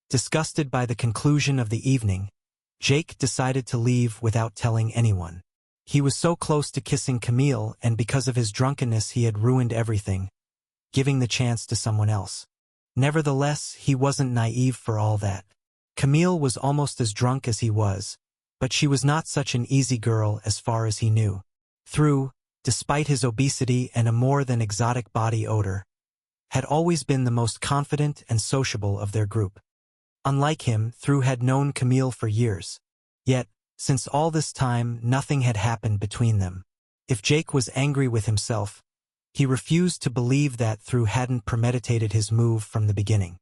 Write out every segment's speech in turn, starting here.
Disgusted by the conclusion of the evening, Jake decided to leave without telling anyone. He was so close to kissing Camille, and because of his drunkenness he had ruined everything, giving the chance to someone else. Nevertheless, he wasn't naive for all that. Camille was almost as drunk as he was, but she was not such an easy girl as far as he knew. Through, despite his obesity and a more than exotic body odor, had always been the most confident and sociable of their group. Unlike him, Through had known Camille for years. Yet, since all this time, nothing had happened between them. If Jake was angry with himself, he refused to believe that Through hadn't premeditated his move from the beginning.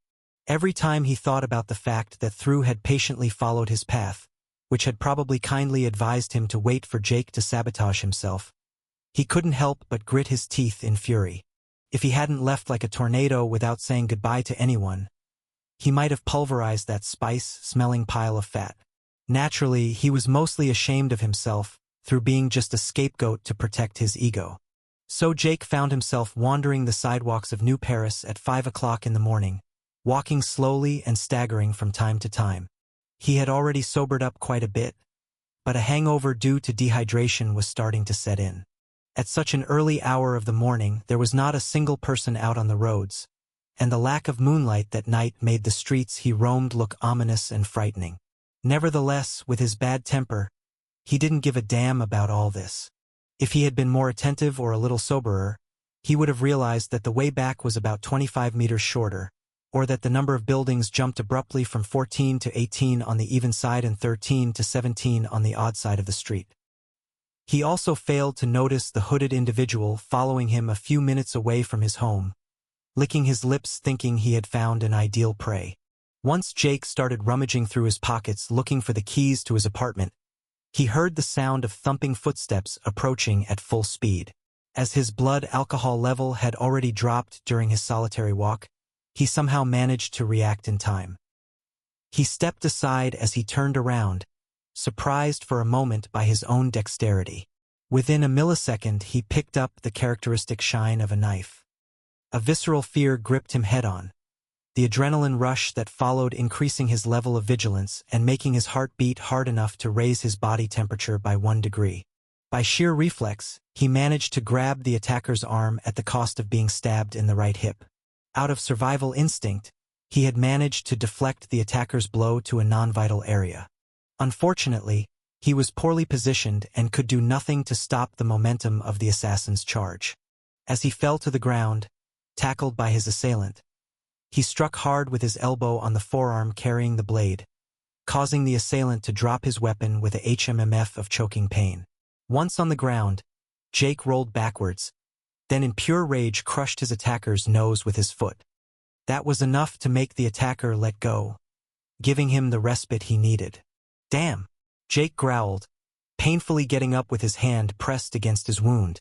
Every time he thought about the fact that Through had patiently followed his path, which had probably kindly advised him to wait for Jake to sabotage himself, he couldn't help but grit his teeth in fury. If he hadn't left like a tornado without saying goodbye to anyone, he might have pulverized that spice-smelling pile of fat. Naturally, he was mostly ashamed of himself, Through being just a scapegoat to protect his ego. So Jake found himself wandering the sidewalks of New Paris at 5 o'clock in the morning, walking slowly and staggering from time to time. He had already sobered up quite a bit, but a hangover due to dehydration was starting to set in. At such an early hour of the morning, there was not a single person out on the roads, and the lack of moonlight that night made the streets he roamed look ominous and frightening. Nevertheless, with his bad temper, he didn't give a damn about all this. If he had been more attentive or a little soberer, he would have realized that the way back was about 25 meters shorter, or that the number of buildings jumped abruptly from 14 to 18 on the even side and 13 to 17 on the odd side of the street. He also failed to notice the hooded individual following him a few minutes away from his home, licking his lips thinking he had found an ideal prey. Once Jake started rummaging through his pockets looking for the keys to his apartment, he heard the sound of thumping footsteps approaching at full speed. As his blood alcohol level had already dropped during his solitary walk, he somehow managed to react in time. He stepped aside as he turned around, surprised for a moment by his own dexterity. Within a millisecond, he picked up the characteristic shine of a knife. A visceral fear gripped him head-on, the adrenaline rush that followed increasing his level of vigilance and making his heart beat hard enough to raise his body temperature by 1 degree. By sheer reflex, he managed to grab the attacker's arm at the cost of being stabbed in the right hip. Out of survival instinct, he had managed to deflect the attacker's blow to a non-vital area. Unfortunately, he was poorly positioned and could do nothing to stop the momentum of the assassin's charge. As he fell to the ground, tackled by his assailant, he struck hard with his elbow on the forearm carrying the blade, causing the assailant to drop his weapon with a HMMF of choking pain. Once on the ground, Jake rolled backwards, then in pure rage crushed his attacker's nose with his foot. That was enough to make the attacker let go, giving him the respite he needed. "Damn!" Jake growled, painfully getting up with his hand pressed against his wound.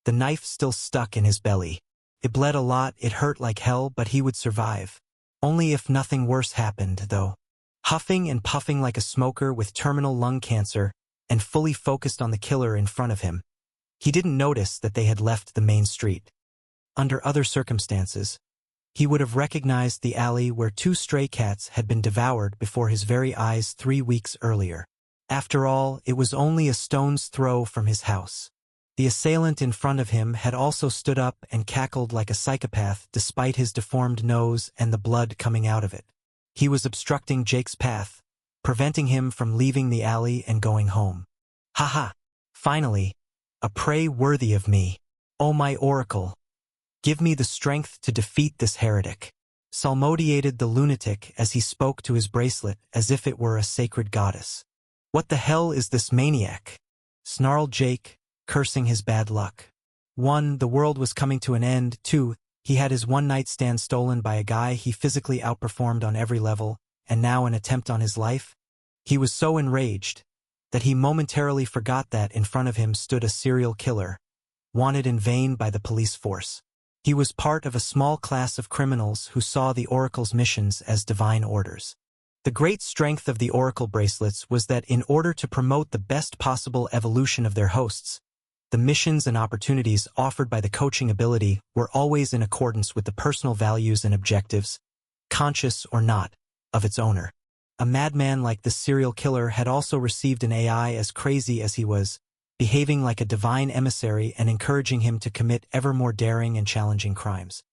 The knife still stuck in his belly. It bled a lot, it hurt like hell, but he would survive. Only if nothing worse happened, though. Huffing and puffing like a smoker with terminal lung cancer and fully focused on the killer in front of him, he didn't notice that they had left the main street. Under other circumstances, he would have recognized the alley where 2 stray cats had been devoured before his very eyes 3 weeks earlier. After all, it was only a stone's throw from his house. The assailant in front of him had also stood up and cackled like a psychopath despite his deformed nose and the blood coming out of it. He was obstructing Jake's path, preventing him from leaving the alley and going home. "Ha! Finally, a prey worthy of me. Oh my oracle, give me the strength to defeat this heretic," salmodiated the lunatic as he spoke to his bracelet as if it were a sacred goddess. "What the hell is this maniac?" snarled Jake, cursing his bad luck. 1. The world was coming to an end. 2. He had his one-night stand stolen by a guy he physically outperformed on every level, and now an attempt on his life. He was so enraged that he momentarily forgot that in front of him stood a serial killer, wanted in vain by the police force. He was part of a small class of criminals who saw the Oracle's missions as divine orders. The great strength of the Oracle bracelets was that in order to promote the best possible evolution of their hosts, the missions and opportunities offered by the coaching ability were always in accordance with the personal values and objectives, conscious or not, of its owner. A madman like this serial killer had also received an AI as crazy as he was, behaving like a divine emissary and encouraging him to commit ever more daring and challenging crimes.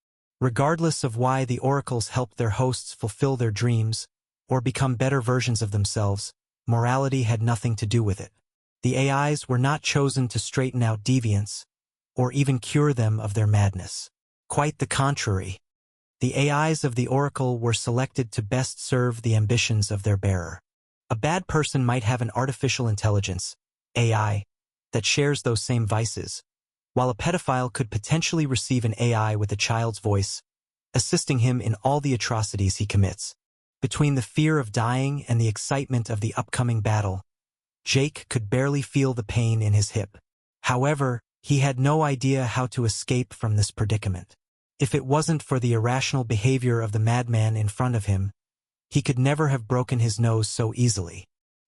Regardless of why the oracles helped their hosts fulfill their dreams or become better versions of themselves, morality had nothing to do with it. The AIs were not chosen to straighten out deviants or even cure them of their madness. Quite the contrary. The AIs of the oracle were selected to best serve the ambitions of their bearer. A bad person might have an artificial intelligence, AI, that shares those same vices, while a pedophile could potentially receive an AI with a child's voice, assisting him in all the atrocities he commits. Between the fear of dying and the excitement of the upcoming battle, Jake could barely feel the pain in his hip. However, he had no idea how to escape from this predicament. If it wasn't for the irrational behavior of the madman in front of him, he could never have broken his nose so easily.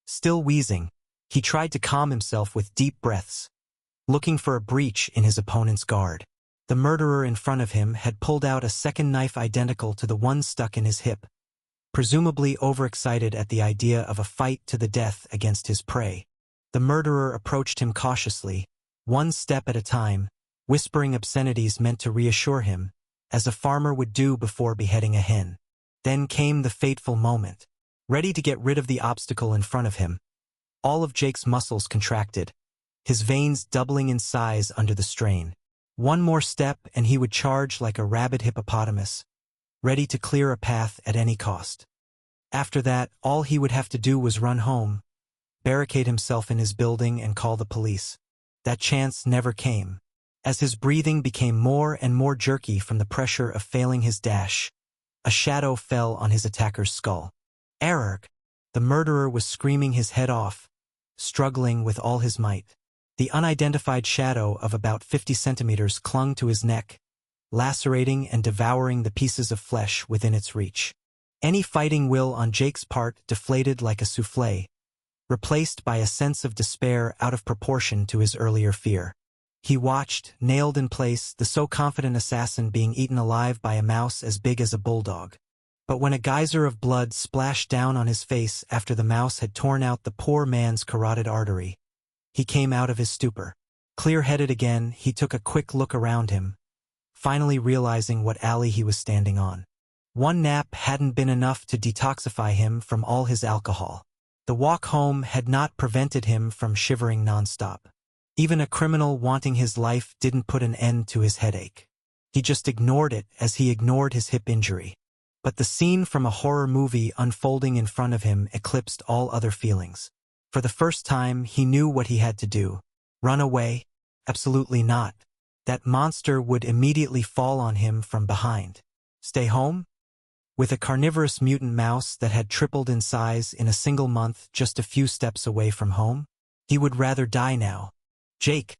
Still wheezing, he tried to calm himself with deep breaths, looking for a breach in his opponent's guard. The murderer in front of him had pulled out a second knife identical to the one stuck in his hip, presumably overexcited at the idea of a fight to the death against his prey. The murderer approached him cautiously, one step at a time, whispering obscenities meant to reassure him, as a farmer would do before beheading a hen. Then came the fateful moment. Ready to get rid of the obstacle in front of him, all of Jake's muscles contracted, his veins doubling in size under the strain. One more step and he would charge like a rabid hippopotamus, ready to clear a path at any cost. After that, all he would have to do was run home, barricade himself in his building and call the police. That chance never came. As his breathing became more and more jerky from the pressure of failing his dash, a shadow fell on his attacker's skull. Erg! The murderer was screaming his head off, struggling with all his might. The unidentified shadow of about 50 centimeters clung to his neck, lacerating and devouring the pieces of flesh within its reach. Any fighting will on Jake's part deflated like a souffle, replaced by a sense of despair out of proportion to his earlier fear. He watched, nailed in place, the so-confident assassin being eaten alive by a mouse as big as a bulldog. But when a geyser of blood splashed down on his face after the mouse had torn out the poor man's carotid artery, he came out of his stupor. Clear-headed again, he took a quick look around him, finally realizing what alley he was standing on. One nap hadn't been enough to detoxify him from all his alcohol. The walk home had not prevented him from shivering nonstop. Even a criminal wanting his life didn't put an end to his headache. He just ignored it as he ignored his hip injury. But the scene from a horror movie unfolding in front of him eclipsed all other feelings. For the first time, he knew what he had to do. Run away? Absolutely not. That monster would immediately fall on him from behind. Stay home? With a carnivorous mutant mouse that had tripled in size in a single month just a few steps away from home? He would rather die now. Jake,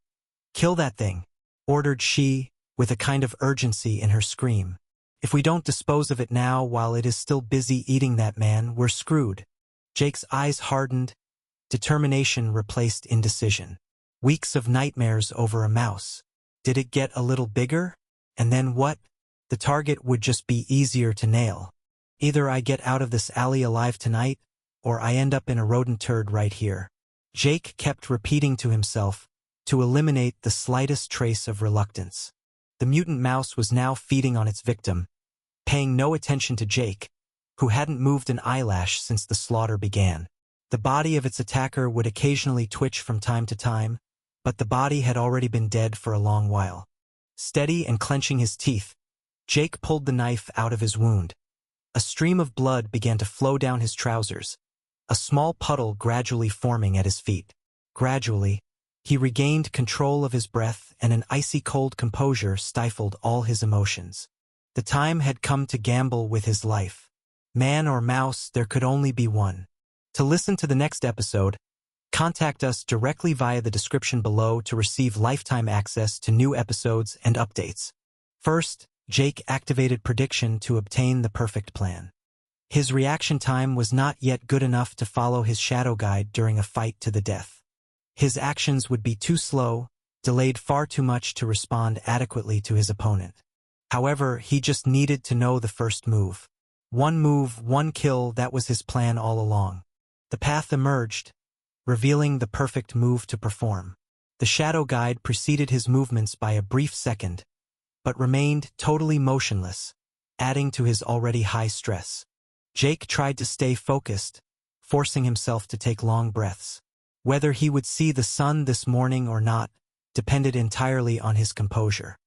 kill that thing, ordered she, with a kind of urgency in her scream. If we don't dispose of it now while it is still busy eating that man, we're screwed. Jake's eyes hardened, determination replaced indecision. Weeks of nightmares over a mouse. Did it get a little bigger? And then what? The target would just be easier to nail. Either I get out of this alley alive tonight, or I end up in a rodent turd right here. Jake kept repeating to himself, to eliminate the slightest trace of reluctance. The mutant mouse was now feeding on its victim, paying no attention to Jake, who hadn't moved an eyelash since the slaughter began. The body of its attacker would occasionally twitch from time to time, but the body had already been dead for a long while. Steady and clenching his teeth, Jake pulled the knife out of his wound. A stream of blood began to flow down his trousers, a small puddle gradually forming at his feet. Gradually, he regained control of his breath and an icy-cold composure stifled all his emotions. The time had come to gamble with his life. Man or mouse, there could only be one. To listen to the next episode, contact us directly via the description below to receive lifetime access to new episodes and updates. First, Jake activated prediction to obtain the perfect plan. His reaction time was not yet good enough to follow his shadow guide during a fight to the death. His actions would be too slow, delayed far too much to respond adequately to his opponent. However, he just needed to know the first move. One move, one kill, that was his plan all along. The path emerged, revealing the perfect move to perform. The shadow guide preceded his movements by a brief second, but remained totally motionless, adding to his already high stress. Jake tried to stay focused, forcing himself to take long breaths. Whether he would see the sun this morning or not depended entirely on his composure.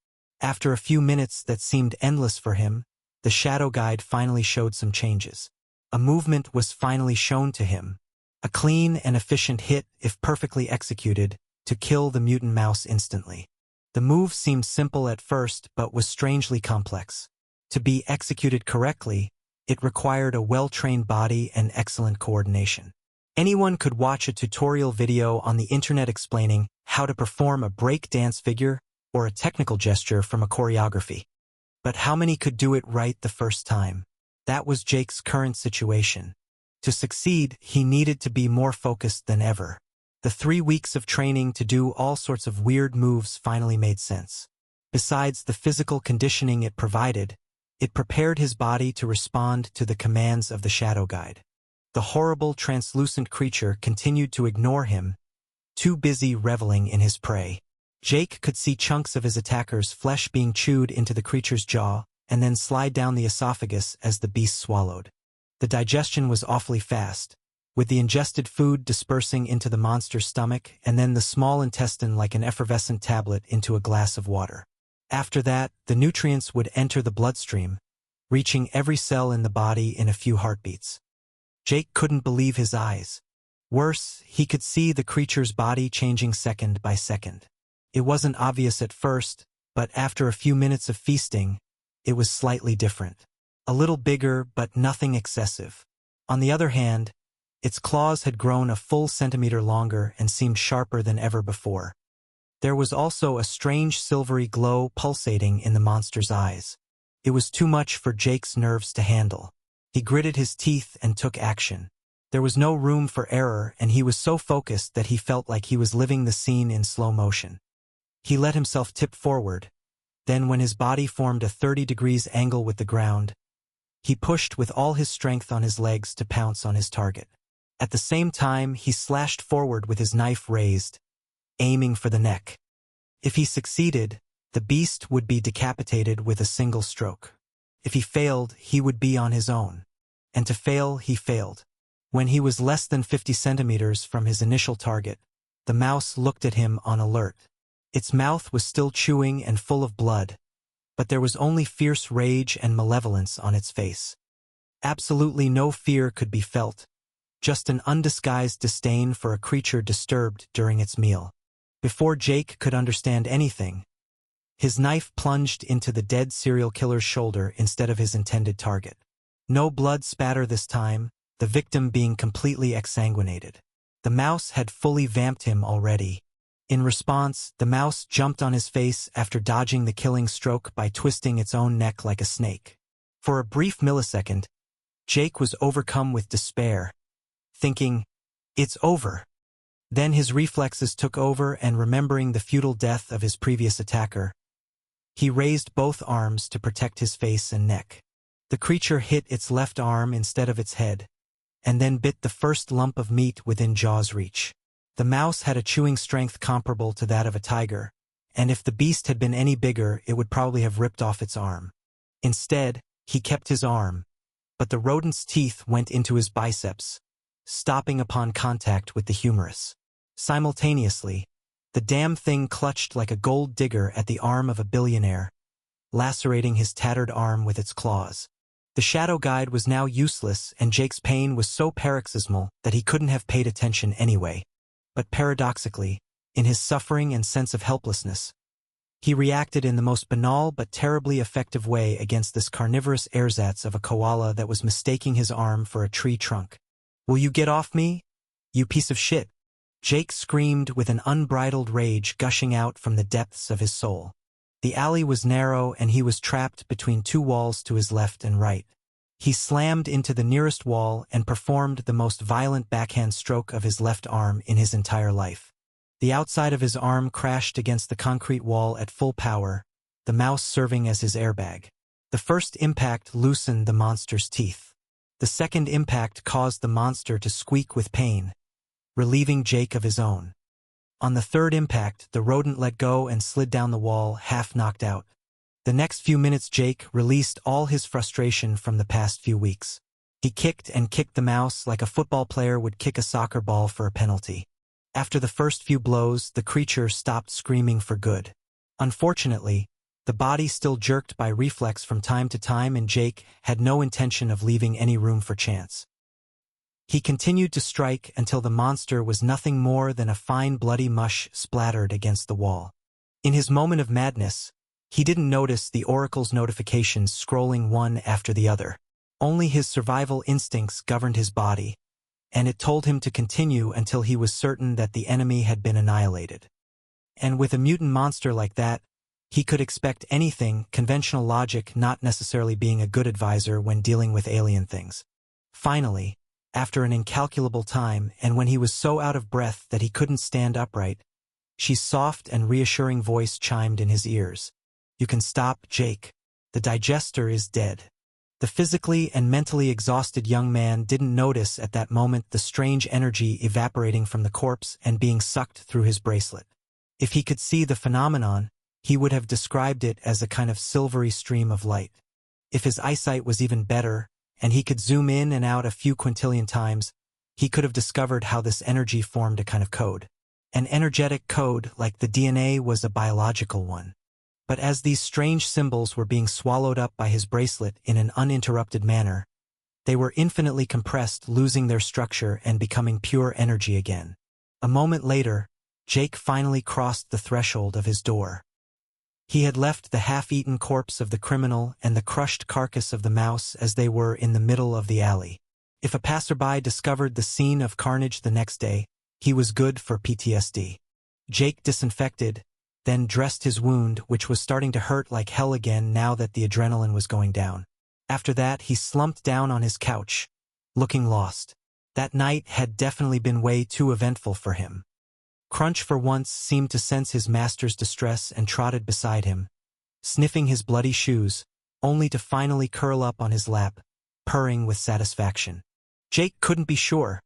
After a few minutes that seemed endless for him, the shadow guide finally showed some changes. A movement was finally shown to him, a clean and efficient hit, if perfectly executed, to kill the mutant mouse instantly. The move seemed simple at first but was strangely complex. To be executed correctly, it required a well-trained body and excellent coordination. Anyone could watch a tutorial video on the internet explaining how to perform a break dance figure or a technical gesture from a choreography. But how many could do it right the first time? That was Jake's current situation. To succeed, he needed to be more focused than ever. The 3 weeks of training to do all sorts of weird moves finally made sense. Besides the physical conditioning it provided, it prepared his body to respond to the commands of the shadow guide. The horrible, translucent creature continued to ignore him, too busy reveling in his prey. Jake could see chunks of his attacker's flesh being chewed into the creature's jaw and then slide down the esophagus as the beast swallowed. The digestion was awfully fast, with the ingested food dispersing into the monster's stomach and then the small intestine like an effervescent tablet into a glass of water. After that, the nutrients would enter the bloodstream, reaching every cell in the body in a few heartbeats. Jake couldn't believe his eyes. Worse, he could see the creature's body changing second by second. It wasn't obvious at first, but after a few minutes of feasting, it was slightly different. A little bigger, but nothing excessive. On the other hand, its claws had grown a full centimeter longer and seemed sharper than ever before. There was also a strange silvery glow pulsating in the monster's eyes. It was too much for Jake's nerves to handle. He gritted his teeth and took action. There was no room for error, and he was so focused that he felt like he was living the scene in slow motion. He let himself tip forward. Then, when his body formed a 30 degrees angle with the ground, he pushed with all his strength on his legs to pounce on his target. At the same time, he slashed forward with his knife raised, aiming for the neck. If he succeeded, the beast would be decapitated with a single stroke. If he failed, he would be on his own. And to fail, he failed. When he was less than 50 centimeters from his initial target, the mouse looked at him on alert. Its mouth was still chewing and full of blood, but there was only fierce rage and malevolence on its face. Absolutely no fear could be felt, just an undisguised disdain for a creature disturbed during its meal. Before Jake could understand anything, his knife plunged into the dead serial killer's shoulder instead of his intended target. No blood spatter this time, the victim being completely exsanguinated. The mouse had fully vamped him already. In response, the mouse jumped on his face after dodging the killing stroke by twisting its own neck like a snake. For a brief millisecond, Jake was overcome with despair, thinking, "It's over." Then his reflexes took over, and remembering the futile death of his previous attacker, he raised both arms to protect his face and neck. The creature hit its left arm instead of its head, and then bit the first lump of meat within jaw's reach. The mouse had a chewing strength comparable to that of a tiger, and if the beast had been any bigger, it would probably have ripped off its arm. Instead, he kept his arm, but the rodent's teeth went into his biceps, stopping upon contact with the humerus. Simultaneously, the damn thing clutched like a gold digger at the arm of a billionaire, lacerating his tattered arm with its claws. The shadow guide was now useless, and Jake's pain was so paroxysmal that he couldn't have paid attention anyway. But paradoxically, in his suffering and sense of helplessness, he reacted in the most banal but terribly effective way against this carnivorous ersatz of a koala that was mistaking his arm for a tree trunk. "Will you get off me, you piece of shit?" Jake screamed with an unbridled rage gushing out from the depths of his soul. The alley was narrow, and he was trapped between two walls to his left and right. He slammed into the nearest wall and performed the most violent backhand stroke of his left arm in his entire life. The outside of his arm crashed against the concrete wall at full power, the mouse serving as his airbag. The first impact loosened the monster's teeth. The second impact caused the monster to squeak with pain, relieving Jake of his own. On the third impact, the rodent let go and slid down the wall, half knocked out. The next few minutes Jake released all his frustration from the past few weeks. He kicked and kicked the mouse like a football player would kick a soccer ball for a penalty. After the first few blows, the creature stopped screaming for good. Unfortunately, the body still jerked by reflex from time to time, and Jake had no intention of leaving any room for chance. He continued to strike until the monster was nothing more than a fine bloody mush splattered against the wall. In his moment of madness, he didn't notice the Oracle's notifications scrolling one after the other. Only his survival instincts governed his body, and it told him to continue until he was certain that the enemy had been annihilated. And with a mutant monster like that, he could expect anything, conventional logic not necessarily being a good advisor when dealing with alien things. Finally, after an incalculable time, and when he was so out of breath that he couldn't stand upright, she's soft and reassuring voice chimed in his ears. "You can stop, Jake. The digester is dead." The physically and mentally exhausted young man didn't notice at that moment the strange energy evaporating from the corpse and being sucked through his bracelet. If he could see the phenomenon, he would have described it as a kind of silvery stream of light. If his eyesight was even better, and he could zoom in and out a few quintillion times, he could have discovered how this energy formed a kind of code. An energetic code, like the DNA, was a biological one. But as these strange symbols were being swallowed up by his bracelet in an uninterrupted manner, they were infinitely compressed, losing their structure and becoming pure energy again. A moment later, Jake finally crossed the threshold of his door. He had left the half-eaten corpse of the criminal and the crushed carcass of the mouse as they were in the middle of the alley. If a passerby discovered the scene of carnage the next day, he was good for PTSD. Jake disinfected, then dressed his wound, which was starting to hurt like hell again now that the adrenaline was going down. After that, he slumped down on his couch, looking lost. That night had definitely been way too eventful for him. Crunch for once seemed to sense his master's distress and trotted beside him, sniffing his bloody shoes, only to finally curl up on his lap, purring with satisfaction. Jake couldn't be sure,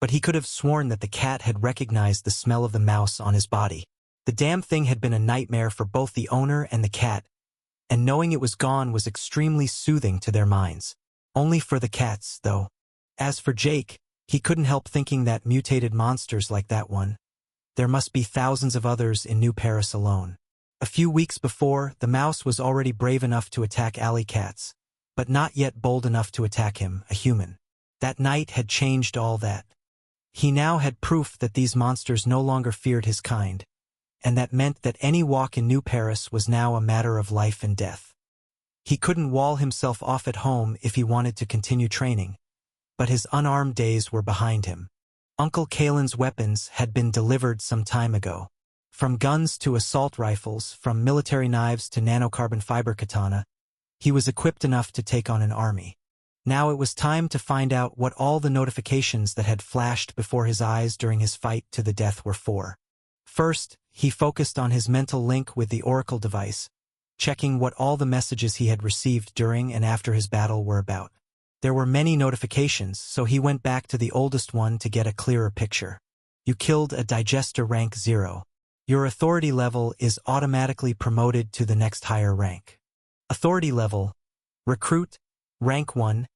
but he could have sworn that the cat had recognized the smell of the mouse on his body. The damn thing had been a nightmare for both the owner and the cat, and knowing it was gone was extremely soothing to their minds. Only for the cats, though. As for Jake, he couldn't help thinking that mutated monsters like that one, there must be thousands of others in New Paris alone. A few weeks before, the mouse was already brave enough to attack alley cats, but not yet bold enough to attack him, a human. That night had changed all that. He now had proof that these monsters no longer feared his kind, and that meant that any walk in New Paris was now a matter of life and death. He couldn't wall himself off at home if he wanted to continue training, but his unarmed days were behind him. Uncle Kalen's weapons had been delivered some time ago. From guns to assault rifles, from military knives to nanocarbon fiber katana, he was equipped enough to take on an army. Now it was time to find out what all the notifications that had flashed before his eyes during his fight to the death were for. First, he focused on his mental link with the Oracle device, checking what all the messages he had received during and after his battle were about. There were many notifications, so he went back to the oldest one to get a clearer picture. You killed a digester rank 0. Your authority level is automatically promoted to the next higher rank. Authority level, recruit, rank 1,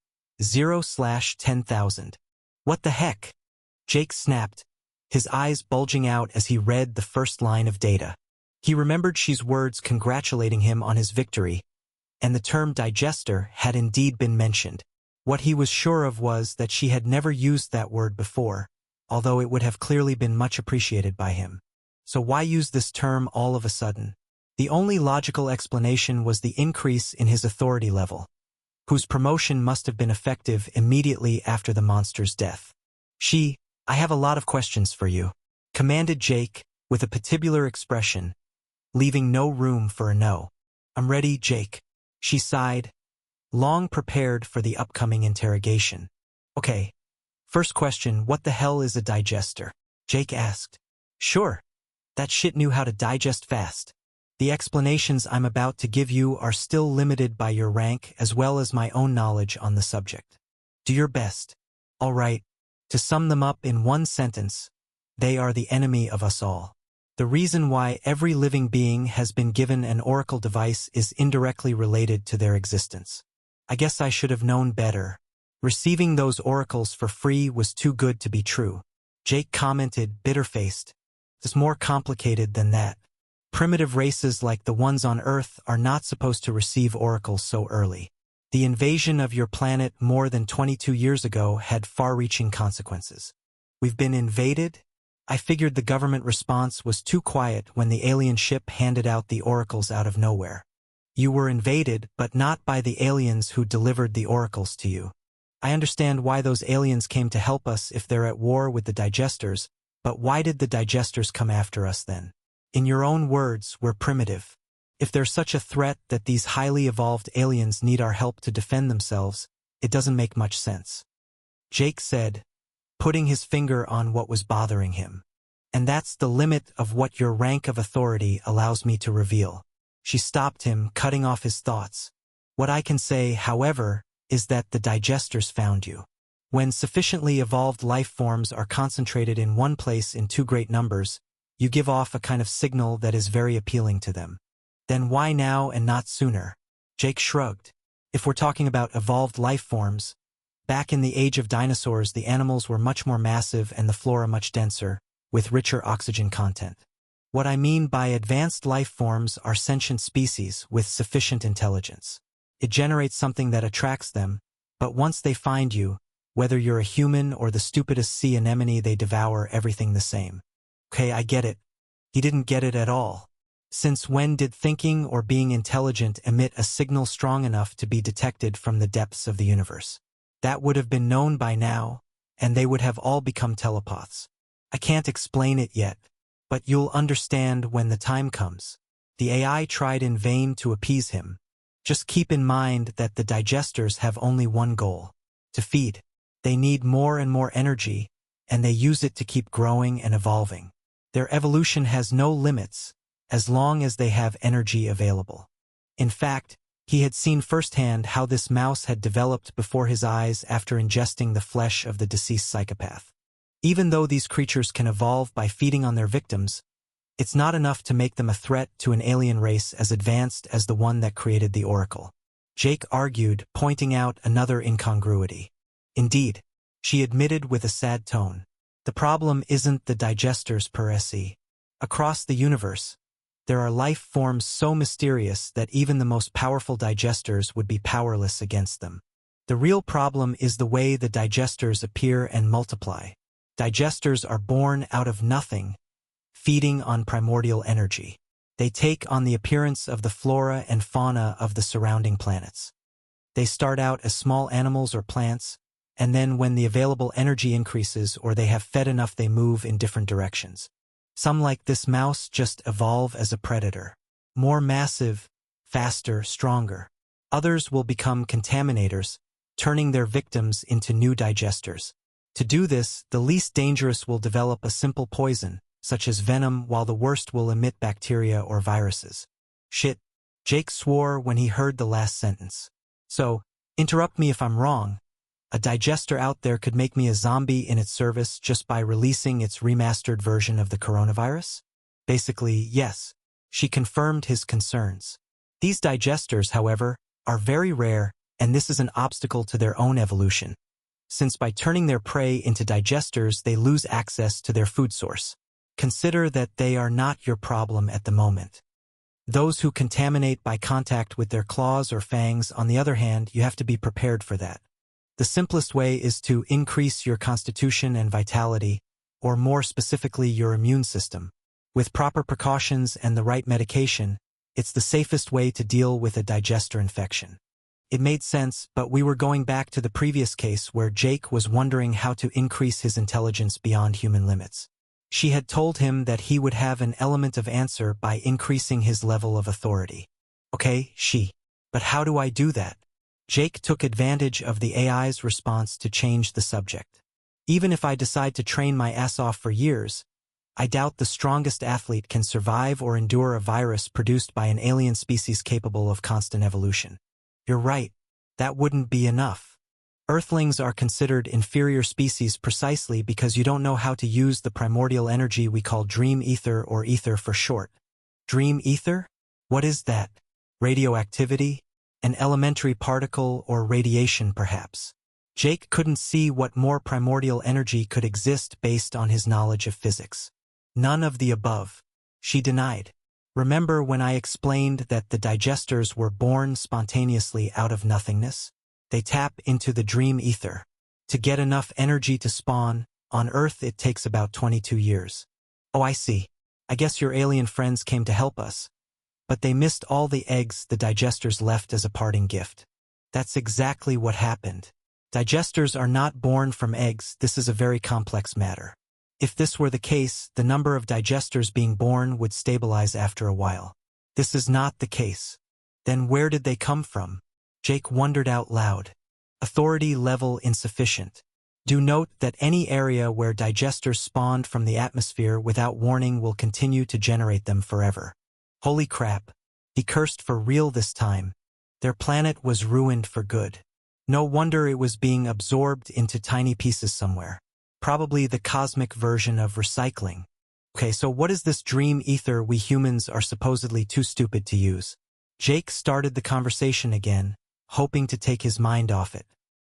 0/10,000. What the heck? Jake snapped, his eyes bulging out as he read the first line of data. He remembered She's words congratulating him on his victory, and the term digester had indeed been mentioned. What he was sure of was that she had never used that word before, although it would have clearly been much appreciated by him. So why use this term all of a sudden? The only logical explanation was the increase in his authority level, whose promotion must have been effective immediately after the monster's death. I have a lot of questions for you, commanded Jake, with a patibular expression, leaving no room for a no. I'm ready, Jake. She sighed, long prepared for the upcoming interrogation. Okay. First question, what the hell is a digester? Jake asked. Sure. That shit knew how to digest fast. The explanations I'm about to give you are still limited by your rank as well as my own knowledge on the subject. Do your best. All right. To sum them up in one sentence, they are the enemy of us all. The reason why every living being has been given an oracle device is indirectly related to their existence. I guess I should have known better. Receiving those oracles for free was too good to be true. Jake commented, bitter-faced. It's more complicated than that. Primitive races like the ones on Earth are not supposed to receive oracles so early. The invasion of your planet more than 22 years ago had far-reaching consequences. We've been invaded? I figured the government response was too quiet when the alien ship handed out the oracles out of nowhere. You were invaded, but not by the aliens who delivered the oracles to you. I understand why those aliens came to help us if they're at war with the digesters, but why did the digesters come after us then? In your own words, we're primitive. If there's such a threat that these highly evolved aliens need our help to defend themselves, it doesn't make much sense. Jake said, putting his finger on what was bothering him. And that's the limit of what your rank of authority allows me to reveal. She stopped him, cutting off his thoughts. What I can say, however, is that the digesters found you. When sufficiently evolved life forms are concentrated in one place in too great numbers, you give off a kind of signal that is very appealing to them. Then why now and not sooner? Jake shrugged. If we're talking about evolved life forms, back in the age of dinosaurs the animals were much more massive and the flora much denser, with richer oxygen content. What I mean by advanced life forms are sentient species with sufficient intelligence. It generates something that attracts them, but once they find you, whether you're a human or the stupidest sea anemone, they devour everything the same. Okay, I get it. He didn't get it at all. Since when did thinking or being intelligent emit a signal strong enough to be detected from the depths of the universe? That would have been known by now, and they would have all become telepaths. I can't explain it yet, but you'll understand when the time comes. The AI tried in vain to appease him. Just keep in mind that the digesters have only one goal: to feed. They need more and more energy, and they use it to keep growing and evolving. Their evolution has no limits, as long as they have energy available. In fact, he had seen firsthand how this mouse had developed before his eyes after ingesting the flesh of the deceased psychopath. Even though these creatures can evolve by feeding on their victims, it's not enough to make them a threat to an alien race as advanced as the one that created the Oracle. Jake argued, pointing out another incongruity. Indeed, she admitted with a sad tone. The problem isn't the digesters per se. Across the universe, there are life forms so mysterious that even the most powerful digesters would be powerless against them. The real problem is the way the digesters appear and multiply. Digesters are born out of nothing, feeding on primordial energy. They take on the appearance of the flora and fauna of the surrounding planets. They start out as small animals or plants, and then when the available energy increases or they have fed enough, they move in different directions. Some, like this mouse, just evolve as a predator. More massive, faster, stronger. Others will become contaminators, turning their victims into new digesters. To do this, the least dangerous will develop a simple poison, such as venom, while the worst will emit bacteria or viruses. Shit, Jake swore when he heard the last sentence. So, interrupt me if I'm wrong. A digester out there could make me a zombie in its service just by releasing its remastered version of the coronavirus? Basically, yes. She confirmed his concerns. These digesters, however, are very rare, and this is an obstacle to their own evolution, since by turning their prey into digesters they lose access to their food source. Consider that they are not your problem at the moment. Those who contaminate by contact with their claws or fangs, on the other hand, you have to be prepared for that. The simplest way is to increase your constitution and vitality, or more specifically your immune system. With proper precautions and the right medication, it's the safest way to deal with a digester infection. It made sense, but we were going back to the previous case where Jake was wondering how to increase his intelligence beyond human limits. She had told him that he would have an element of answer by increasing his level of authority. Okay, but how do I do that? Jake took advantage of the AI's response to change the subject. Even if I decide to train my ass off for years, I doubt the strongest athlete can survive or endure a virus produced by an alien species capable of constant evolution. You're right. That wouldn't be enough. Earthlings are considered inferior species precisely because you don't know how to use the primordial energy we call dream ether, or ether for short. Dream ether? What is that? Radioactivity? An elementary particle or radiation, perhaps? Jake couldn't see what more primordial energy could exist based on his knowledge of physics. None of the above, she denied. Remember when I explained that the digesters were born spontaneously out of nothingness? They tap into the dream ether. To get enough energy to spawn, on Earth it takes about 22 years. Oh, I see. I guess your alien friends came to help us. But they missed all the eggs the digesters left as a parting gift. That's exactly what happened. Digesters are not born from eggs. This is a very complex matter. If this were the case, the number of digesters being born would stabilize after a while. This is not the case. Then where did they come from? Jake wondered out loud. Authority level insufficient. Do note that any area where digesters spawned from the atmosphere without warning will continue to generate them forever. Holy crap. He cursed for real this time. Their planet was ruined for good. No wonder it was being absorbed into tiny pieces somewhere. Probably the cosmic version of recycling. Okay, so what is this dream ether we humans are supposedly too stupid to use? Jake started the conversation again, hoping to take his mind off it.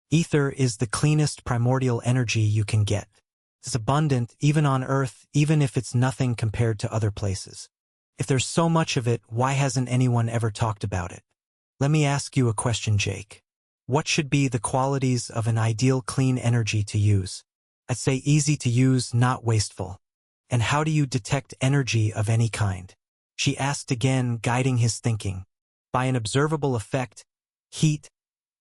Ether is the cleanest primordial energy you can get. It's abundant even on Earth, even if it's nothing compared to other places. If there's so much of it, why hasn't anyone ever talked about it? Let me ask you a question, Jake. What should be the qualities of an ideal clean energy to use? I'd say easy to use, not wasteful. And how do you detect energy of any kind? She asked again, guiding his thinking. By an observable effect, heat,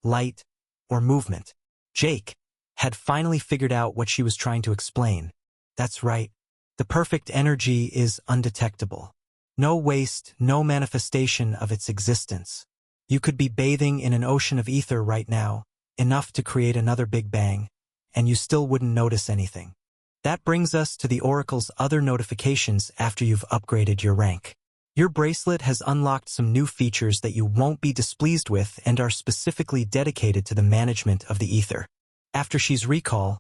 light, or movement. Jake had finally figured out what she was trying to explain. That's right. The perfect energy is undetectable. No waste, no manifestation of its existence. You could be bathing in an ocean of ether right now, enough to create another Big Bang, and you still wouldn't notice anything. That brings us to the Oracle's other notifications after you've upgraded your rank. Your bracelet has unlocked some new features that you won't be displeased with and are specifically dedicated to the management of the ether. After she's recall,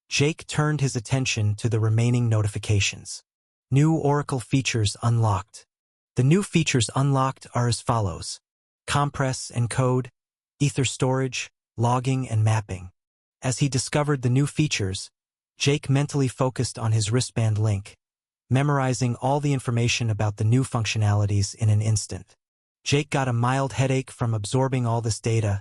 Jake turned his attention to the remaining notifications. New Oracle features unlocked. The new features unlocked are as follows: compress and code, ether storage, logging, and mapping. As he discovered the new features, Jake mentally focused on his wristband link, memorizing all the information about the new functionalities in an instant. Jake got a mild headache from absorbing all this data,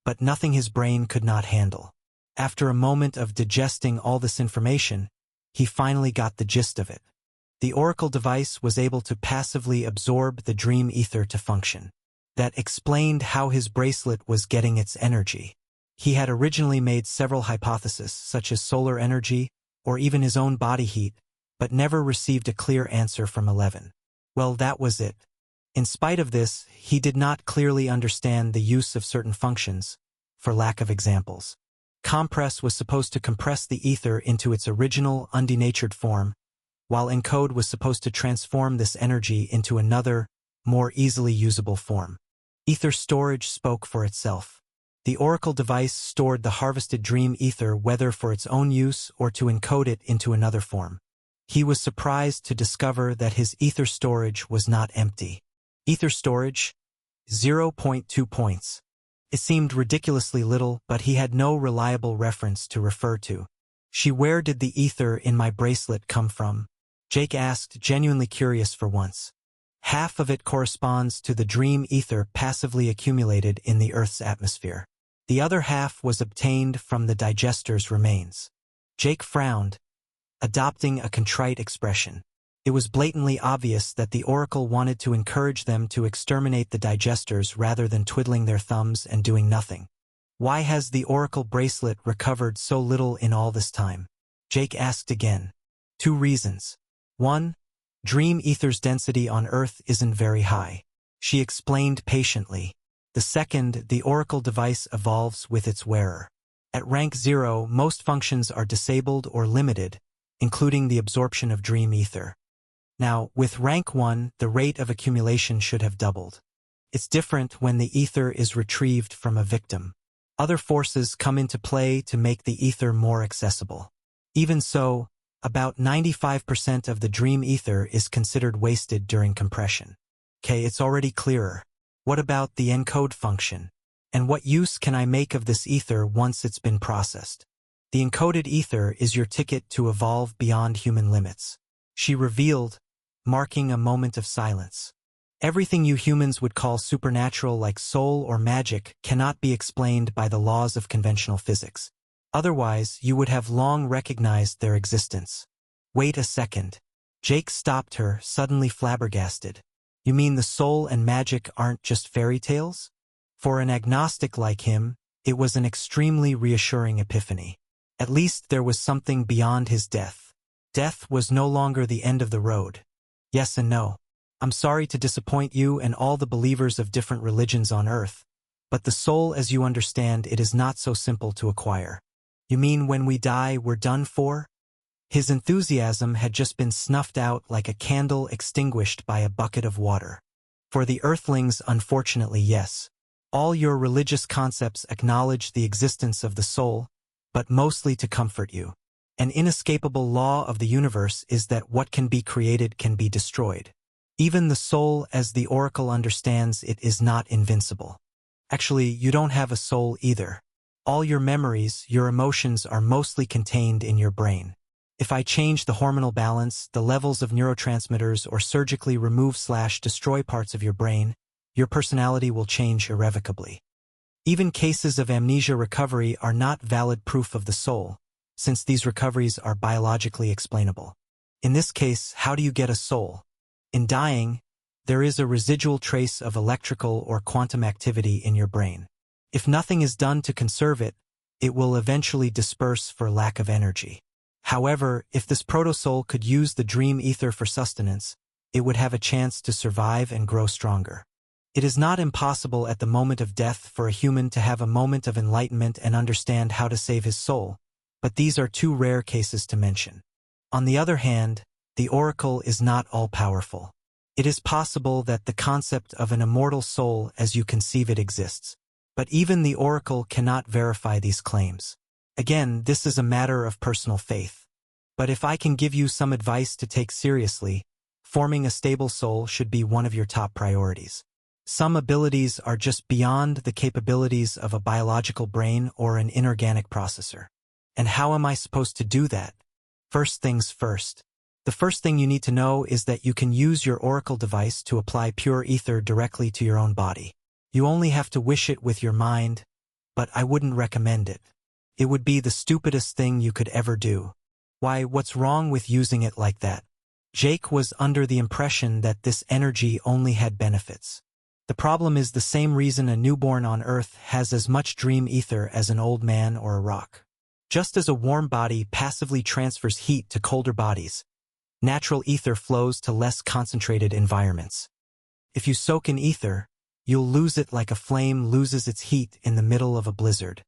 but nothing his brain could not handle. After a moment of digesting all this information, he finally got the gist of it. The Oracle device was able to passively absorb the dream ether to function. That explained how his bracelet was getting its energy. He had originally made several hypotheses, such as solar energy, or even his own body heat, but never received a clear answer from 11. Well, that was it. In spite of this, he did not clearly understand the use of certain functions, for lack of examples. Compress was supposed to compress the ether into its original, undenatured form, while encode was supposed to transform this energy into another, more easily usable form. Ether storage spoke for itself. The Oracle device stored the harvested dream ether whether for its own use or to encode it into another form. He was surprised to discover that his ether storage was not empty. Ether storage? 0.2 points. It seemed ridiculously little, but he had no reliable reference to refer to. Where did the ether in my bracelet come from? Jake asked, genuinely curious for once. Half of it corresponds to the dream ether passively accumulated in the Earth's atmosphere. The other half was obtained from the digester's remains. Jake frowned, adopting a contrite expression. It was blatantly obvious that the Oracle wanted to encourage them to exterminate the digesters rather than twiddling their thumbs and doing nothing. Why has the Oracle bracelet recovered so little in all this time? Jake asked again. 2 reasons. 1. Dream ether's density on Earth isn't very high. She explained patiently. The second, the Oracle device evolves with its wearer. At rank 0, most functions are disabled or limited, including the absorption of dream ether. Now, with rank 1, the rate of accumulation should have doubled. It's different when the ether is retrieved from a victim. Other forces come into play to make the ether more accessible. Even so, about 95% of the dream ether is considered wasted during compression. Okay, it's already clearer. What about the encode function? And what use can I make of this ether once it's been processed? The encoded ether is your ticket to evolve beyond human limits. She revealed, marking a moment of silence. Everything you humans would call supernatural like soul or magic cannot be explained by the laws of conventional physics. Otherwise, you would have long recognized their existence. Wait a second. Jake stopped her, suddenly flabbergasted. You mean the soul and magic aren't just fairy tales? For an agnostic like him, it was an extremely reassuring epiphany. At least there was something beyond his death. Death was no longer the end of the road. Yes and no. I'm sorry to disappoint you and all the believers of different religions on earth, but the soul as you understand it is not so simple to acquire. You mean when we die we're done for? His enthusiasm had just been snuffed out like a candle extinguished by a bucket of water. For the earthlings, unfortunately, yes. All your religious concepts acknowledge the existence of the soul, but mostly to comfort you. An inescapable law of the universe is that what can be created can be destroyed. Even the soul, as the Oracle understands it, is not invincible. Actually, you don't have a soul either. All your memories, your emotions are mostly contained in your brain. If I change the hormonal balance, the levels of neurotransmitters, or surgically remove/destroy parts of your brain, your personality will change irrevocably. Even cases of amnesia recovery are not valid proof of the soul, since these recoveries are biologically explainable. In this case, how do you get a soul? In dying, there is a residual trace of electrical or quantum activity in your brain. If nothing is done to conserve it, it will eventually disperse for lack of energy. However, if this protosoul could use the dream ether for sustenance, it would have a chance to survive and grow stronger. It is not impossible at the moment of death for a human to have a moment of enlightenment and understand how to save his soul, but these are too rare cases to mention. On the other hand, the Oracle is not all-powerful. It is possible that the concept of an immortal soul as you conceive it exists, but even the Oracle cannot verify these claims. Again, this is a matter of personal faith. But if I can give you some advice to take seriously, forming a stable soul should be one of your top priorities. Some abilities are just beyond the capabilities of a biological brain or an inorganic processor. And how am I supposed to do that? First things first. The first thing you need to know is that you can use your Oracle device to apply pure ether directly to your own body. You only have to wish it with your mind, but I wouldn't recommend it. It would be the stupidest thing you could ever do. Why, what's wrong with using it like that? Jake was under the impression that this energy only had benefits. The problem is the same reason a newborn on Earth has as much dream ether as an old man or a rock. Just as a warm body passively transfers heat to colder bodies, natural ether flows to less concentrated environments. If you soak in ether, you'll lose it like a flame loses its heat in the middle of a blizzard.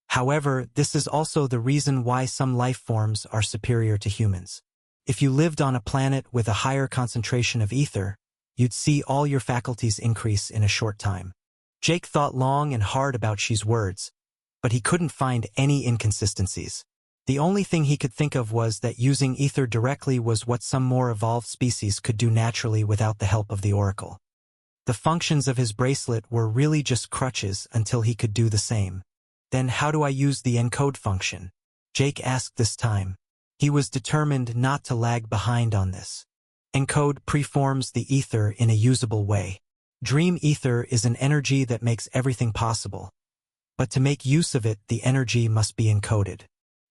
However, this is also the reason why some life forms are superior to humans. If you lived on a planet with a higher concentration of ether, you'd see all your faculties increase in a short time. Jake thought long and hard about Shi's words, but he couldn't find any inconsistencies. The only thing he could think of was that using ether directly was what some more evolved species could do naturally without the help of the Oracle. The functions of his bracelet were really just crutches until he could do the same. Then how do I use the encode function? Jake asked this time. He was determined not to lag behind on this. Encode preforms the ether in a usable way. Dream ether is an energy that makes everything possible. But to make use of it, the energy must be encoded.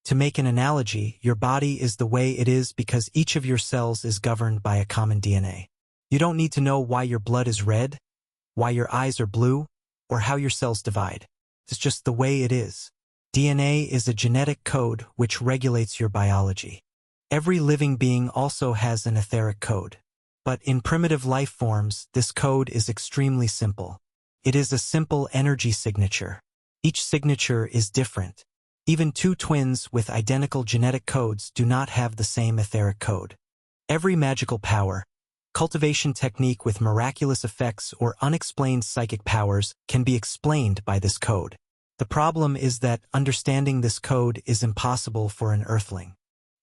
To make an analogy, your body is the way it is because each of your cells is governed by a common DNA. You don't need to know why your blood is red, why your eyes are blue, or how your cells divide. It's just the way it is. DNA is a genetic code which regulates your biology. Every living being also has an etheric code. But in primitive life forms, this code is extremely simple. It is a simple energy signature. Each signature is different. Even two twins with identical genetic codes do not have the same etheric code. Every magical power, cultivation technique with miraculous effects or unexplained psychic powers can be explained by this code. The problem is that understanding this code is impossible for an earthling.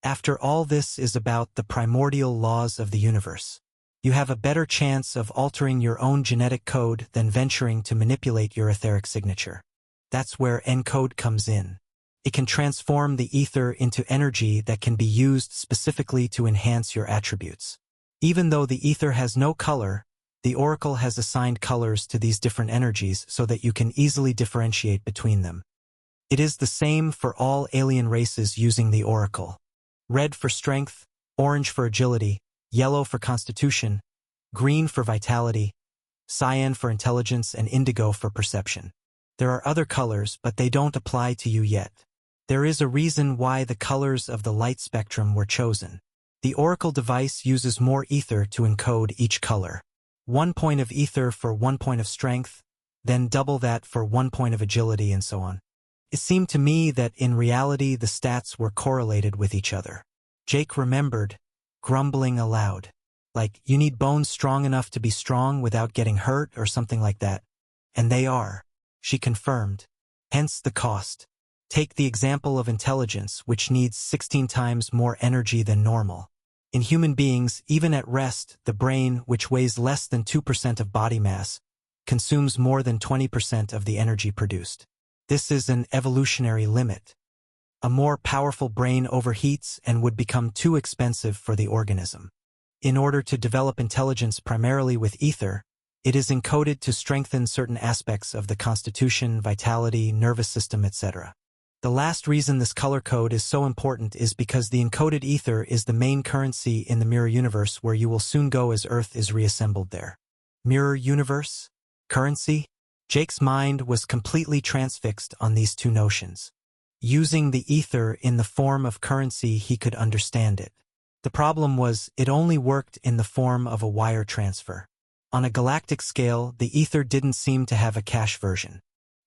After all, this is about the primordial laws of the universe. You have a better chance of altering your own genetic code than venturing to manipulate your etheric signature. That's where ENCODE comes in. It can transform the ether into energy that can be used specifically to enhance your attributes. Even though the ether has no color, the Oracle has assigned colors to these different energies so that you can easily differentiate between them. It is the same for all alien races using the Oracle. Red for strength, orange for agility, yellow for constitution, green for vitality, cyan for intelligence, and indigo for perception. There are other colors, but they don't apply to you yet. There is a reason why the colors of the light spectrum were chosen. The Oracle device uses more ether to encode each color. 1 point of ether for 1 point of strength, then double that for 1 point of agility, and so on. It seemed to me that in reality the stats were correlated with each other. Jake remembered, grumbling aloud. Like, you need bones strong enough to be strong without getting hurt or something like that. And they are, she confirmed. Hence the cost. Take the example of intelligence, which needs 16 times more energy than normal. In human beings, even at rest, the brain, which weighs less than 2% of body mass, consumes more than 20% of the energy produced. This is an evolutionary limit. A more powerful brain overheats and would become too expensive for the organism. In order to develop intelligence primarily with ether, it is encoded to strengthen certain aspects of the constitution, vitality, nervous system, etc. The last reason this color code is so important is because the encoded ether is the main currency in the mirror universe where you will soon go as Earth is reassembled there. Mirror universe? Currency? Jake's mind was completely transfixed on these two notions. Using the ether in the form of currency, he could understand it. The problem was, it only worked in the form of a wire transfer. On a galactic scale, the ether didn't seem to have a cash version.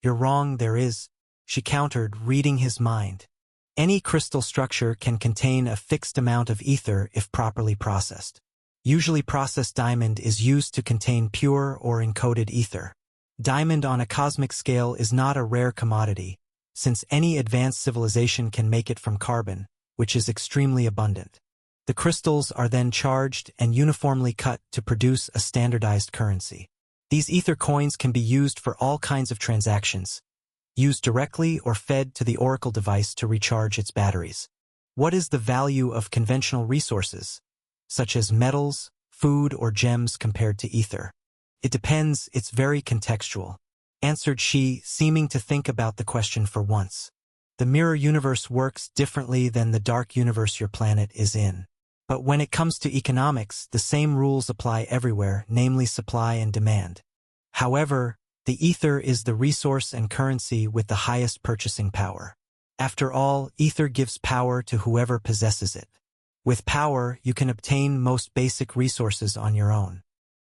You're wrong, there is, she countered, reading his mind. Any crystal structure can contain a fixed amount of ether if properly processed. Usually processed diamond is used to contain pure or encoded ether. Diamond on a cosmic scale is not a rare commodity, since any advanced civilization can make it from carbon, which is extremely abundant. The crystals are then charged and uniformly cut to produce a standardized currency. These ether coins can be used for all kinds of transactions, used directly or fed to the Oracle device to recharge its batteries. What is the value of conventional resources, such as metals, food, or gems compared to ether? It depends, it's very contextual, answered she, seeming to think about the question for once. The mirror universe works differently than the dark universe your planet is in. But when it comes to economics, the same rules apply everywhere, namely supply and demand. However, the ether is the resource and currency with the highest purchasing power. After all, ether gives power to whoever possesses it. With power, you can obtain most basic resources on your own.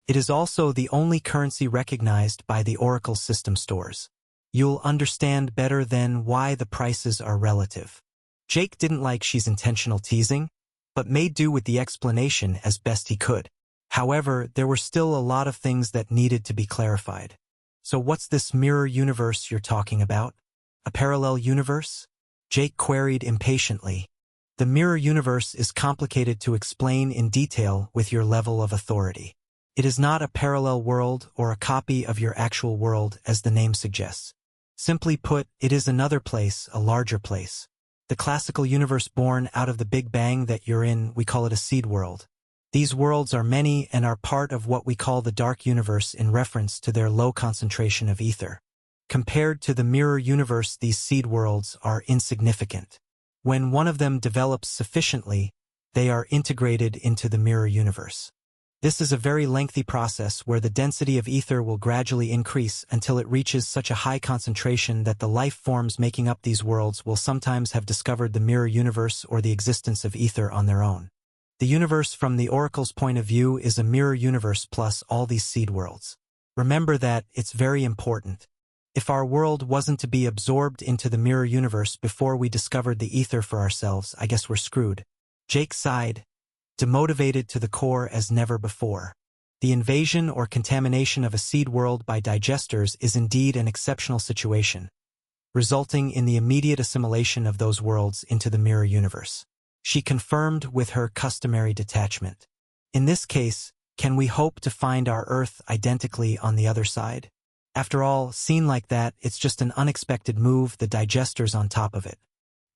It is also the only currency recognized by the Oracle system stores. You'll understand better then why the prices are relative. Jake didn't like she's intentional teasing, but made do with the explanation as best he could. However, there were still a lot of things that needed to be clarified. So what's this mirror universe you're talking about? A parallel universe? Jake queried impatiently. The mirror universe is complicated to explain in detail with your level of authority. It is not a parallel world or a copy of your actual world as the name suggests. Simply put, it is another place, a larger place. The classical universe born out of the Big Bang that you're in, we call it a seed world. These worlds are many and are part of what we call the dark universe in reference to their low concentration of ether. Compared to the mirror universe, these seed worlds are insignificant. When one of them develops sufficiently, they are integrated into the mirror universe. This is a very lengthy process where the density of ether will gradually increase until it reaches such a high concentration that the life forms making up these worlds will sometimes have discovered the mirror universe or the existence of ether on their own. The universe from the Oracle's point of view is a mirror universe plus all these seed worlds. Remember that, it's very important. If our world wasn't to be absorbed into the mirror universe before we discovered the ether for ourselves, I guess we're screwed. Jake sighed, demotivated to the core as never before. The invasion or contamination of a seed world by digesters is indeed an exceptional situation, resulting in the immediate assimilation of those worlds into the mirror universe. She confirmed with her customary detachment. In this case, can we hope to find our Earth identically on the other side? After all, seen like that, it's just an unexpected move, the digesters on top of it.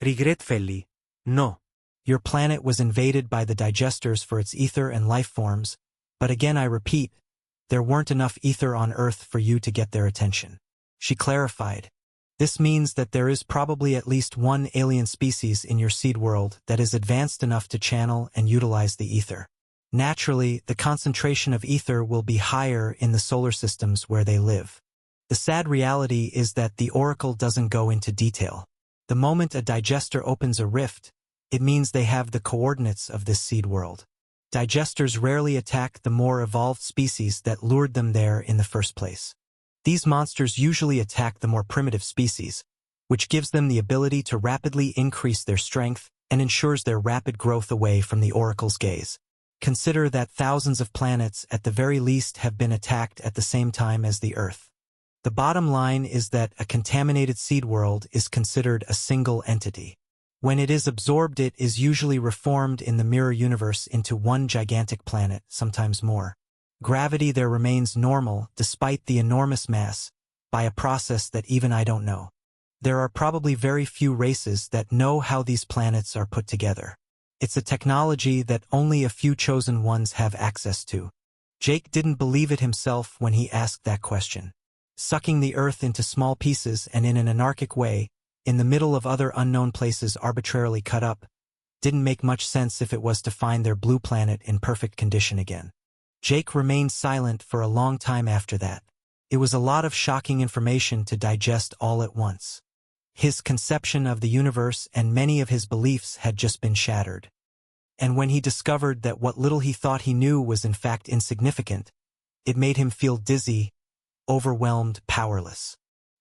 Regretfully, no. Your planet was invaded by the digesters for its ether and life forms, but again I repeat, there weren't enough ether on Earth for you to get their attention. She clarified. This means that there is probably at least one alien species in your seed world that is advanced enough to channel and utilize the ether. Naturally, the concentration of ether will be higher in the solar systems where they live. The sad reality is that the Oracle doesn't go into detail. The moment a digester opens a rift, it means they have the coordinates of this seed world. Digesters rarely attack the more evolved species that lured them there in the first place. These monsters usually attack the more primitive species, which gives them the ability to rapidly increase their strength and ensures their rapid growth away from the Oracle's gaze. Consider that thousands of planets at the very least have been attacked at the same time as the Earth. The bottom line is that a contaminated seed world is considered a single entity. When it is absorbed, it is usually reformed in the mirror universe into one gigantic planet, sometimes more. Gravity there remains normal, despite the enormous mass, by a process that even I don't know. There are probably very few races that know how these planets are put together. It's a technology that only a few chosen ones have access to. Jake didn't believe it himself when he asked that question. Sucking the Earth into small pieces and in an anarchic way, in the middle of other unknown places arbitrarily cut up, didn't make much sense if it was to find their blue planet in perfect condition again. Jake remained silent for a long time after that. It was a lot of shocking information to digest all at once. His conception of the universe and many of his beliefs had just been shattered. And when he discovered that what little he thought he knew was in fact insignificant, it made him feel dizzy, overwhelmed, powerless.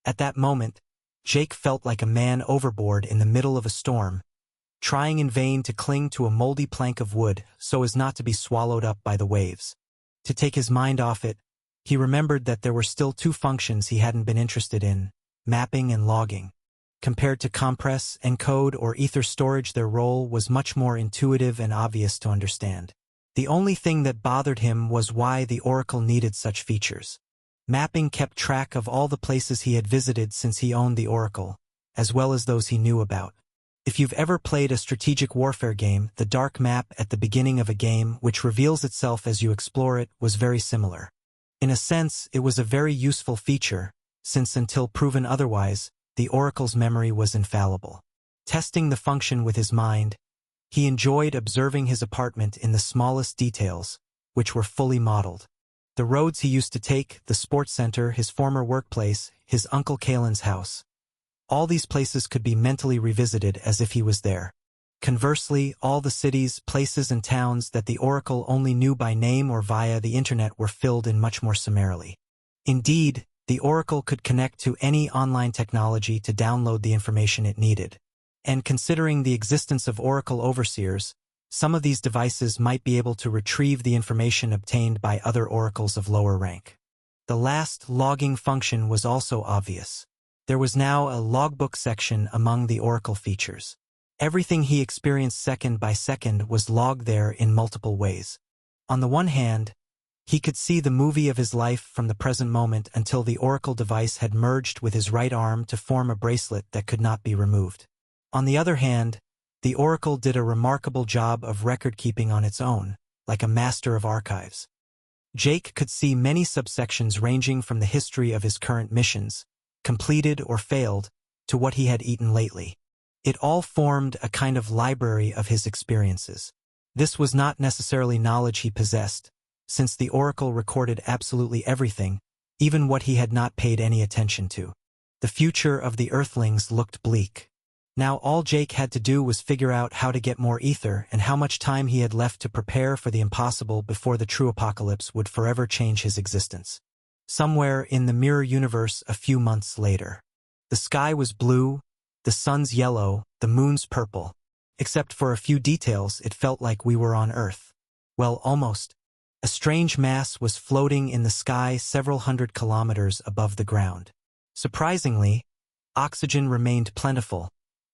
At that moment, Jake felt like a man overboard in the middle of a storm, trying in vain to cling to a moldy plank of wood so as not to be swallowed up by the waves. To take his mind off it, he remembered that there were still two functions he hadn't been interested in, mapping and logging. Compared to compress, encode, or ether storage, their role was much more intuitive and obvious to understand. The only thing that bothered him was why the Oracle needed such features. Mapping kept track of all the places he had visited since he owned the Oracle, as well as those he knew about. If you've ever played a strategic warfare game, the dark map at the beginning of a game, which reveals itself as you explore it, was very similar. In a sense, it was a very useful feature, since until proven otherwise, the Oracle's memory was infallible. Testing the function with his mind, he enjoyed observing his apartment in the smallest details, which were fully modeled. The roads he used to take, the sports center, his former workplace, his Uncle Kalen's house. All these places could be mentally revisited as if he was there. Conversely, all the cities, places, and towns that the Oracle only knew by name or via the internet were filled in much more summarily. Indeed, the Oracle could connect to any online technology to download the information it needed. And considering the existence of Oracle overseers, some of these devices might be able to retrieve the information obtained by other oracles of lower rank. The last logging function was also obvious. There was now a logbook section among the Oracle features. Everything he experienced second by second was logged there in multiple ways. On the one hand, he could see the movie of his life from the present moment until the Oracle device had merged with his right arm to form a bracelet that could not be removed. On the other hand, the Oracle did a remarkable job of record-keeping on its own, like a master of archives. Jake could see many subsections ranging from the history of his current missions, completed or failed, to what he had eaten lately. It all formed a kind of library of his experiences. This was not necessarily knowledge he possessed, since the Oracle recorded absolutely everything, even what he had not paid any attention to. The future of the Earthlings looked bleak. Now all Jake had to do was figure out how to get more ether and how much time he had left to prepare for the impossible before the true apocalypse would forever change his existence. somewhere in the mirror universe a few months later. The sky was blue, the sun's yellow, the moon's purple. Except for a few details, it felt like we were on Earth. Well, almost. A strange mass was floating in the sky several hundred kilometers above the ground. Surprisingly, oxygen remained plentiful,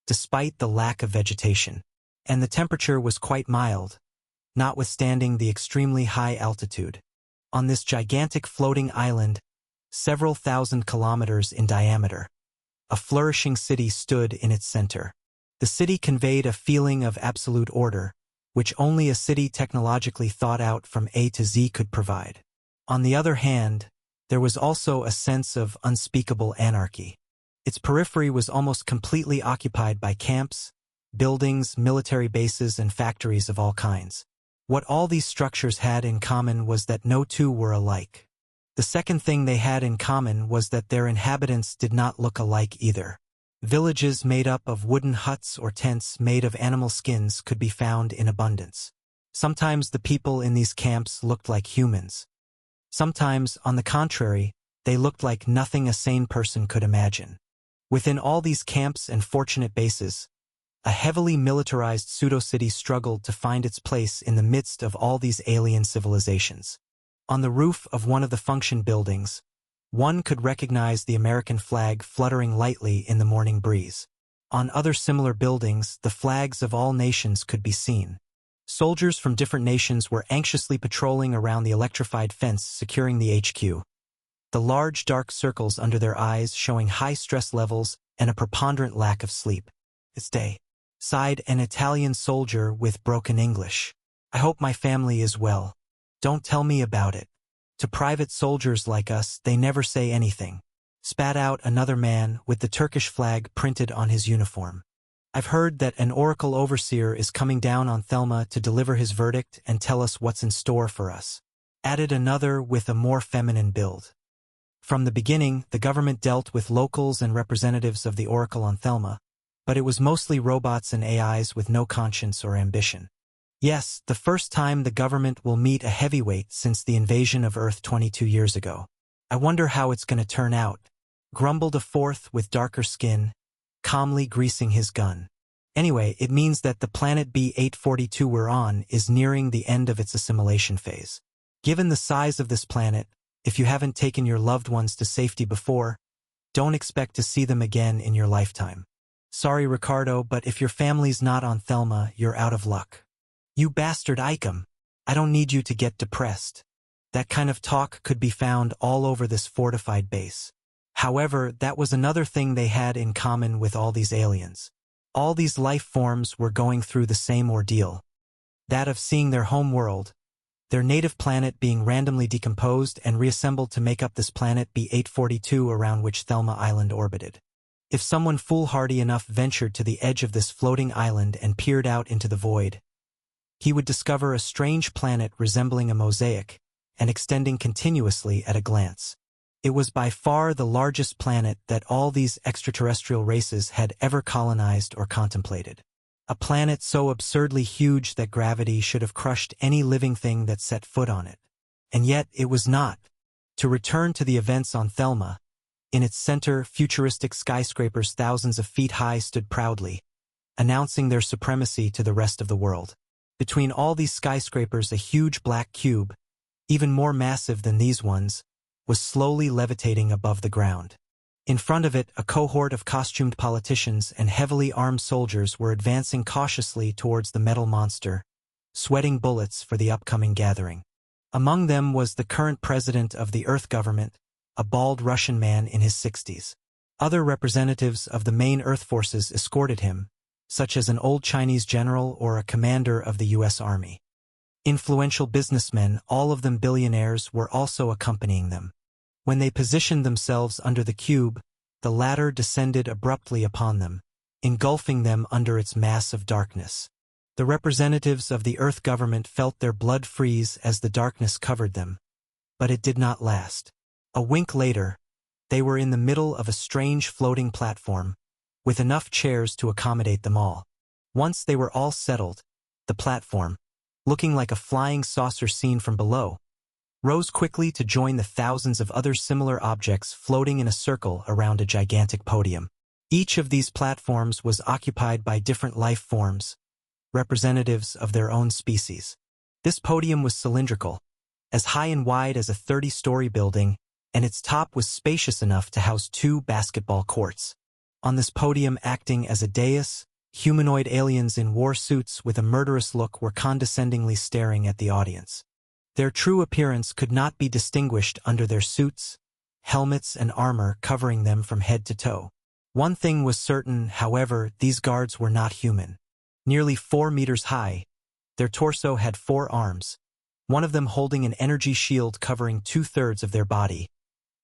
despite the lack of vegetation. And the temperature was quite mild, notwithstanding the extremely high altitude. On this gigantic floating island, several thousand kilometers in diameter, a flourishing city stood in its center. The city conveyed a feeling of absolute order, which only a city technologically thought out from A to Z could provide. On the other hand, there was also a sense of unspeakable anarchy. Its periphery was almost completely occupied by camps, buildings, military bases, and factories of all kinds. What all these structures had in common was that no two were alike. The second thing they had in common was that their inhabitants did not look alike either. Villages made up of wooden huts or tents made of animal skins could be found in abundance. Sometimes the people in these camps looked like humans. Sometimes, on the contrary, they looked like nothing a sane person could imagine. Within all these camps and fortunate bases, a heavily militarized pseudo-city struggled to find its place in the midst of all these alien civilizations. On the roof of one of the function buildings, one could recognize the American flag fluttering lightly in the morning breeze. On other similar buildings, the flags of all nations could be seen. Soldiers from different nations were anxiously patrolling around the electrified fence securing the HQ. The large dark circles under their eyes showing high stress levels and a preponderant lack of sleep. "It's day," sighed an Italian soldier with broken English. "I hope my family is well. Don't tell me about it." To private soldiers like us, they never say anything, spat out another man with the Turkish flag printed on his uniform. "I've heard that an Oracle overseer is coming down on Thelma to deliver his verdict and tell us what's in store for us," added another with a more feminine build. From the beginning, the government dealt with locals and representatives of the Oracle on Thelma, but it was mostly robots and AIs with no conscience or ambition. Yes, the first time the government will meet a heavyweight since the invasion of Earth 22 years ago. "I wonder how it's going to turn out," grumbled a fourth with darker skin, calmly greasing his gun. "Anyway, it means that the planet B842 we're on is nearing the end of its assimilation phase. Given the size of this planet, if you haven't taken your loved ones to safety before, don't expect to see them again in your lifetime. Sorry, Ricardo, but if your family's not on Thelma, you're out of luck." "You bastard Icum. I don't need you to get depressed." That kind of talk could be found all over this fortified base. However, that was another thing they had in common with all these aliens. All these life forms were going through the same ordeal. That of seeing their home world, their native planet being randomly decomposed and reassembled to make up this planet B842 around which Thelma Island orbited. If someone foolhardy enough ventured to the edge of this floating island and peered out into the void, he would discover a strange planet resembling a mosaic and extending continuously at a glance. It was by far the largest planet that all these extraterrestrial races had ever colonized or contemplated. A planet so absurdly huge that gravity should have crushed any living thing that set foot on it. And yet it was not. To return to the events on Thelma, in its center, futuristic skyscrapers thousands of feet high stood proudly, announcing their supremacy to the rest of the world. Between all these skyscrapers, a huge black cube, even more massive than these ones, was slowly levitating above the ground. In front of it, a cohort of costumed politicians and heavily armed soldiers were advancing cautiously towards the metal monster, sweating bullets for the upcoming gathering. Among them was the current president of the Earth government, a bald Russian man in his 60s. Other representatives of the main Earth forces escorted him, such as an old Chinese general or a commander of the U.S. Army. Influential businessmen, all of them billionaires, were also accompanying them. When they positioned themselves under the cube, the latter descended abruptly upon them, engulfing them under its mass of darkness. The representatives of the Earth government felt their blood freeze as the darkness covered them. But it did not last. A wink later, they were in the middle of a strange floating platform, with enough chairs to accommodate them all. Once they were all settled, the platform, looking like a flying saucer seen from below, rose quickly to join the thousands of other similar objects floating in a circle around a gigantic podium. Each of these platforms was occupied by different life forms, representatives of their own species. This podium was cylindrical, as high and wide as a 30-story building, and its top was spacious enough to house 2 basketball courts. On this podium, acting as a dais, humanoid aliens in war suits with a murderous look were condescendingly staring at the audience. Their true appearance could not be distinguished under their suits, helmets, and armor covering them from head to toe. One thing was certain, however, these guards were not human. Nearly 4 meters high, their torso had 4 arms, one of them holding an energy shield covering 2/3 of their body,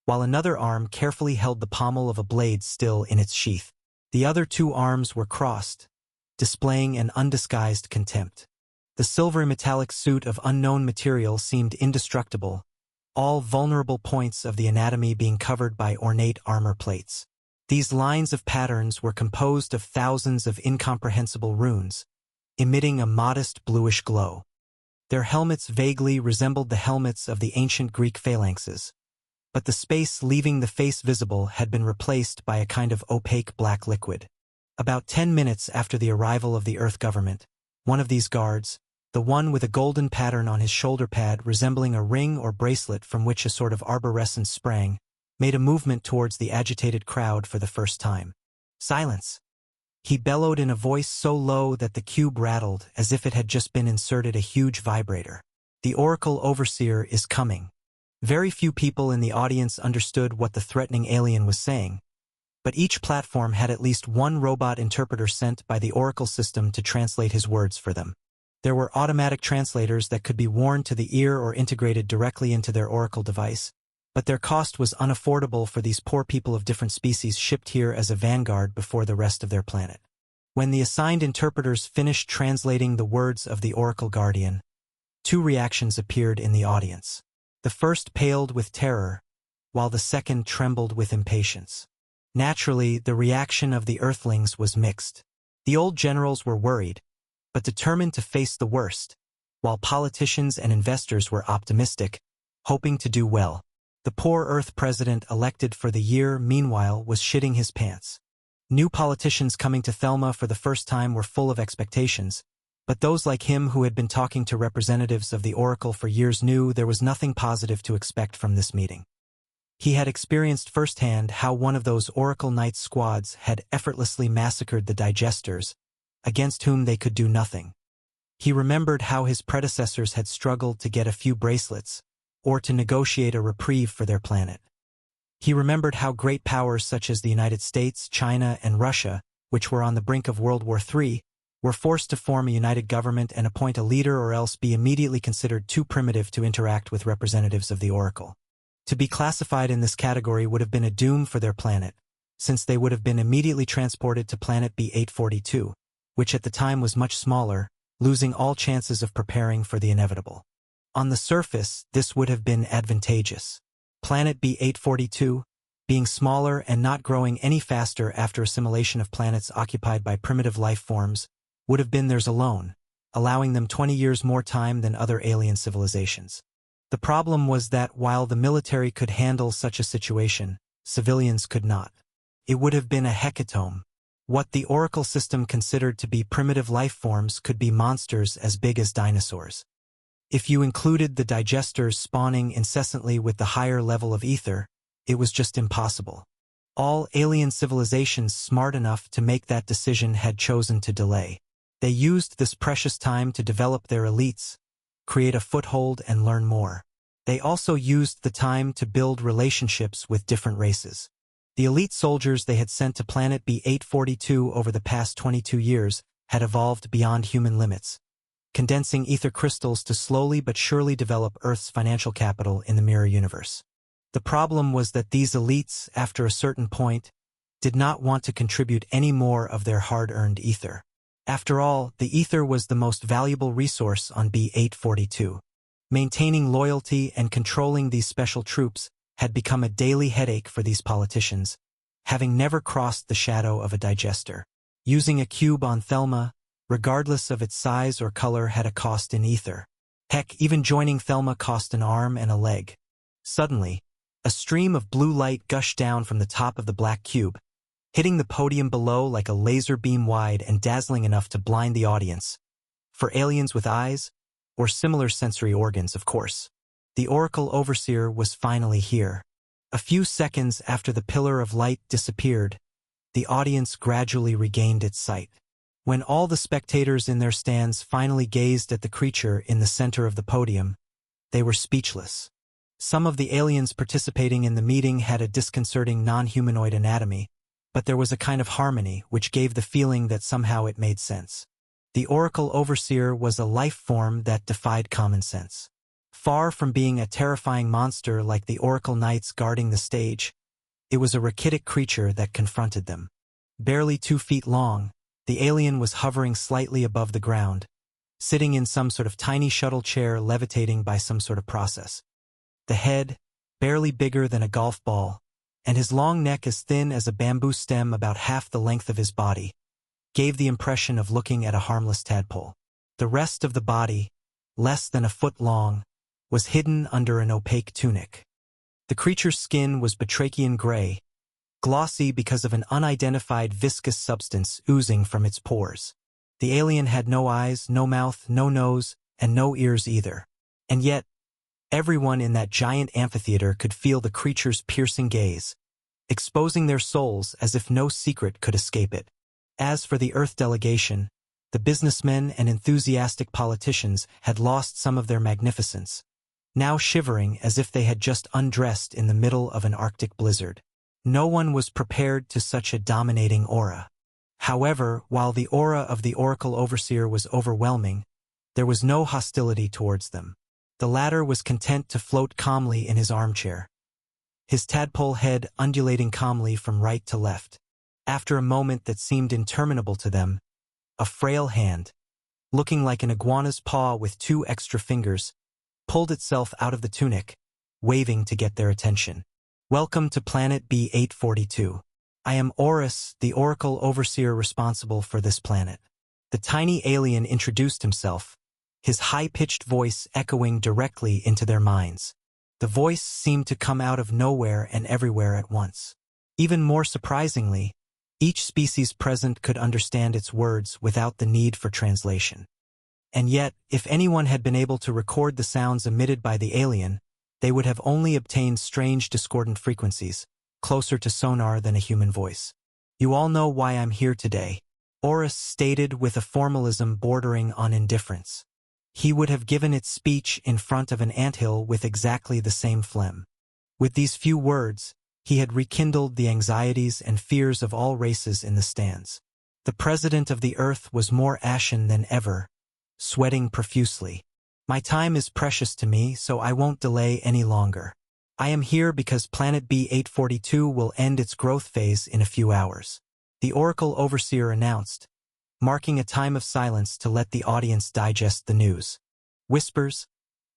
while another arm carefully held the pommel of a blade still in its sheath. The other 2 arms were crossed, displaying an undisguised contempt. The silvery metallic suit of unknown material seemed indestructible, all vulnerable points of the anatomy being covered by ornate armor plates. These lines of patterns were composed of thousands of incomprehensible runes, emitting a modest bluish glow. Their helmets vaguely resembled the helmets of the ancient Greek phalanxes, but the space leaving the face visible had been replaced by a kind of opaque black liquid. About 10 minutes after the arrival of the Earth government, one of these guards, the one with a golden pattern on his shoulder pad resembling a ring or bracelet from which a sort of arborescence sprang, made a movement towards the agitated crowd for the first time. "Silence!" he bellowed in a voice so low that the cube rattled as if it had just been inserted a huge vibrator. "The Oracle Overseer is coming." Very few people in the audience understood what the threatening alien was saying, but each platform had at least one robot interpreter sent by the Oracle system to translate his words for them. There were automatic translators that could be worn to the ear or integrated directly into their Oracle device, but their cost was unaffordable for these poor people of different species shipped here as a vanguard before the rest of their planet. When the assigned interpreters finished translating the words of the Oracle Guardian, 2 reactions appeared in the audience. The first paled with terror, while the second trembled with impatience. Naturally, the reaction of the Earthlings was mixed. The old generals were worried, but determined to face the worst, while politicians and investors were optimistic, hoping to do well. The poor Earth president elected for the year, meanwhile, was shitting his pants. New politicians coming to Thelma for the first time were full of expectations, but those like him who had been talking to representatives of the Oracle for years knew there was nothing positive to expect from this meeting. He had experienced firsthand how one of those Oracle Knights squads had effortlessly massacred the Digesters, against whom they could do nothing. He remembered how his predecessors had struggled to get a few bracelets, or to negotiate a reprieve for their planet. He remembered how great powers such as the United States, China, and Russia, which were on the brink of World War III, were forced to form a united government and appoint a leader or else be immediately considered too primitive to interact with representatives of the Oracle. To be classified in this category would have been a doom for their planet, since they would have been immediately transported to planet B842, which at the time was much smaller, losing all chances of preparing for the inevitable. On the surface, this would have been advantageous. Planet B842, being smaller and not growing any faster after assimilation of planets occupied by primitive life forms, would have been theirs alone, allowing them 20 years more time than other alien civilizations. The problem was that while the military could handle such a situation, civilians could not. It would have been a hecatomb. What the Oracle system considered to be primitive life forms could be monsters as big as dinosaurs. If you included the Digesters spawning incessantly with the higher level of ether, it was just impossible. All alien civilizations smart enough to make that decision had chosen to delay. They used this precious time to develop their elites, create a foothold, and learn more. They also used the time to build relationships with different races. The elite soldiers they had sent to planet B842 over the past 22 years had evolved beyond human limits, condensing ether crystals to slowly but surely develop Earth's financial capital in the mirror universe. The problem was that these elites, after a certain point, did not want to contribute any more of their hard-earned ether. After all, the ether was the most valuable resource on B842. Maintaining loyalty and controlling these special troops had become a daily headache for these politicians, having never crossed the shadow of a digester. Using a cube on Thelma, regardless of its size or color, had a cost in ether. Heck, even joining Thelma cost an arm and a leg. Suddenly, a stream of blue light gushed down from the top of the black cube, hitting the podium below like a laser beam wide and dazzling enough to blind the audience. For aliens with eyes, or similar sensory organs, of course. The Oracle Overseer was finally here. A few seconds after the pillar of light disappeared, the audience gradually regained its sight. When all the spectators in their stands finally gazed at the creature in the center of the podium, they were speechless. Some of the aliens participating in the meeting had a disconcerting non-humanoid anatomy, but there was a kind of harmony which gave the feeling that somehow it made sense. The Oracle Overseer was a life form that defied common sense. Far from being a terrifying monster like the Oracle Knights guarding the stage, it was a rachitic creature that confronted them. Barely 2 feet long, the alien was hovering slightly above the ground, sitting in some sort of tiny shuttle chair levitating by some sort of process. The head, barely bigger than a golf ball, and his long neck as thin as a bamboo stem about half the length of his body, gave the impression of looking at a harmless tadpole. The rest of the body, less than a foot long, was hidden under an opaque tunic. The creature's skin was batrachian gray, glossy because of an unidentified viscous substance oozing from its pores. The alien had no eyes, no mouth, no nose, and no ears either. And yet, everyone in that giant amphitheater could feel the creature's piercing gaze, exposing their souls as if no secret could escape it. As for the Earth delegation, the businessmen and enthusiastic politicians had lost some of their magnificence, now shivering as if they had just undressed in the middle of an Arctic blizzard. No one was prepared to such a dominating aura. However, while the aura of the Oracle Overseer was overwhelming, there was no hostility towards them. The latter was content to float calmly in his armchair, his tadpole head undulating calmly from right to left. After a moment that seemed interminable to them, a frail hand, looking like an iguana's paw with 2 extra fingers, pulled itself out of the tunic, waving to get their attention. "Welcome to Planet B842. I am Horus, the Oracle Overseer responsible for this planet." The tiny alien introduced himself, his high-pitched voice echoing directly into their minds. The voice seemed to come out of nowhere and everywhere at once. Even more surprisingly, each species present could understand its words without the need for translation. And yet, if anyone had been able to record the sounds emitted by the alien, they would have only obtained strange discordant frequencies, closer to sonar than a human voice. "You all know why I'm here today," Horus stated with a formalism bordering on indifference. He would have given its speech in front of an anthill with exactly the same phlegm. With these few words, he had rekindled the anxieties and fears of all races in the stands. The president of the Earth was more ashen than ever, sweating profusely. "My time is precious to me, so I won't delay any longer. I am here because Planet B842 will end its growth phase in a few hours," the Oracle Overseer announced, marking a time of silence to let the audience digest the news. Whispers,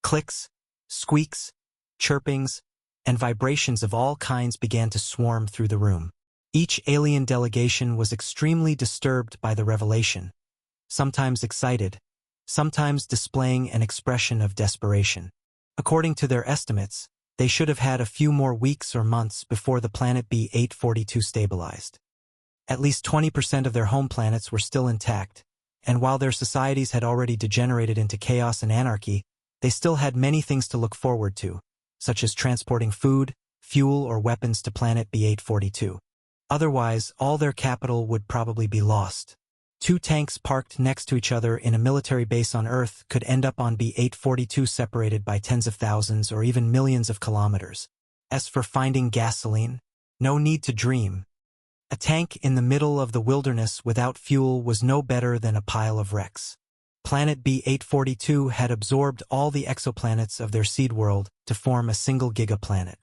clicks, squeaks, chirpings, and vibrations of all kinds began to swarm through the room. Each alien delegation was extremely disturbed by the revelation, sometimes excited, sometimes displaying an expression of desperation. According to their estimates, they should have had a few more weeks or months before the Planet B842 stabilized. At least 20% of their home planets were still intact, and while their societies had already degenerated into chaos and anarchy, they still had many things to look forward to, such as transporting food, fuel, or weapons to Planet B842. Otherwise, all their capital would probably be lost. 2 tanks parked next to each other in a military base on Earth could end up on B842 separated by tens of thousands or even millions of kilometers. As for finding gasoline, no need to dream. A tank in the middle of the wilderness without fuel was no better than a pile of wrecks. Planet B842 had absorbed all the exoplanets of their seed world to form a single gigaplanet.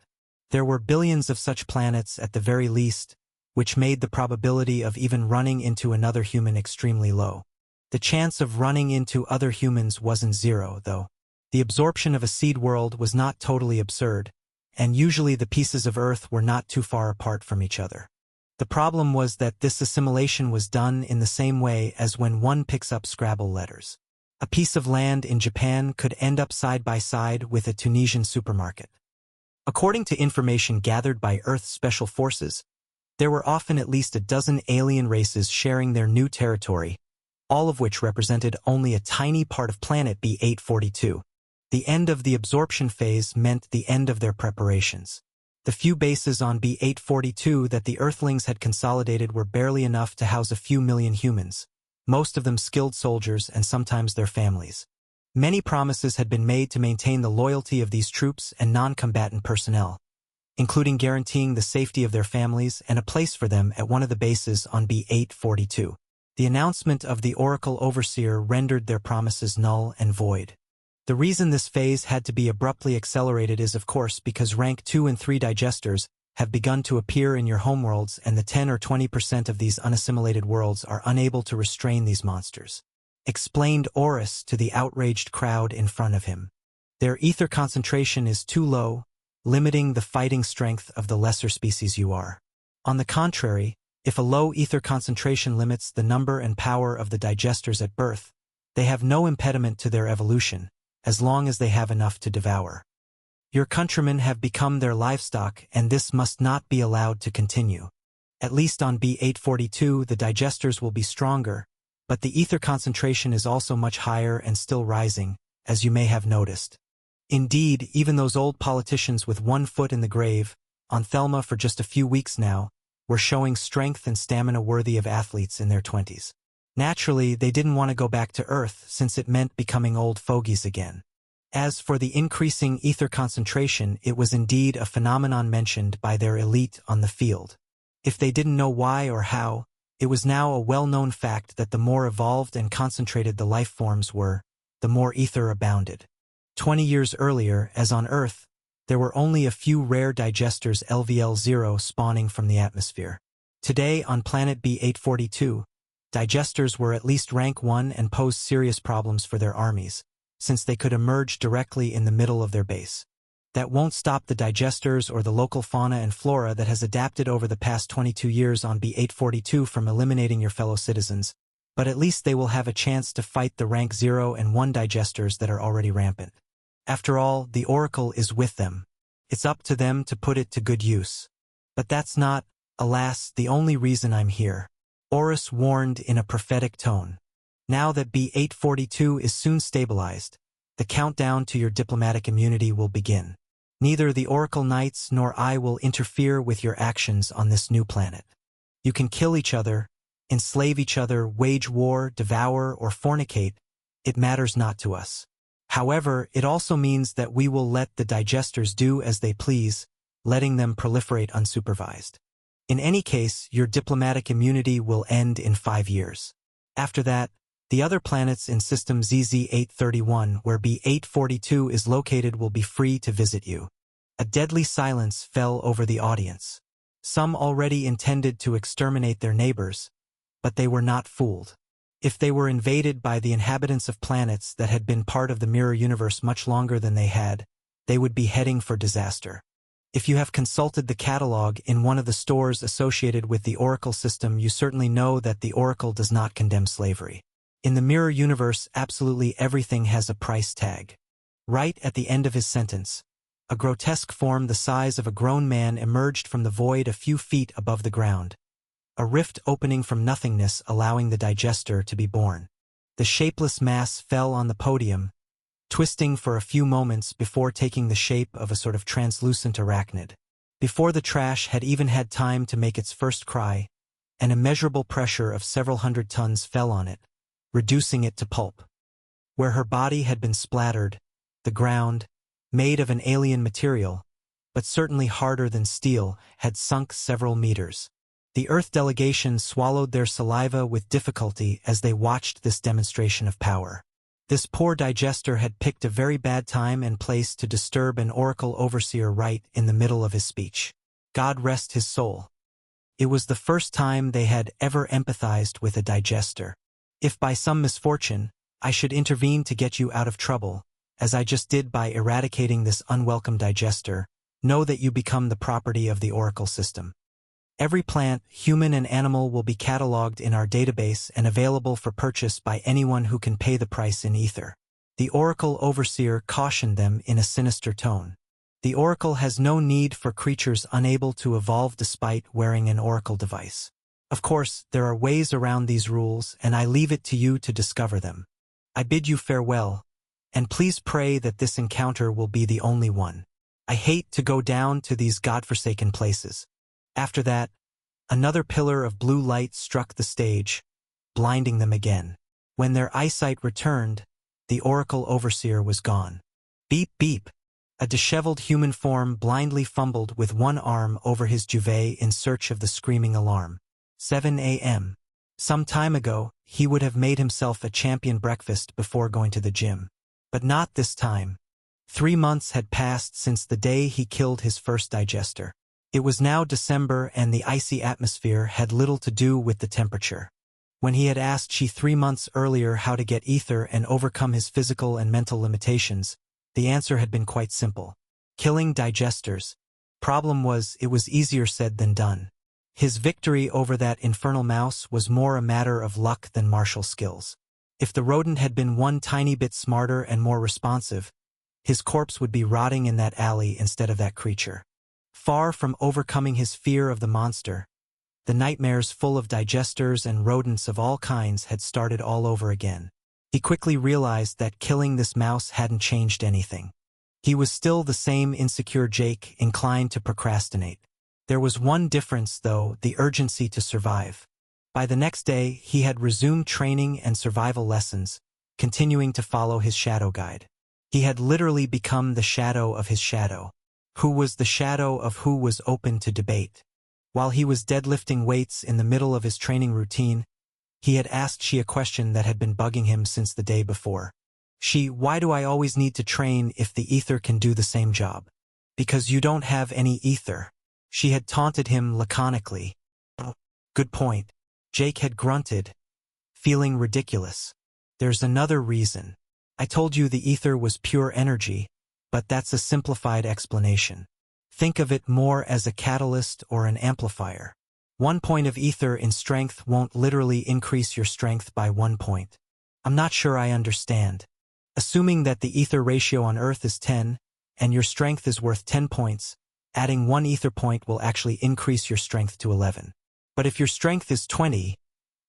There were billions of such planets at the very least, which made the probability of even running into another human extremely low. The chance of running into other humans wasn't zero, though. The absorption of a seed world was not totally absurd, and usually the pieces of Earth were not too far apart from each other. The problem was that this assimilation was done in the same way as when one picks up Scrabble letters. A piece of land in Japan could end up side by side with a Tunisian supermarket. According to information gathered by Earth's special forces, there were often at least a dozen alien races sharing their new territory, all of which represented only a tiny part of planet B842. The end of the absorption phase meant the end of their preparations. The few bases on B842 that the Earthlings had consolidated were barely enough to house a few million humans, most of them skilled soldiers and sometimes their families. Many promises had been made to maintain the loyalty of these troops and non-combatant personnel, including guaranteeing the safety of their families and a place for them at one of the bases on B842. The announcement of the Oracle Overseer rendered their promises null and void. The reason this phase had to be abruptly accelerated is, of course, because rank 2 and 3 digesters have begun to appear in your homeworlds, and the 10 or 20% of these unassimilated worlds are unable to restrain these monsters. Explained Horus to the outraged crowd in front of him. Their ether concentration is too low, limiting the fighting strength of the lesser species you are. On the contrary, if a low ether concentration limits the number and power of the digesters at birth, they have no impediment to their evolution, as long as they have enough to devour. Your countrymen have become their livestock, and this must not be allowed to continue. At least on B842 the digesters will be stronger, but the ether concentration is also much higher and still rising, as you may have noticed. Indeed, even those old politicians with one foot in the grave, on Thelma for just a few weeks now, were showing strength and stamina worthy of athletes in their 20s. Naturally, they didn't want to go back to Earth since it meant becoming old fogies again. As for the increasing ether concentration, it was indeed a phenomenon mentioned by their elite on the field. If they didn't know why or how, it was now a well-known fact that the more evolved and concentrated the life forms were, the more ether abounded. 20 years earlier, as on Earth, there were only a few rare digesters LVL-0 spawning from the atmosphere. Today, on planet B842, digesters were at least rank 1 and posed serious problems for their armies, since they could emerge directly in the middle of their base. That won't stop the digesters or the local fauna and flora that has adapted over the past 22 years on B842 from eliminating your fellow citizens, but at least they will have a chance to fight the rank 0 and 1 digesters that are already rampant. After all, the Oracle is with them. It's up to them to put it to good use. But that's not, alas, the only reason I'm here. Horus warned in a prophetic tone. Now that B842 is soon stabilized, the countdown to your diplomatic immunity will begin. Neither the Oracle Knights nor I will interfere with your actions on this new planet. You can kill each other, enslave each other, wage war, devour, or fornicate. It matters not to us. However, it also means that we will let the digesters do as they please, letting them proliferate unsupervised. In any case, your diplomatic immunity will end in 5 years. After that, the other planets in System ZZ-831, where B842 is located, will be free to visit you. A deadly silence fell over the audience. Some already intended to exterminate their neighbors, but they were not fooled. If they were invaded by the inhabitants of planets that had been part of the mirror universe much longer than they had, they would be heading for disaster. If you have consulted the catalog in one of the stores associated with the Oracle system, you certainly know that the Oracle does not condemn slavery. In the mirror universe, absolutely everything has a price tag. Right at the end of his sentence, a grotesque form the size of a grown man emerged from the void a few feet above the ground. A rift opening from nothingness, allowing the digester to be born. The shapeless mass fell on the podium, twisting for a few moments before taking the shape of a sort of translucent arachnid. Before the trash had even had time to make its first cry, an immeasurable pressure of several hundred tons fell on it, reducing it to pulp. Where her body had been splattered, the ground, made of an alien material, but certainly harder than steel, had sunk several meters. The Earth delegation swallowed their saliva with difficulty as they watched this demonstration of power. This poor digester had picked a very bad time and place to disturb an Oracle Overseer right in the middle of his speech. God rest his soul. It was the first time they had ever empathized with a digester. If by some misfortune, I should intervene to get you out of trouble, as I just did by eradicating this unwelcome digester, know that you become the property of the Oracle system. Every plant, human and animal will be cataloged in our database and available for purchase by anyone who can pay the price in ether. The Oracle Overseer cautioned them in a sinister tone. The Oracle has no need for creatures unable to evolve despite wearing an Oracle device. Of course, there are ways around these rules, and I leave it to you to discover them. I bid you farewell, and please pray that this encounter will be the only one. I hate to go down to these godforsaken places. After that, another pillar of blue light struck the stage, blinding them again. When their eyesight returned, the Oracle Overseer was gone. Beep, beep. A disheveled human form blindly fumbled with one arm over his duvet in search of the screaming alarm. 7 a.m. Some time ago, he would have made himself a champion breakfast before going to the gym. But not this time. 3 months had passed since the day he killed his first digester. It was now December and the icy atmosphere had little to do with the temperature. When he had asked Chi 3 months earlier how to get ether and overcome his physical and mental limitations, the answer had been quite simple. Killing digesters. Problem was, it was easier said than done. His victory over that infernal mouse was more a matter of luck than martial skills. If the rodent had been one tiny bit smarter and more responsive, his corpse would be rotting in that alley instead of that creature. Far from overcoming his fear of the monster, the nightmares full of digesters and rodents of all kinds had started all over again. He quickly realized that killing this mouse hadn't changed anything. He was still the same insecure Jake, inclined to procrastinate. There was one difference, though, the urgency to survive. By the next day, he had resumed training and survival lessons, continuing to follow his shadow guide. He had literally become the shadow of his shadow. Who was the shadow of who was open to debate. While he was deadlifting weights in the middle of his training routine, he had asked Chi a question that had been bugging him since the day before. Chi, why do I always need to train if the ether can do the same job? Because you don't have any ether. She had taunted him laconically. Oh, good point. Jake had grunted, feeling ridiculous. There's another reason. I told you the ether was pure energy, but that's a simplified explanation. Think of it more as a catalyst or an amplifier. 1 point of ether in strength won't literally increase your strength by 1 point. I'm not sure I understand. Assuming that the ether ratio on Earth is 10, and your strength is worth 10 points, adding 1 ether point will actually increase your strength to 11. But if your strength is 20,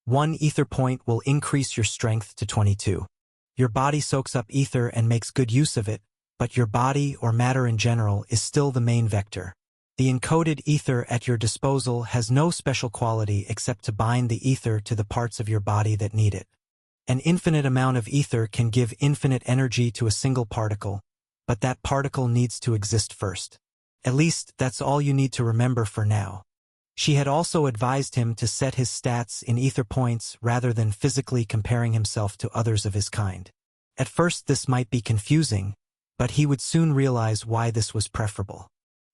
1 ether point will increase your strength to 22. Your body soaks up ether and makes good use of it, but your body, or matter in general, is still the main vector. The encoded ether at your disposal has no special quality except to bind the ether to the parts of your body that need it. An infinite amount of ether can give infinite energy to a single particle, but that particle needs to exist first. At least, that's all you need to remember for now. She had also advised him to set his stats in ether points rather than physically comparing himself to others of his kind. At first this might be confusing, but he would soon realize why this was preferable.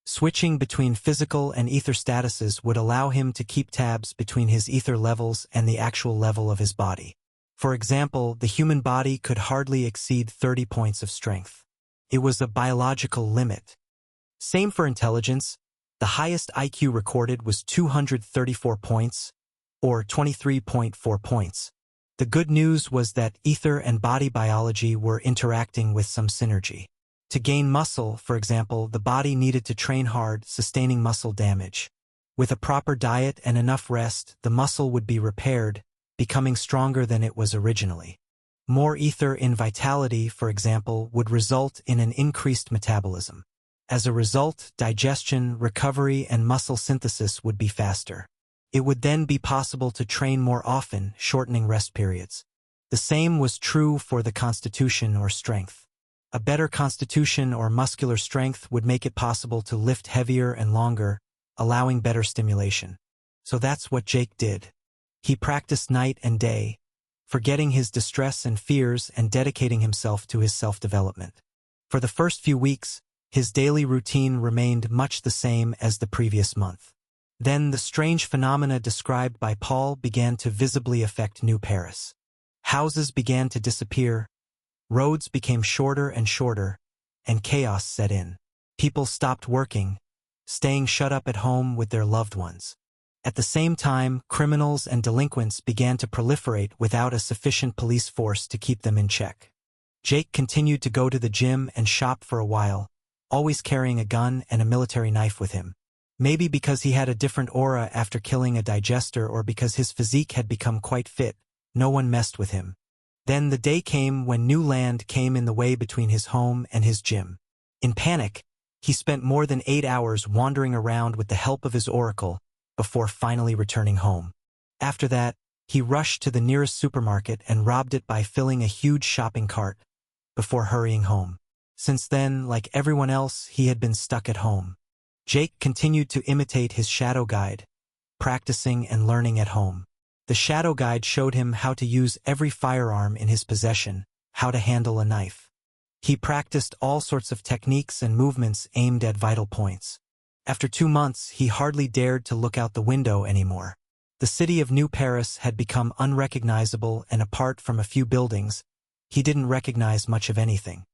Switching between physical and ether statuses would allow him to keep tabs between his ether levels and the actual level of his body. For example, the human body could hardly exceed 30 points of strength. It was a biological limit. Same for intelligence. The highest IQ recorded was 234 points, or 23.4 points. The good news was that ether and body biology were interacting with some synergy. To gain muscle, for example, the body needed to train hard, sustaining muscle damage. With a proper diet and enough rest, the muscle would be repaired, becoming stronger than it was originally. More ether in vitality, for example, would result in an increased metabolism. As a result, digestion, recovery, and muscle synthesis would be faster. It would then be possible to train more often, shortening rest periods. The same was true for the constitution or strength. A better constitution or muscular strength would make it possible to lift heavier and longer, allowing better stimulation. So that's what Jake did. He practiced night and day, forgetting his distress and fears and dedicating himself to his self-development. For the first few weeks, his daily routine remained much the same as the previous month. Then the strange phenomena described by Paul began to visibly affect New Paris. Houses began to disappear, roads became shorter and shorter, and chaos set in. People stopped working, staying shut up at home with their loved ones. At the same time, criminals and delinquents began to proliferate without a sufficient police force to keep them in check. Jake continued to go to the gym and shop for a while, always carrying a gun and a military knife with him. Maybe because he had a different aura after killing a digester or because his physique had become quite fit, no one messed with him. Then the day came when new land came in the way between his home and his gym. In panic, he spent more than 8 hours wandering around with the help of his oracle before finally returning home. After that, he rushed to the nearest supermarket and robbed it by filling a huge shopping cart before hurrying home. Since then, like everyone else, he had been stuck at home. Jake continued to imitate his shadow guide, practicing and learning at home. The shadow guide showed him how to use every firearm in his possession, how to handle a knife. He practiced all sorts of techniques and movements aimed at vital points. After 2 months, he hardly dared to look out the window anymore. The city of New Paris had become unrecognizable, and apart from a few buildings, he didn't recognize much of anything.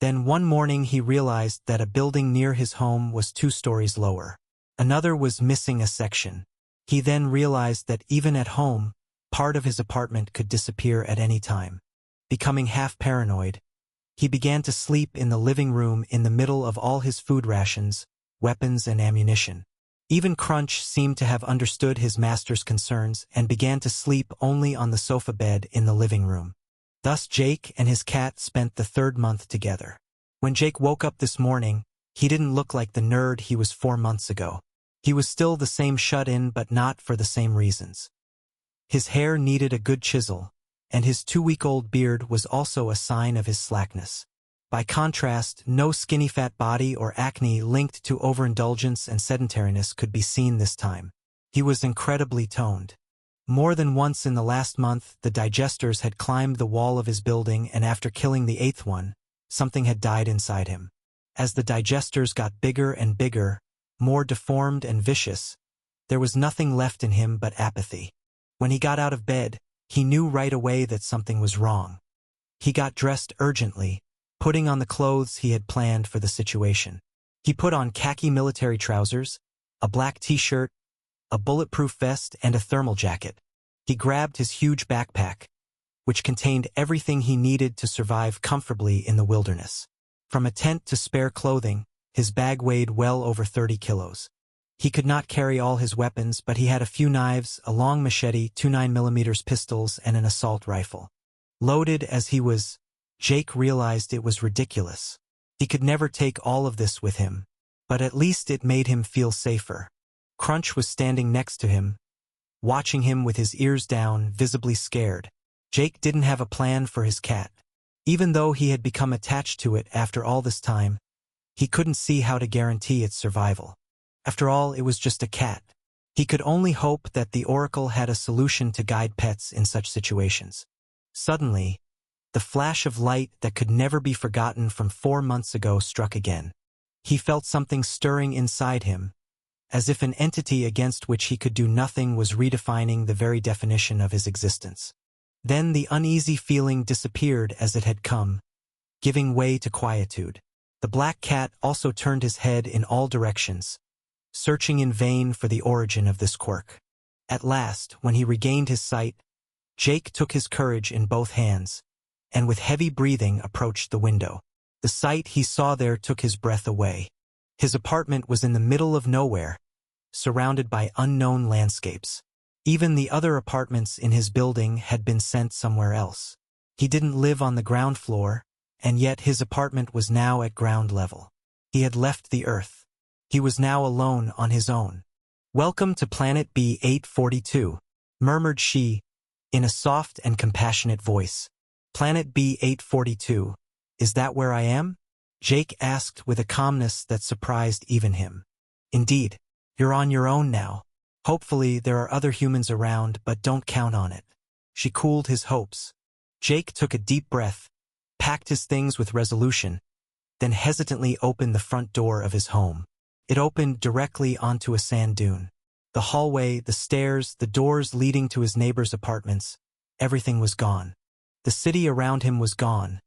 Then one morning he realized that a building near his home was 2 stories lower. Another was missing a section. He then realized that even at home, part of his apartment could disappear at any time. Becoming half paranoid, he began to sleep in the living room in the middle of all his food rations, weapons and ammunition. Even Crunch seemed to have understood his master's concerns and began to sleep only on the sofa bed in the living room. Thus Jake and his cat spent the 3rd month together. When Jake woke up this morning, he didn't look like the nerd he was 4 months ago. He was still the same shut-in, but not for the same reasons. His hair needed a good chisel, and his 2-week-old beard was also a sign of his slackness. By contrast, no skinny fat body or acne linked to overindulgence and sedentariness could be seen this time. He was incredibly toned. More than once in the last month, the digesters had climbed the wall of his building, and after killing the 8th one, something had died inside him. As the digesters got bigger and bigger, more deformed and vicious, there was nothing left in him but apathy. When he got out of bed, he knew right away that something was wrong. He got dressed urgently, putting on the clothes he had planned for the situation. He put on khaki military trousers, a black t-shirt, a bulletproof vest, and a thermal jacket. He grabbed his huge backpack, which contained everything he needed to survive comfortably in the wilderness. From a tent to spare clothing, his bag weighed well over 30 kilos. He could not carry all his weapons, but he had a few knives, a long machete, 2 9mm pistols, and an assault rifle. Loaded as he was, Jake realized it was ridiculous. He could never take all of this with him, but at least it made him feel safer. Crunch was standing next to him, watching him with his ears down, visibly scared. Jake didn't have a plan for his cat. Even though he had become attached to it after all this time, he couldn't see how to guarantee its survival. After all, it was just a cat. He could only hope that the Oracle had a solution to guide pets in such situations. Suddenly, the flash of light that could never be forgotten from 4 months ago struck again. He felt something stirring inside him, as if an entity against which he could do nothing was redefining the very definition of his existence. Then the uneasy feeling disappeared as it had come, giving way to quietude. The black cat also turned his head in all directions, searching in vain for the origin of this quirk. At last, when he regained his sight, Jake took his courage in both hands, and with heavy breathing approached the window. The sight he saw there took his breath away. His apartment was in the middle of nowhere, surrounded by unknown landscapes. Even the other apartments in his building had been sent somewhere else. He didn't live on the ground floor, and yet his apartment was now at ground level. He had left the Earth. He was now alone on his own. "Welcome to Planet B-842, murmured she, in a soft and compassionate voice. "Planet B-842, is that where I am?" Jake asked with a calmness that surprised even him. "Indeed, you're on your own now. Hopefully there are other humans around, but don't count on it." She cooled his hopes. Jake took a deep breath, packed his things with resolution, then hesitantly opened the front door of his home. It opened directly onto a sand dune. The hallway, the stairs, the doors leading to his neighbors' apartments, everything was gone. The city around him was gone,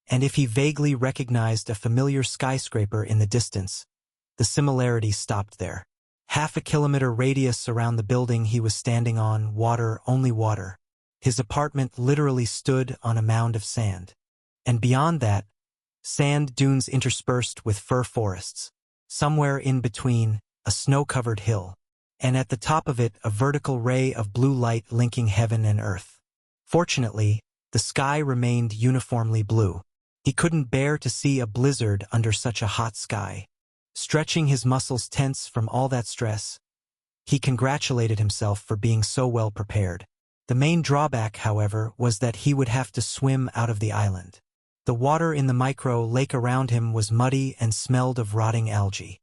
and if he vaguely recognized a familiar skyscraper in the distance, the similarity stopped there. Half a kilometer radius around the building he was standing on, water, only water. His apartment literally stood on a mound of sand. And beyond that, sand dunes interspersed with fir forests. Somewhere in between, a snow-covered hill. And at the top of it, a vertical ray of blue light linking heaven and earth. Fortunately, the sky remained uniformly blue. He couldn't bear to see a blizzard under such a hot sky. Stretching his muscles tense from all that stress, he congratulated himself for being so well prepared. The main drawback, however, was that he would have to swim out of the island. The water in the micro lake around him was muddy and smelled of rotting algae.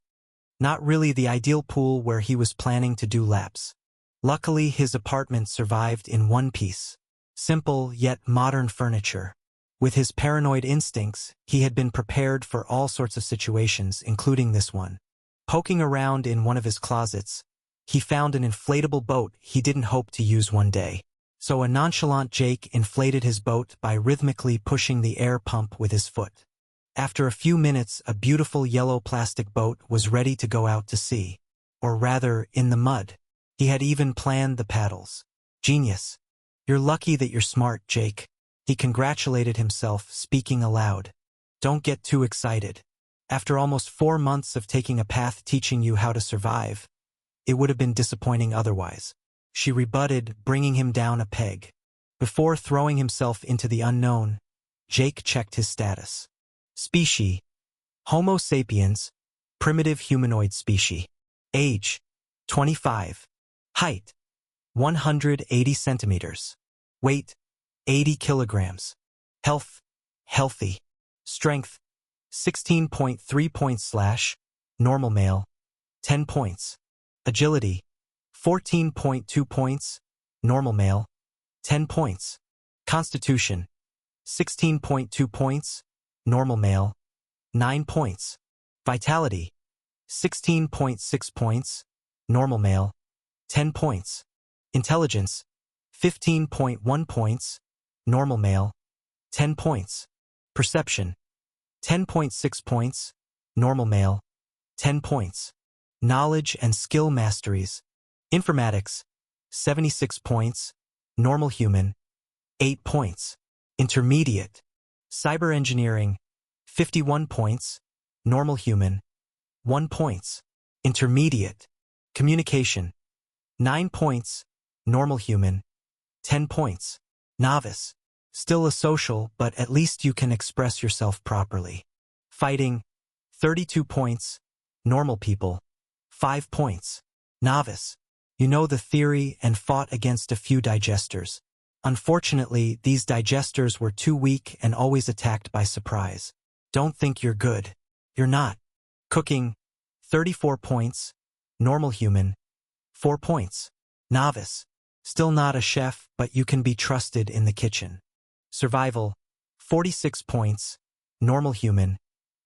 Not really the ideal pool where he was planning to do laps. Luckily, his apartment survived in one piece. Simple yet modern furniture. With his paranoid instincts, he had been prepared for all sorts of situations, including this one. Poking around in one of his closets, he found an inflatable boat he didn't hope to use one day. So a nonchalant Jake inflated his boat by rhythmically pushing the air pump with his foot. After a few minutes, a beautiful yellow plastic boat was ready to go out to sea. Or rather, in the mud. He had even planned the paddles. Genius. You're lucky that you're smart, Jake. He congratulated himself, speaking aloud. Don't get too excited. After almost 4 months of taking a path teaching you how to survive, it would have been disappointing otherwise. She rebutted, bringing him down a peg. Before throwing himself into the unknown, Jake checked his status. Species: Homo sapiens, primitive humanoid species. Age: 25. Height: 180 centimeters. Weight: 80 kilograms. Health: healthy. Strength: 16.3 points / normal male, 10 points. Agility: 14.2 points, normal male, 10 points. Constitution: 16.2 points, normal male, 9 points. Vitality: 16.6 points, normal male, 10 points. Intelligence: 15.1 points, normal male, 10 points. Perception: 10.6 points, normal male, 10 points. Knowledge and skill masteries: Informatics, 76 points, normal human, 8 points. Intermediate: Cyber engineering, 51 points, normal human, 1 points. Intermediate: Communication, 9 points, normal human, 10 points. Novice: Still a social, but at least you can express yourself properly. Fighting, 32 points, normal people, 5 points. Novice: You know the theory and fought against a few digesters. Unfortunately, these digesters were too weak and always attacked by surprise. Don't think you're good. You're not. Cooking, 34 points, normal human, 4 points. Novice: Still not a chef, but you can be trusted in the kitchen. Survival, 46 points, normal human,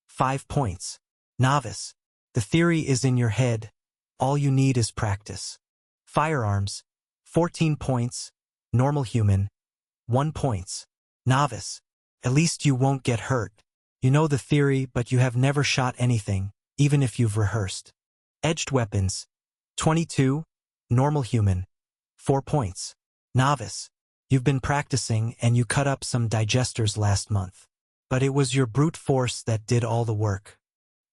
5 points. Novice: The theory is in your head. All you need is practice. Firearms, 14 points, normal human, 1 points. Novice: At least you won't get hurt. You know the theory, but you have never shot anything, even if you've rehearsed. Edged weapons, 22, normal human, 4 points. Novice: You've been practicing and you cut up some digesters last month. But it was your brute force that did all the work.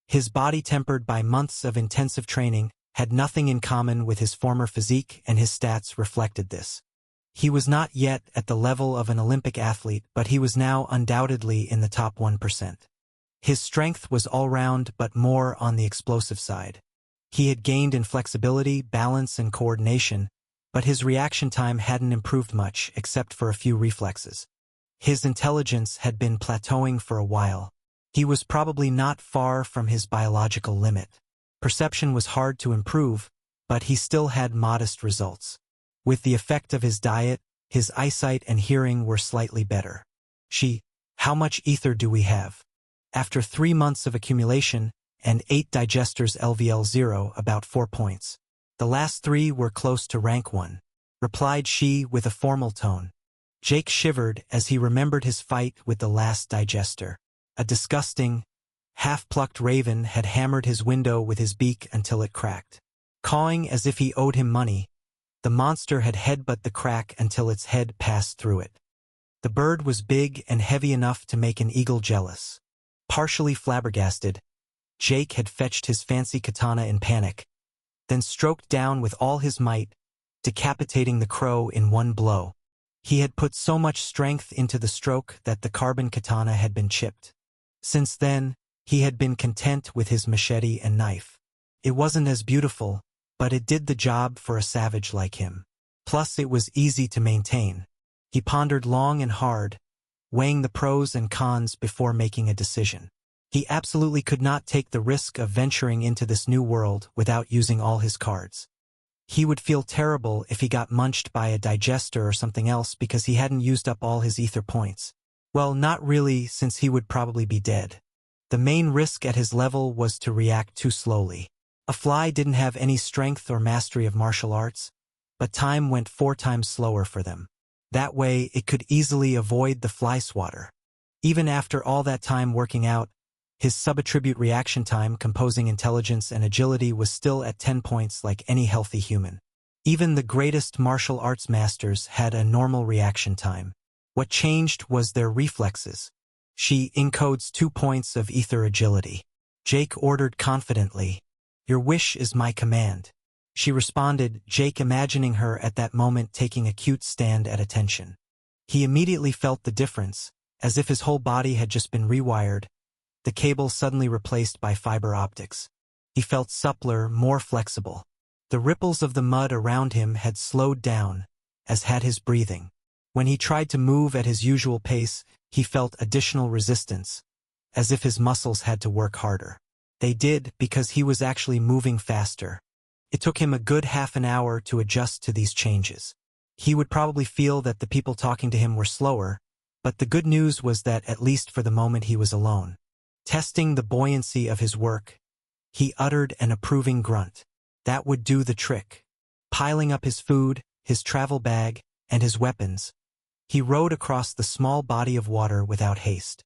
His body, tempered by months of intensive training, had nothing in common with his former physique, and his stats reflected this. He was not yet at the level of an Olympic athlete, but he was now undoubtedly in the top 1%. His strength was all-round, but more on the explosive side. He had gained in flexibility, balance, and coordination, but his reaction time hadn't improved much, except for a few reflexes. His intelligence had been plateauing for a while. He was probably not far from his biological limit. Perception was hard to improve, but he still had modest results. With the effect of his diet, his eyesight and hearing were slightly better. How much ether do we have? After 3 months of accumulation and 8 digesters LVL 0, about 4 points. The last 3 were close to rank 1, replied she with a formal tone. Jake shivered as he remembered his fight with the last digester. A disgusting, half-plucked raven had hammered his window with his beak until it cracked. Cawing as if he owed him money, the monster had headbutted the crack until its head passed through it. The bird was big and heavy enough to make an eagle jealous. Partially flabbergasted, Jake had fetched his fancy katana in panic, then stroked down with all his might, decapitating the crow in one blow. He had put so much strength into the stroke that the carbon katana had been chipped. Since then, he had been content with his machete and knife. It wasn't as beautiful, but it did the job for a savage like him. Plus, it was easy to maintain. He pondered long and hard, weighing the pros and cons before making a decision. He absolutely could not take the risk of venturing into this new world without using all his cards. He would feel terrible if he got munched by a digester or something else because he hadn't used up all his ether points. Well, not really, since he would probably be dead. The main risk at his level was to react too slowly. A fly didn't have any strength or mastery of martial arts, but time went 4 times slower for them. That way, it could easily avoid the fly swatter. Even after all that time working out, his subattribute reaction time composing intelligence and agility was still at 10 points like any healthy human. Even the greatest martial arts masters had a normal reaction time. What changed was their reflexes. She encodes 2 points of ether agility. Jake ordered confidently, "Your wish is my command." She responded, Jake imagining her at that moment taking a cute stand at attention. He immediately felt the difference, as if his whole body had just been rewired, the cable suddenly replaced by fiber optics. He felt suppler, more flexible. The ripples of the mud around him had slowed down, as had his breathing. When he tried to move at his usual pace, he felt additional resistance, as if his muscles had to work harder. They did, because he was actually moving faster. It took him a good half an hour to adjust to these changes. He would probably feel that the people talking to him were slower, but the good news was that at least for the moment he was alone. Testing the buoyancy of his work, he uttered an approving grunt. That would do the trick. Piling up his food, his travel bag, and his weapons, he rowed across the small body of water without haste.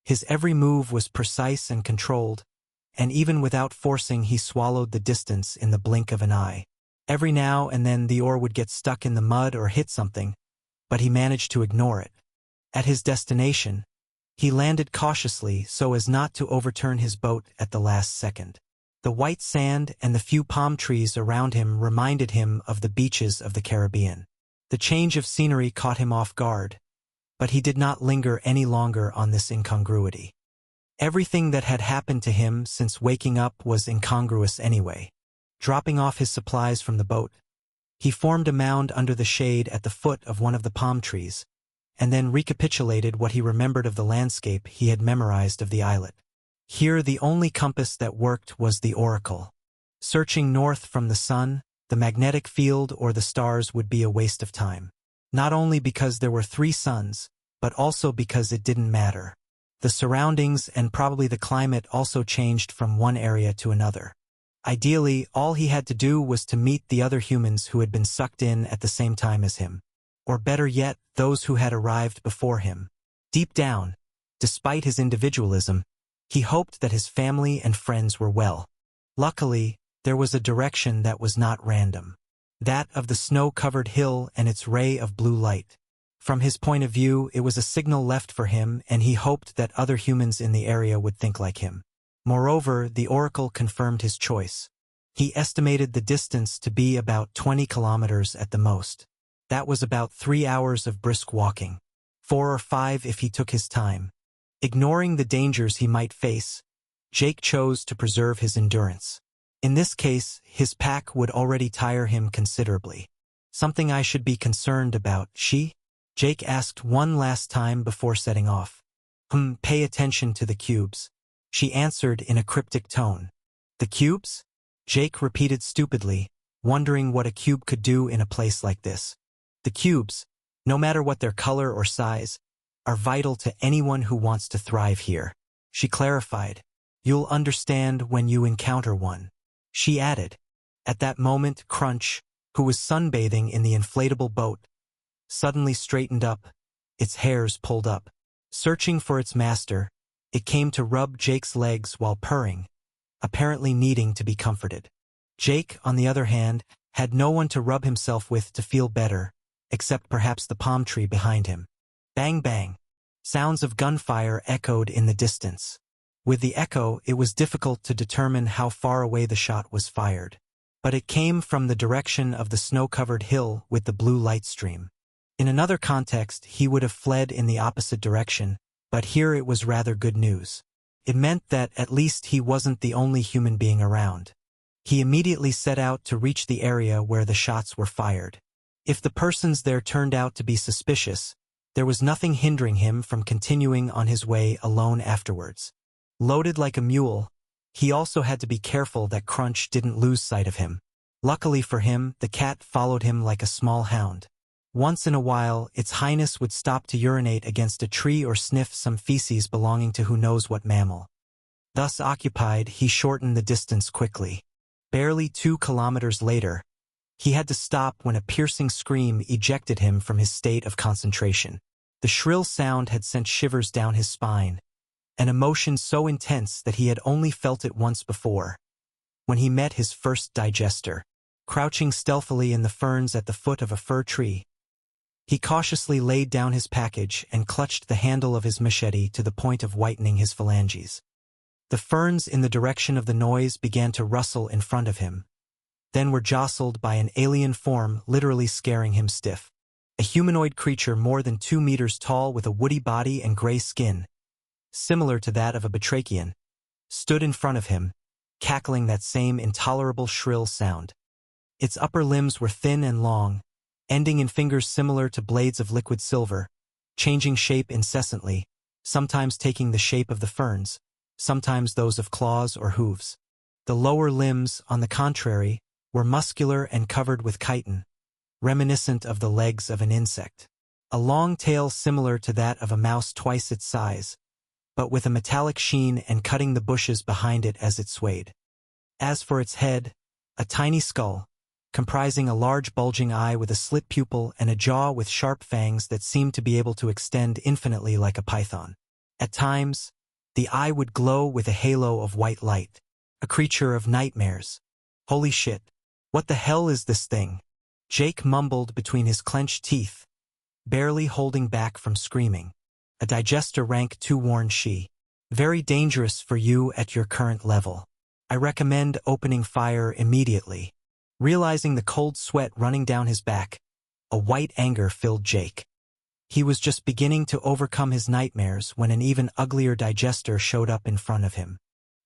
His every move was precise and controlled, and even without forcing he swallowed the distance in the blink of an eye. Every now and then the oar would get stuck in the mud or hit something, but he managed to ignore it. At his destination, he landed cautiously so as not to overturn his boat at the last second. The white sand and the few palm trees around him reminded him of the beaches of the Caribbean. The change of scenery caught him off guard, but he did not linger any longer on this incongruity. Everything that had happened to him since waking up was incongruous anyway. Dropping off his supplies from the boat, he formed a mound under the shade at the foot of one of the palm trees, and then recapitulated what he remembered of the landscape he had memorized of the islet. Here the only compass that worked was the oracle. Searching north from the sun, the magnetic field, or the stars would be a waste of time. Not only because there were 3 suns, but also because it didn't matter. The surroundings and probably the climate also changed from one area to another. Ideally, all he had to do was to meet the other humans who had been sucked in at the same time as him. Or better yet, those who had arrived before him. Deep down, despite his individualism, he hoped that his family and friends were well. Luckily, there was a direction that was not random. That of the snow-covered hill and its ray of blue light. From his point of view, it was a signal left for him, and he hoped that other humans in the area would think like him. Moreover, the oracle confirmed his choice. He estimated the distance to be about 20 kilometers at the most. That was about 3 hours of brisk walking. 4 or 5 if he took his time. Ignoring the dangers he might face, Jake chose to preserve his endurance. In this case, his pack would already tire him considerably. "Something I should be concerned about, she?" Jake asked one last time before setting off. Pay attention to the cubes," she answered in a cryptic tone. "The cubes?" Jake repeated stupidly, wondering what a cube could do in a place like this. "The cubes, no matter what their color or size, are vital to anyone who wants to thrive here," she clarified. "You'll understand when you encounter one," she added. At that moment, Crunch, who was sunbathing in the inflatable boat, suddenly straightened up, its hairs pulled up. Searching for its master, it came to rub Jake's legs while purring, apparently needing to be comforted. Jake, on the other hand, had no one to rub himself with to feel better, except perhaps the palm tree behind him. Bang bang. Sounds of gunfire echoed in the distance. With the echo, it was difficult to determine how far away the shot was fired. But it came from the direction of the snow-covered hill with the blue light stream. In another context, he would have fled in the opposite direction, but here it was rather good news. It meant that at least he wasn't the only human being around. He immediately set out to reach the area where the shots were fired. If the persons there turned out to be suspicious, there was nothing hindering him from continuing on his way alone afterwards. Loaded like a mule, he also had to be careful that Crunch didn't lose sight of him. Luckily for him, the cat followed him like a small hound. Once in a while, its highness would stop to urinate against a tree or sniff some feces belonging to who knows what mammal. Thus occupied, he shortened the distance quickly. Barely 2 kilometers later, he had to stop when a piercing scream ejected him from his state of concentration. The shrill sound had sent shivers down his spine, an emotion so intense that he had only felt it once before, when he met his first digester. Crouching stealthily in the ferns at the foot of a fir tree, he cautiously laid down his package and clutched the handle of his machete to the point of whitening his phalanges. The ferns in the direction of the noise began to rustle in front of him, then were jostled by an alien form literally scaring him stiff. A humanoid creature more than 2 meters tall with a woody body and gray skin, similar to that of a batrachian, stood in front of him, cackling that same intolerable shrill sound. Its upper limbs were thin and long, ending in fingers similar to blades of liquid silver, changing shape incessantly, sometimes taking the shape of the ferns, sometimes those of claws or hooves. The lower limbs, on the contrary, were muscular and covered with chitin, reminiscent of the legs of an insect. A long tail similar to that of a mouse twice its size, but with a metallic sheen and cutting the bushes behind it as it swayed. As for its head, a tiny skull, comprising a large bulging eye with a slit pupil and a jaw with sharp fangs that seemed to be able to extend infinitely like a python. At times, the eye would glow with a halo of white light. A creature of nightmares. Holy shit. What the hell is this thing? Jake mumbled between his clenched teeth, barely holding back from screaming. A digester rank 2 warned she. Very dangerous for you at your current level. I recommend opening fire immediately. Realizing the cold sweat running down his back, a white anger filled Jake. He was just beginning to overcome his nightmares when an even uglier digester showed up in front of him.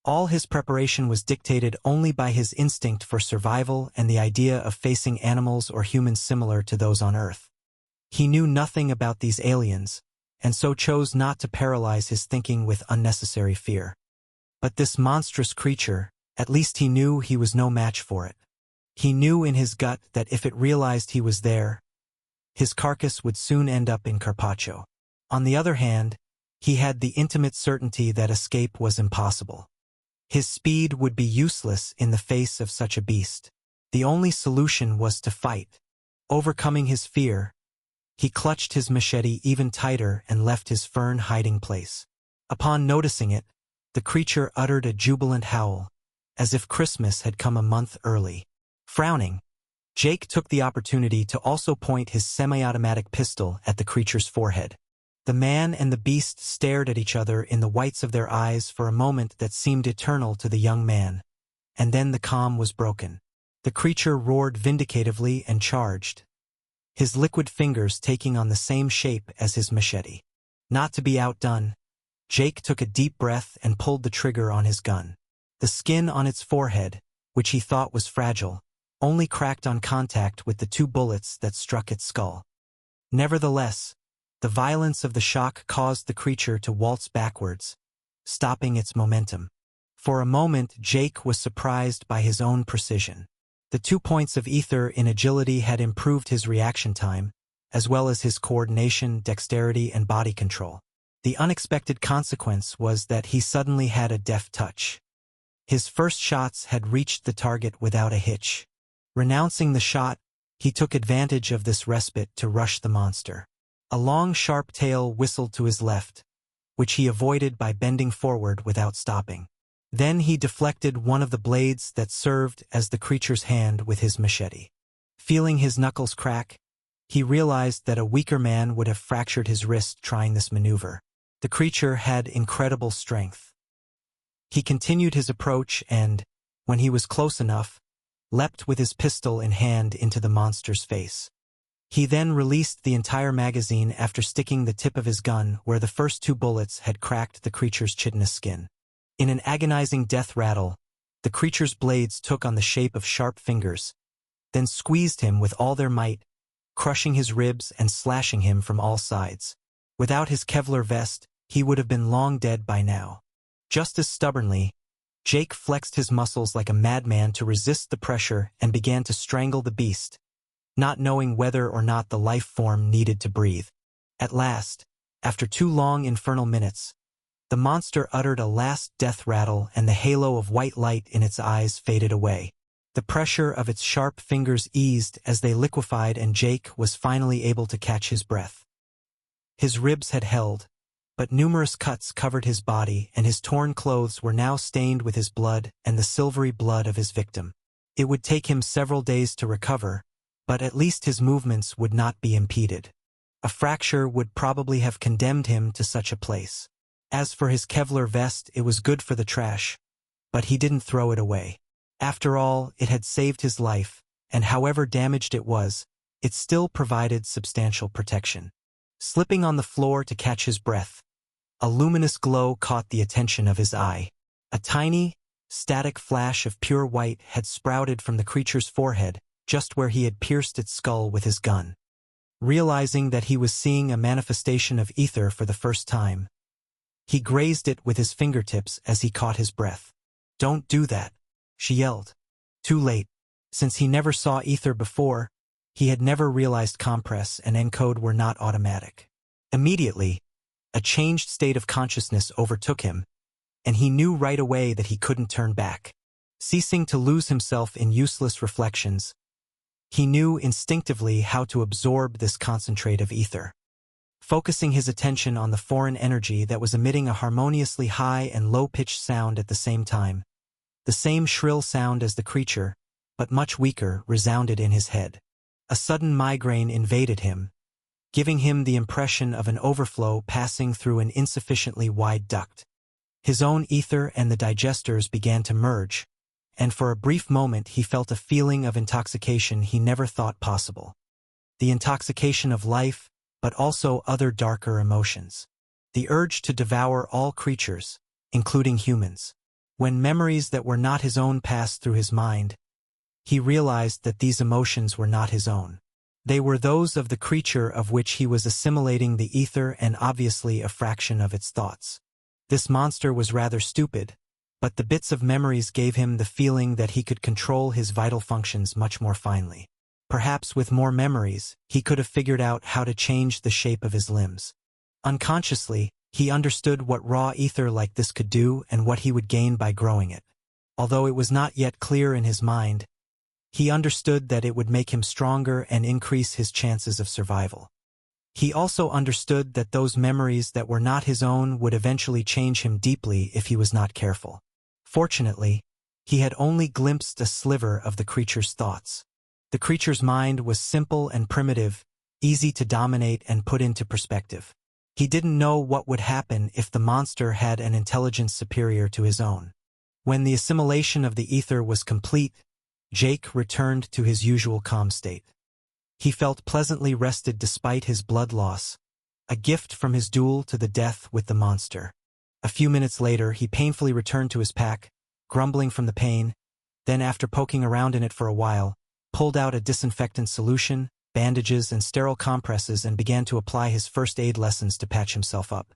All his preparation was dictated only by his instinct for survival and the idea of facing animals or humans similar to those on Earth. He knew nothing about these aliens, and so chose not to paralyze his thinking with unnecessary fear. But this monstrous creature, at least he knew he was no match for it. He knew in his gut that if it realized he was there, his carcass would soon end up in Carpaccio. On the other hand, he had the intimate certainty that escape was impossible. His speed would be useless in the face of such a beast. The only solution was to fight. Overcoming his fear, he clutched his machete even tighter and left his fern hiding place. Upon noticing it, the creature uttered a jubilant howl, as if Christmas had come a month early. Frowning, Jake took the opportunity to also point his semi-automatic pistol at the creature's forehead. The man and the beast stared at each other in the whites of their eyes for a moment that seemed eternal to the young man, and then the calm was broken. The creature roared vindicatively and charged, his liquid fingers taking on the same shape as his machete. Not to be outdone, Jake took a deep breath and pulled the trigger on his gun. The skin on its forehead, which he thought was fragile, only cracked on contact with the 2 bullets that struck its skull. Nevertheless, the violence of the shock caused the creature to waltz backwards, stopping its momentum. For a moment, Jake was surprised by his own precision. The 2 points of ether in agility had improved his reaction time, as well as his coordination, dexterity, and body control. The unexpected consequence was that he suddenly had a deft touch. His first shots had reached the target without a hitch. Renouncing the shot, he took advantage of this respite to rush the monster. A long, sharp tail whistled to his left, which he avoided by bending forward without stopping. Then he deflected one of the blades that served as the creature's hand with his machete. Feeling his knuckles crack, he realized that a weaker man would have fractured his wrist trying this maneuver. The creature had incredible strength. He continued his approach and, when he was close enough, leapt with his pistol in hand into the monster's face. He then released the entire magazine after sticking the tip of his gun where the first 2 bullets had cracked the creature's chitinous skin. In an agonizing death rattle, the creature's blades took on the shape of sharp fingers, then squeezed him with all their might, crushing his ribs and slashing him from all sides. Without his Kevlar vest, he would have been long dead by now. Just as stubbornly, Jake flexed his muscles like a madman to resist the pressure and began to strangle the beast, not knowing whether or not the life form needed to breathe. At last, after 2 long infernal minutes, the monster uttered a last death rattle and the halo of white light in its eyes faded away. The pressure of its sharp fingers eased as they liquefied and Jake was finally able to catch his breath. His ribs had held, but numerous cuts covered his body and his torn clothes were now stained with his blood and the silvery blood of his victim. It would take him several days to recover, but at least his movements would not be impeded. A fracture would probably have condemned him to such a place. As for his Kevlar vest, it was good for the trash, but he didn't throw it away. After all, it had saved his life, and however damaged it was, it still provided substantial protection. Slipping on the floor to catch his breath, a luminous glow caught the attention of his eye. A tiny, static flash of pure white had sprouted from the creature's forehead, just where he had pierced its skull with his gun. Realizing that he was seeing a manifestation of ether for the first time, he grazed it with his fingertips as he caught his breath. "Don't do that," she yelled. Too late. Since he never saw ether before, he had never realized compress and encode were not automatic. Immediately, a changed state of consciousness overtook him, and he knew right away that he couldn't turn back. Ceasing to lose himself in useless reflections, he knew instinctively how to absorb this concentrate of ether. Focusing his attention on the foreign energy that was emitting a harmoniously high and low-pitched sound at the same time, the same shrill sound as the creature, but much weaker, resounded in his head. A sudden migraine invaded him, giving him the impression of an overflow passing through an insufficiently wide duct. His own ether and the digesters began to merge, and for a brief moment he felt a feeling of intoxication he never thought possible. The intoxication of life, but also other darker emotions. The urge to devour all creatures, including humans. When memories that were not his own passed through his mind, he realized that these emotions were not his own. They were those of the creature of which he was assimilating the ether and obviously a fraction of its thoughts. This monster was rather stupid, but the bits of memories gave him the feeling that he could control his vital functions much more finely. Perhaps with more memories, he could have figured out how to change the shape of his limbs. Unconsciously, he understood what raw ether like this could do and what he would gain by growing it. Although it was not yet clear in his mind, he understood that it would make him stronger and increase his chances of survival. He also understood that those memories that were not his own would eventually change him deeply if he was not careful. Fortunately, he had only glimpsed a sliver of the creature's thoughts. The creature's mind was simple and primitive, easy to dominate and put into perspective. He didn't know what would happen if the monster had an intelligence superior to his own. When the assimilation of the ether was complete, Jake returned to his usual calm state. He felt pleasantly rested despite his blood loss, a gift from his duel to the death with the monster. A few minutes later, he painfully returned to his pack, grumbling from the pain, then after poking around in it for a while, pulled out a disinfectant solution, bandages and sterile compresses and began to apply his first aid lessons to patch himself up.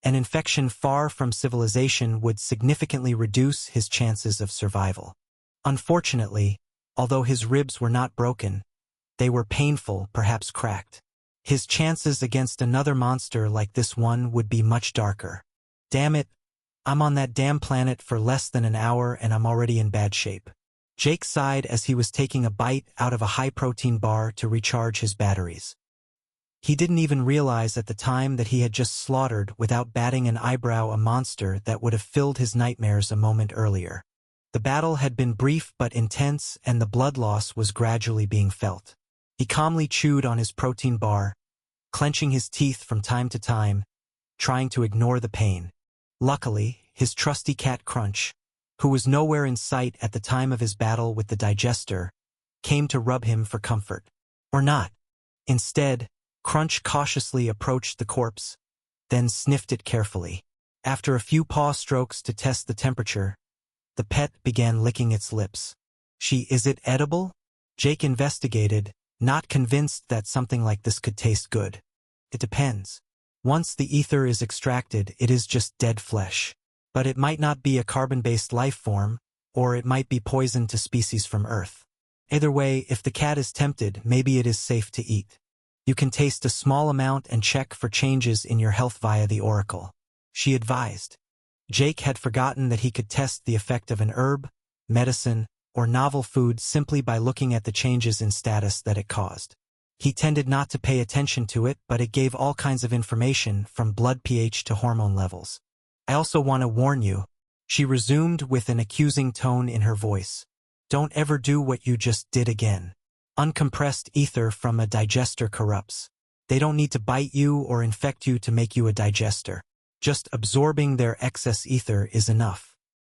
An infection far from civilization would significantly reduce his chances of survival. Unfortunately, although his ribs were not broken, they were painful, perhaps cracked. His chances against another monster like this one would be much darker. Damn it, I'm on that damn planet for less than an hour and I'm already in bad shape. Jake sighed as he was taking a bite out of a high-protein bar to recharge his batteries. He didn't even realize at the time that he had just slaughtered without batting an eyebrow a monster that would have filled his nightmares a moment earlier. The battle had been brief but intense, and the blood loss was gradually being felt. He calmly chewed on his protein bar, clenching his teeth from time to time, trying to ignore the pain. Luckily, his trusty cat Crunch, who was nowhere in sight at the time of his battle with the digester, came to rub him for comfort. Or not. Instead, Crunch cautiously approached the corpse, then sniffed it carefully. After a few paw strokes to test the temperature, the pet began licking its lips. Is it edible? Jake investigated, not convinced that something like this could taste good. It depends. Once the ether is extracted, it is just dead flesh. But it might not be a carbon-based life form, or it might be poison to species from Earth. Either way, if the cat is tempted, maybe it is safe to eat. You can taste a small amount and check for changes in your health via the oracle, she advised. Jake had forgotten that he could test the effect of an herb, medicine, or novel food simply by looking at the changes in status that it caused. He tended not to pay attention to it, but it gave all kinds of information, from blood pH to hormone levels. I also want to warn you, she resumed with an accusing tone in her voice. Don't ever do what you just did again. Uncompressed ether from a digester corrupts. They don't need to bite you or infect you to make you a digester. Just absorbing their excess ether is enough.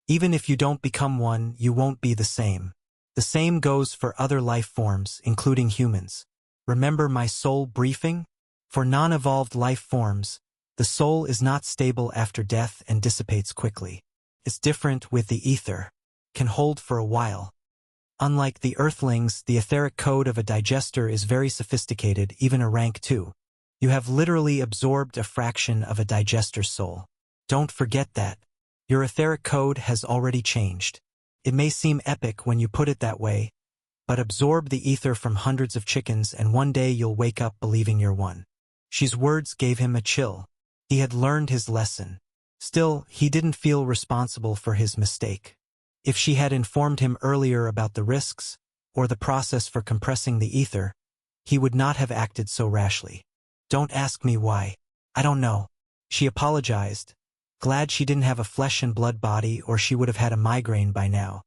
Even if you don't become one, you won't be the same. The same goes for other life forms, including humans. Remember my soul briefing? For non-evolved life forms, the soul is not stable after death and dissipates quickly. It's different with the ether. Can hold for a while. Unlike the Earthlings, the etheric code of a digester is very sophisticated, even a rank 2. You have literally absorbed a fraction of a digester's soul. Don't forget that. Your etheric code has already changed. It may seem epic when you put it that way, but absorb the ether from hundreds of chickens and one day you'll wake up believing you're one. She's words gave him a chill. He had learned his lesson. Still, he didn't feel responsible for his mistake. If she had informed him earlier about the risks, or the process for compressing the ether, he would not have acted so rashly. Don't ask me why. I don't know. She apologized, glad she didn't have a flesh and blood body or she would have had a migraine by now.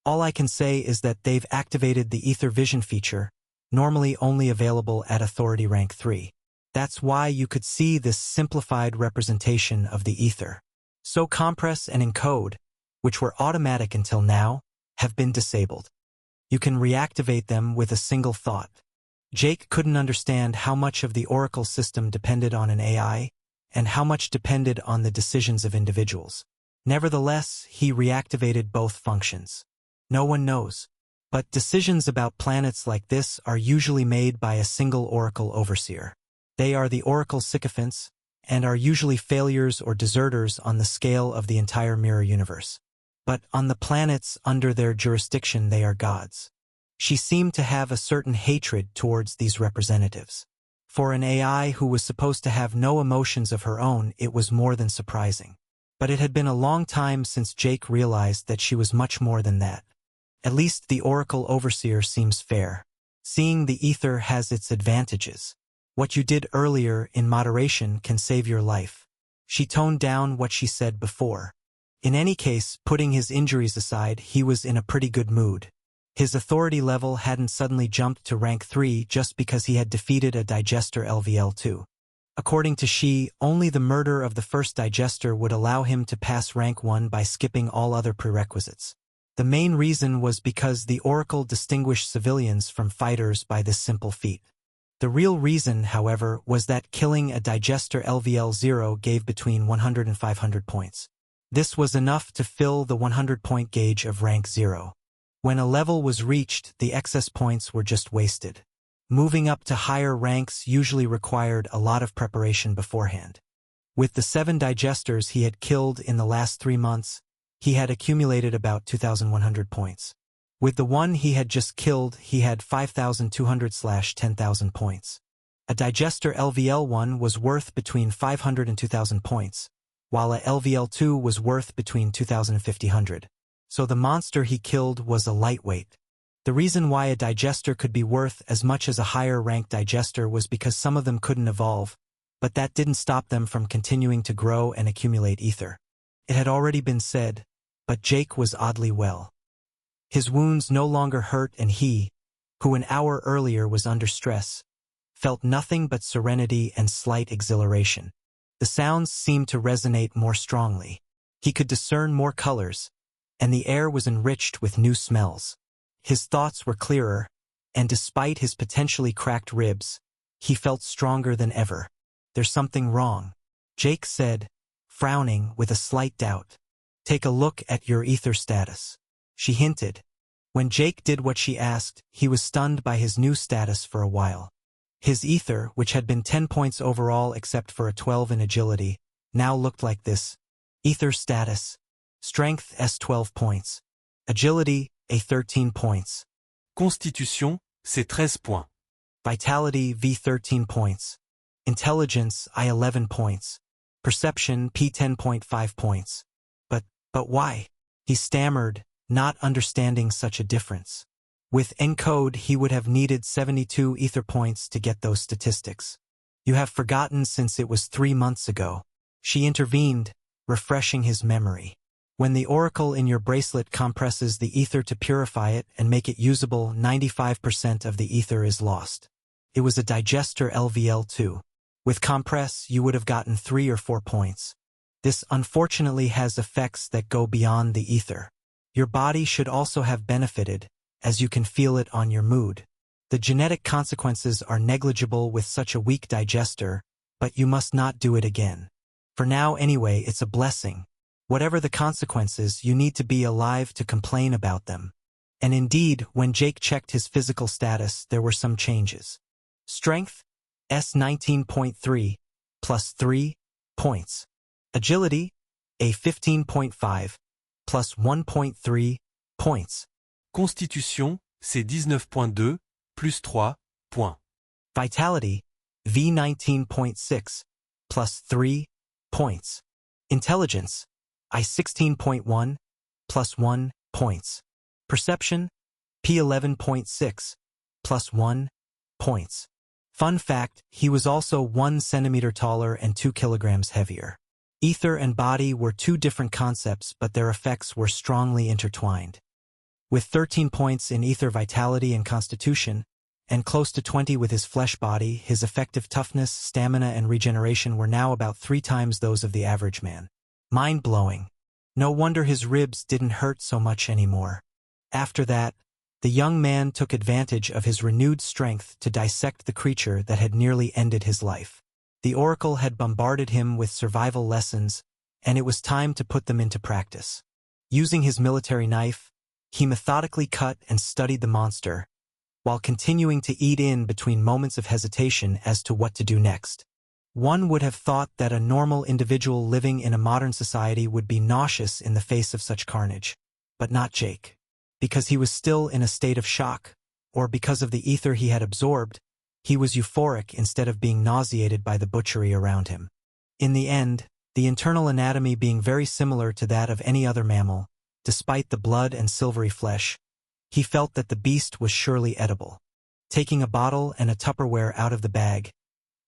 All I can say is that they've activated the ether vision feature, normally only available at authority rank 3. That's why you could see this simplified representation of the ether. So compress and encode, which were automatic until now, have been disabled. You can reactivate them with a single thought. Jake couldn't understand how much of the Oracle system depended on an AI, and how much depended on the decisions of individuals. Nevertheless, he reactivated both functions. No one knows. But decisions about planets like this are usually made by a single Oracle overseer. They are the Oracle sycophants, and are usually failures or deserters on the scale of the entire mirror universe. But on the planets under their jurisdiction they are gods. She seemed to have a certain hatred towards these representatives. For an AI who was supposed to have no emotions of her own, it was more than surprising. But it had been a long time since Jake realized that she was much more than that. At least the Oracle Overseer seems fair. Seeing the ether has its advantages. What you did earlier in moderation can save your life. She toned down what she said before. In any case, putting his injuries aside, he was in a pretty good mood. His authority level hadn't suddenly jumped to rank 3 just because he had defeated a digester LVL2. According to she, only the murder of the first digester would allow him to pass rank 1 by skipping all other prerequisites. The main reason was because the Oracle distinguished civilians from fighters by this simple feat. The real reason, however, was that killing a digester LVL0 gave between 100 and 500 points. This was enough to fill the 100-point gauge of rank 0. When a level was reached, the excess points were just wasted. Moving up to higher ranks usually required a lot of preparation beforehand. With the 7 digesters he had killed in the last 3 months, he had accumulated about 2,100 points. With the one he had just killed, he had 5,200/10,000 points. A digester LVL1 was worth between 500 and 2,000 points, while a LVL2 was worth between 2,000 and 5,000. So the monster he killed was a lightweight. The reason why a digester could be worth as much as a higher-ranked digester was because some of them couldn't evolve, but that didn't stop them from continuing to grow and accumulate ether. It had already been said, but Jake was oddly well. His wounds no longer hurt, and he, who an hour earlier was under stress, felt nothing but serenity and slight exhilaration. The sounds seemed to resonate more strongly. He could discern more colors, and the air was enriched with new smells. His thoughts were clearer, and despite his potentially cracked ribs, he felt stronger than ever. "There's something wrong," Jake said, frowning with a slight doubt. "Take a look at your ether status," she hinted. When Jake did what she asked, he was stunned by his new status for a while. His ether, which had been 10 points overall except for a 12 in agility, now looked like this. Ether status: Strength S 12 points. Agility A 13 points. Constitution C 13 points. Vitality V 13 points. Intelligence I 11 points. Perception P 10.5 points. But why? He stammered, not understanding such a difference. With ENCODE, he would have needed 72 ether points to get those statistics. "You have forgotten since it was 3 months ago," she intervened, refreshing his memory. "When the oracle in your bracelet compresses the ether to purify it and make it usable, 95% of the ether is lost. It was a digester LVL2. With compress, you would have gotten 3 or 4 points. This unfortunately has effects that go beyond the ether. Your body should also have benefited, as you can feel it on your mood. The genetic consequences are negligible with such a weak digester, but you must not do it again. For now anyway, it's a blessing. Whatever the consequences, you need to be alive to complain about them." And indeed, when Jake checked his physical status, there were some changes. Strength S 19.3 plus 3 points. Agility A 15.5 plus 1.3 points. Constitution C 19.2 plus 3 points. Vitality V 19.6 plus 3 points. Intelligence I 16.1 plus 1 points. Perception P 11.6 plus 1 points. Fun fact, he was also 1 centimeter taller and 2 kilograms heavier. Ether and body were 2 different concepts, but their effects were strongly intertwined. With 13 points in ether vitality and constitution, and close to 20 with his flesh body, his effective toughness, stamina, and regeneration were now about 3 times those of the average man. Mind-blowing. No wonder his ribs didn't hurt so much anymore. After that, the young man took advantage of his renewed strength to dissect the creature that had nearly ended his life. The oracle had bombarded him with survival lessons, and it was time to put them into practice. Using his military knife, he methodically cut and studied the monster, while continuing to eat in between moments of hesitation as to what to do next. One would have thought that a normal individual living in a modern society would be nauseous in the face of such carnage. But not Jake. Because he was still in a state of shock, or because of the ether he had absorbed, he was euphoric instead of being nauseated by the butchery around him. In the end, the internal anatomy being very similar to that of any other mammal, despite the blood and silvery flesh, he felt that the beast was surely edible. Taking a bottle and a Tupperware out of the bag,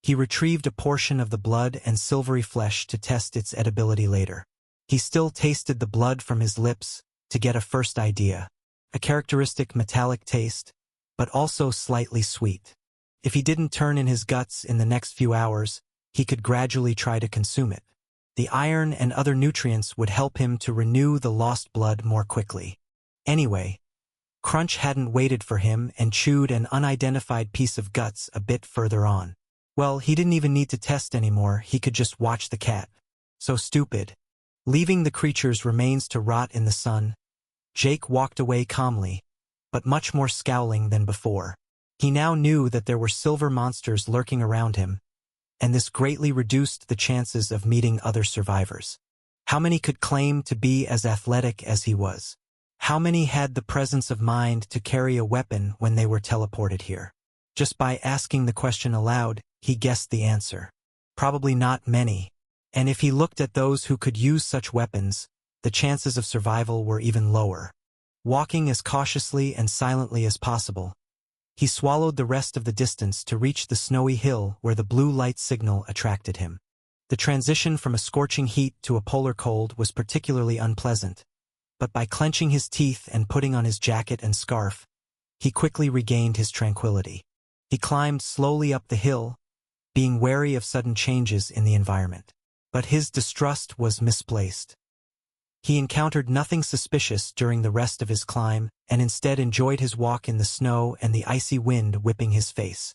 he retrieved a portion of the blood and silvery flesh to test its edibility later. He still tasted the blood from his lips to get a first idea, a characteristic metallic taste, but also slightly sweet. If he didn't turn in his guts in the next few hours, he could gradually try to consume it. The iron and other nutrients would help him to renew the lost blood more quickly. Anyway, Crunch hadn't waited for him and chewed an unidentified piece of guts a bit further on. Well, he didn't even need to test anymore, he could just watch the cat. So stupid. Leaving the creature's remains to rot in the sun, Jake walked away calmly, but much more scowling than before. He now knew that there were silver monsters lurking around him, and this greatly reduced the chances of meeting other survivors. How many could claim to be as athletic as he was? How many had the presence of mind to carry a weapon when they were teleported here? Just by asking the question aloud, he guessed the answer. Probably not many. And if he looked at those who could use such weapons, the chances of survival were even lower. Walking as cautiously and silently as possible, he swallowed the rest of the distance to reach the snowy hill where the blue light signal attracted him. The transition from a scorching heat to a polar cold was particularly unpleasant, but by clenching his teeth and putting on his jacket and scarf, he quickly regained his tranquility. He climbed slowly up the hill, being wary of sudden changes in the environment. But his distrust was misplaced. He encountered nothing suspicious during the rest of his climb, and instead enjoyed his walk in the snow and the icy wind whipping his face.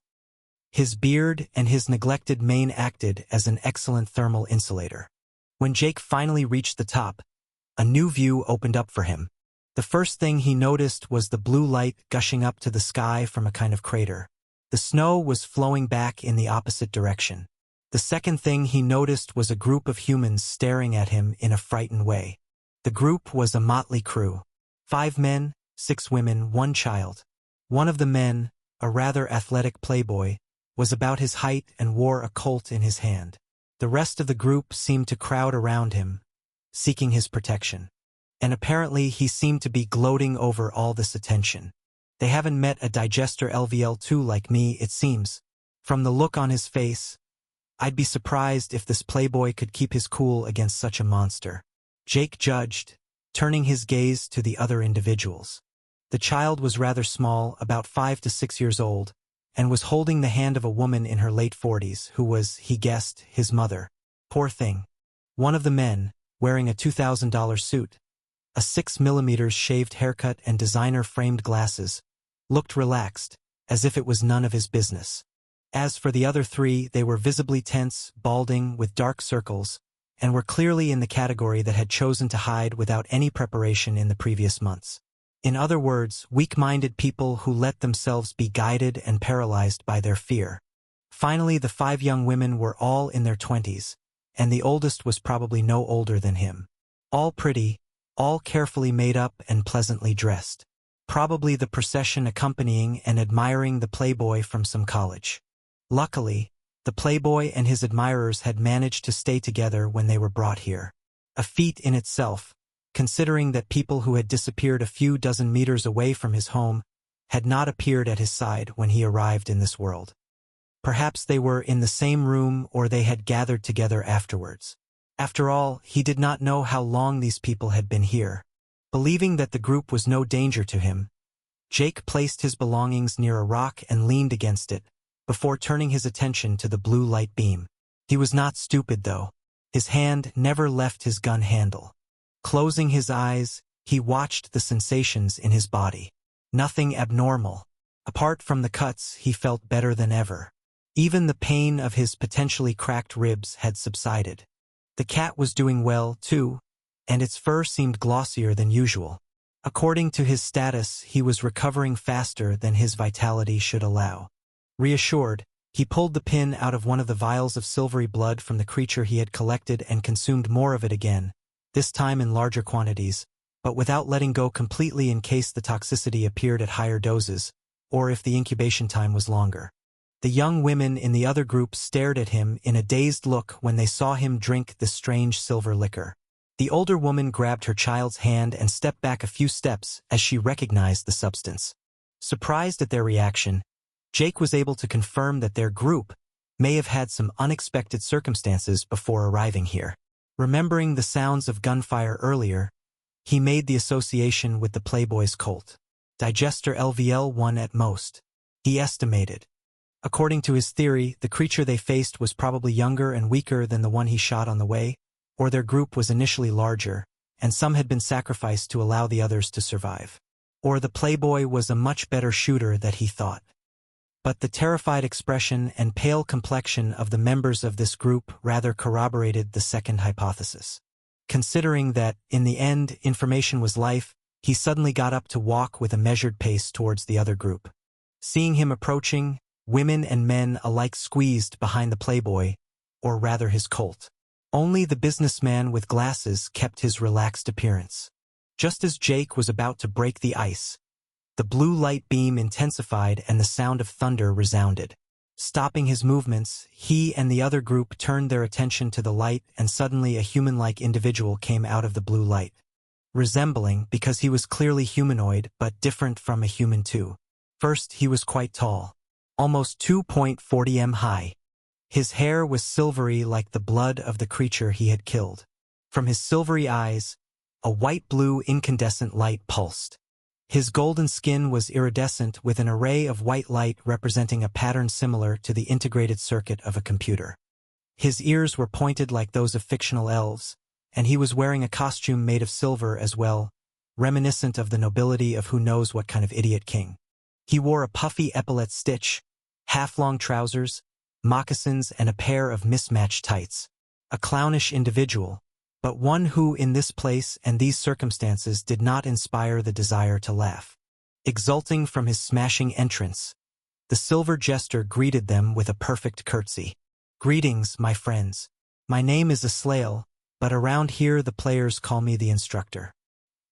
His beard and his neglected mane acted as an excellent thermal insulator. When Jake finally reached the top, a new view opened up for him. The first thing he noticed was the blue light gushing up to the sky from a kind of crater. The snow was flowing back in the opposite direction. The second thing he noticed was a group of humans staring at him in a frightened way. The group was a motley crew. 5 men, 6 women, 1 child. One of the men, a rather athletic playboy, was about his height and wore a Colt in his hand. The rest of the group seemed to crowd around him, seeking his protection. And apparently he seemed to be gloating over all this attention. They haven't met a digester LVL2 like me, it seems. From the look on his face, I'd be surprised if this playboy could keep his cool against such a monster. Jake judged, turning his gaze to the other individuals. The child was rather small, about 5 to 6 years old, and was holding the hand of a woman in her late 40s who was, he guessed, his mother. Poor thing. One of the men, wearing a $2,000 suit, a 6mm shaved haircut and designer-framed glasses, looked relaxed, as if it was none of his business. As for the other 3, they were visibly tense, balding, with dark circles, and were clearly in the category that had chosen to hide without any preparation in the previous months. In other words, weak-minded people who let themselves be guided and paralyzed by their fear. Finally, the 5 young women were all in their 20s, and the oldest was probably no older than him. All pretty, all carefully made up and pleasantly dressed. Probably the procession accompanying and admiring the playboy from some college. Luckily, the playboy and his admirers had managed to stay together when they were brought here. A feat in itself, considering that people who had disappeared a few dozen meters away from his home had not appeared at his side when he arrived in this world. Perhaps they were in the same room or they had gathered together afterwards. After all, he did not know how long these people had been here. Believing that the group was no danger to him, Jake placed his belongings near a rock and leaned against it, before turning his attention to the blue light beam. He was not stupid, though. His hand never left his gun handle. Closing his eyes, he watched the sensations in his body. Nothing abnormal. Apart from the cuts, he felt better than ever. Even the pain of his potentially cracked ribs had subsided. The cat was doing well, too, and its fur seemed glossier than usual. According to his status, he was recovering faster than his vitality should allow. Reassured, he pulled the pin out of one of the vials of silvery blood from the creature he had collected and consumed more of it again, this time in larger quantities, but without letting go completely in case the toxicity appeared at higher doses, or if the incubation time was longer. The young women in the other group stared at him in a dazed look when they saw him drink the strange silver liquor. The older woman grabbed her child's hand and stepped back a few steps as she recognized the substance. Surprised at their reaction, Jake was able to confirm that their group may have had some unexpected circumstances before arriving here. Remembering the sounds of gunfire earlier, he made the association with the playboy's Colt. Digester LVL-1 at most, he estimated. According to his theory, the creature they faced was probably younger and weaker than the one he shot on the way, or their group was initially larger, and some had been sacrificed to allow the others to survive. Or the playboy was a much better shooter than he thought. But the terrified expression and pale complexion of the members of this group rather corroborated the second hypothesis. Considering that, in the end, information was life, he suddenly got up to walk with a measured pace towards the other group. Seeing him approaching, women and men alike squeezed behind the playboy, or rather his Colt. Only the businessman with glasses kept his relaxed appearance. Just as Jake was about to break the ice, the blue light beam intensified and the sound of thunder resounded. Stopping his movements, he and the other group turned their attention to the light, and suddenly a human-like individual came out of the blue light. resembling because he was clearly humanoid but different from a human too. First, he was quite tall, almost 2.40 m high. His hair was silvery like the blood of the creature he had killed. From his silvery eyes, a white-blue incandescent light pulsed. His golden skin was iridescent with an array of white light representing a pattern similar to the integrated circuit of a computer. His ears were pointed like those of fictional elves, and he was wearing a costume made of silver as well, reminiscent of the nobility of who knows what kind of idiot king. He wore a puffy epaulette stitch, half-long trousers, moccasins, and a pair of mismatched tights. A clownish individual, but one who, in this place and these circumstances, did not inspire the desire to laugh. Exulting from his smashing entrance, the silver jester greeted them with a perfect curtsy. "Greetings, my friends. My name is Aslael, but around here the players call me the instructor."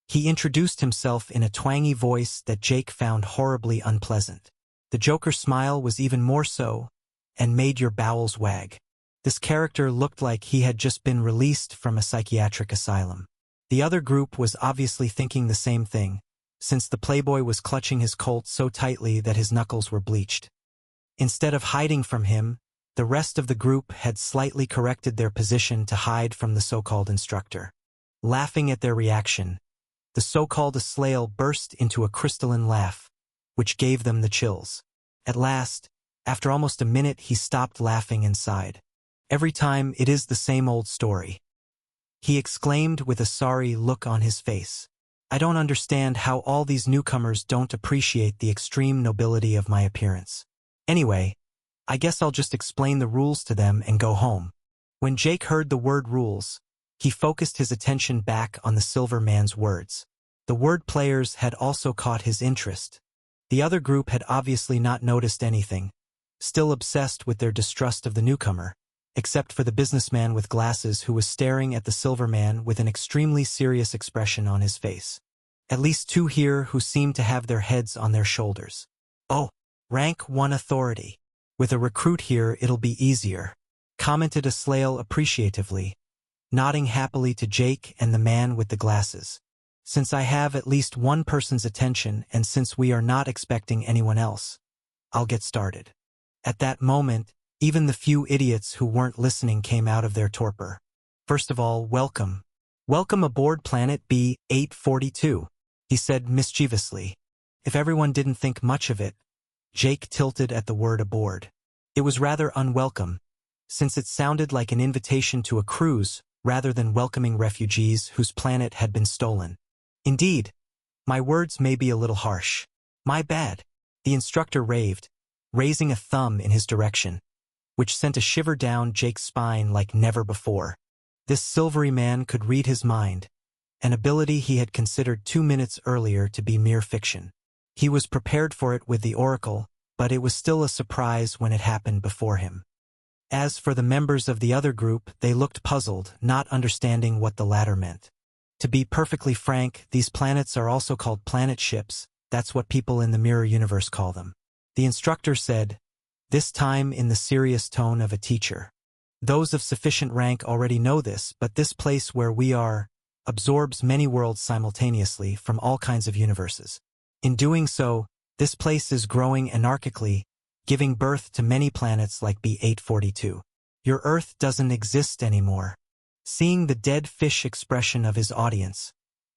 He introduced himself in a twangy voice that Jake found horribly unpleasant. The Joker's smile was even more so, and made your bowels wag. This character looked like he had just been released from a psychiatric asylum. The other group was obviously thinking the same thing, since the playboy was clutching his Colt so tightly that his knuckles were bleached. Instead of hiding from him, the rest of the group had slightly corrected their position to hide from the so-called instructor. Laughing at their reaction, the so-called Aslael burst into a crystalline laugh, which gave them the chills. At last, after almost a minute, he stopped laughing and sighed. "Every time it is the same old story," he exclaimed with a sorry look on his face. "I don't understand how all these newcomers don't appreciate the extreme nobility of my appearance. Anyway, I guess I'll just explain the rules to them and go home." When Jake heard the word rules, he focused his attention back on the Silver Man's words. The word players had also caught his interest. The other group had obviously not noticed anything, still obsessed with their distrust of the newcomer, except for the businessman with glasses who was staring at the Silver Man with an extremely serious expression on his face. At least two here who seemed to have their heads on their shoulders. "Oh, rank 1 authority. With a recruit here it'll be easier," commented Aslael appreciatively, nodding happily to Jake and the man with the glasses. "Since I have at least one person's attention and since we are not expecting anyone else, I'll get started." At that moment, even the few idiots who weren't listening came out of their torpor. "First of all, welcome. Welcome aboard Planet B-842, he said mischievously. If everyone didn't think much of it, Jake tilted at the word aboard. It was rather unwelcome, since it sounded like an invitation to a cruise rather than welcoming refugees whose planet had been stolen. Indeed, my words may be a little harsh. My bad, the instructor raved, raising a thumb in his direction, which sent a shiver down Jake's spine like never before. This silvery man could read his mind, an ability he had considered 2 minutes earlier to be mere fiction. He was prepared for it with the Oracle, but it was still a surprise when it happened before him. As for the members of the other group, they looked puzzled, not understanding what the latter meant. To be perfectly frank, these planets are also called planet ships. That's what people in the mirror universe call them. The instructor said, this time in the serious tone of a teacher. Those of sufficient rank already know this, but this place where we are absorbs many worlds simultaneously from all kinds of universes. In doing so, this place is growing anarchically, giving birth to many planets like B-842. Your Earth doesn't exist anymore. Seeing the dead fish expression of his audience,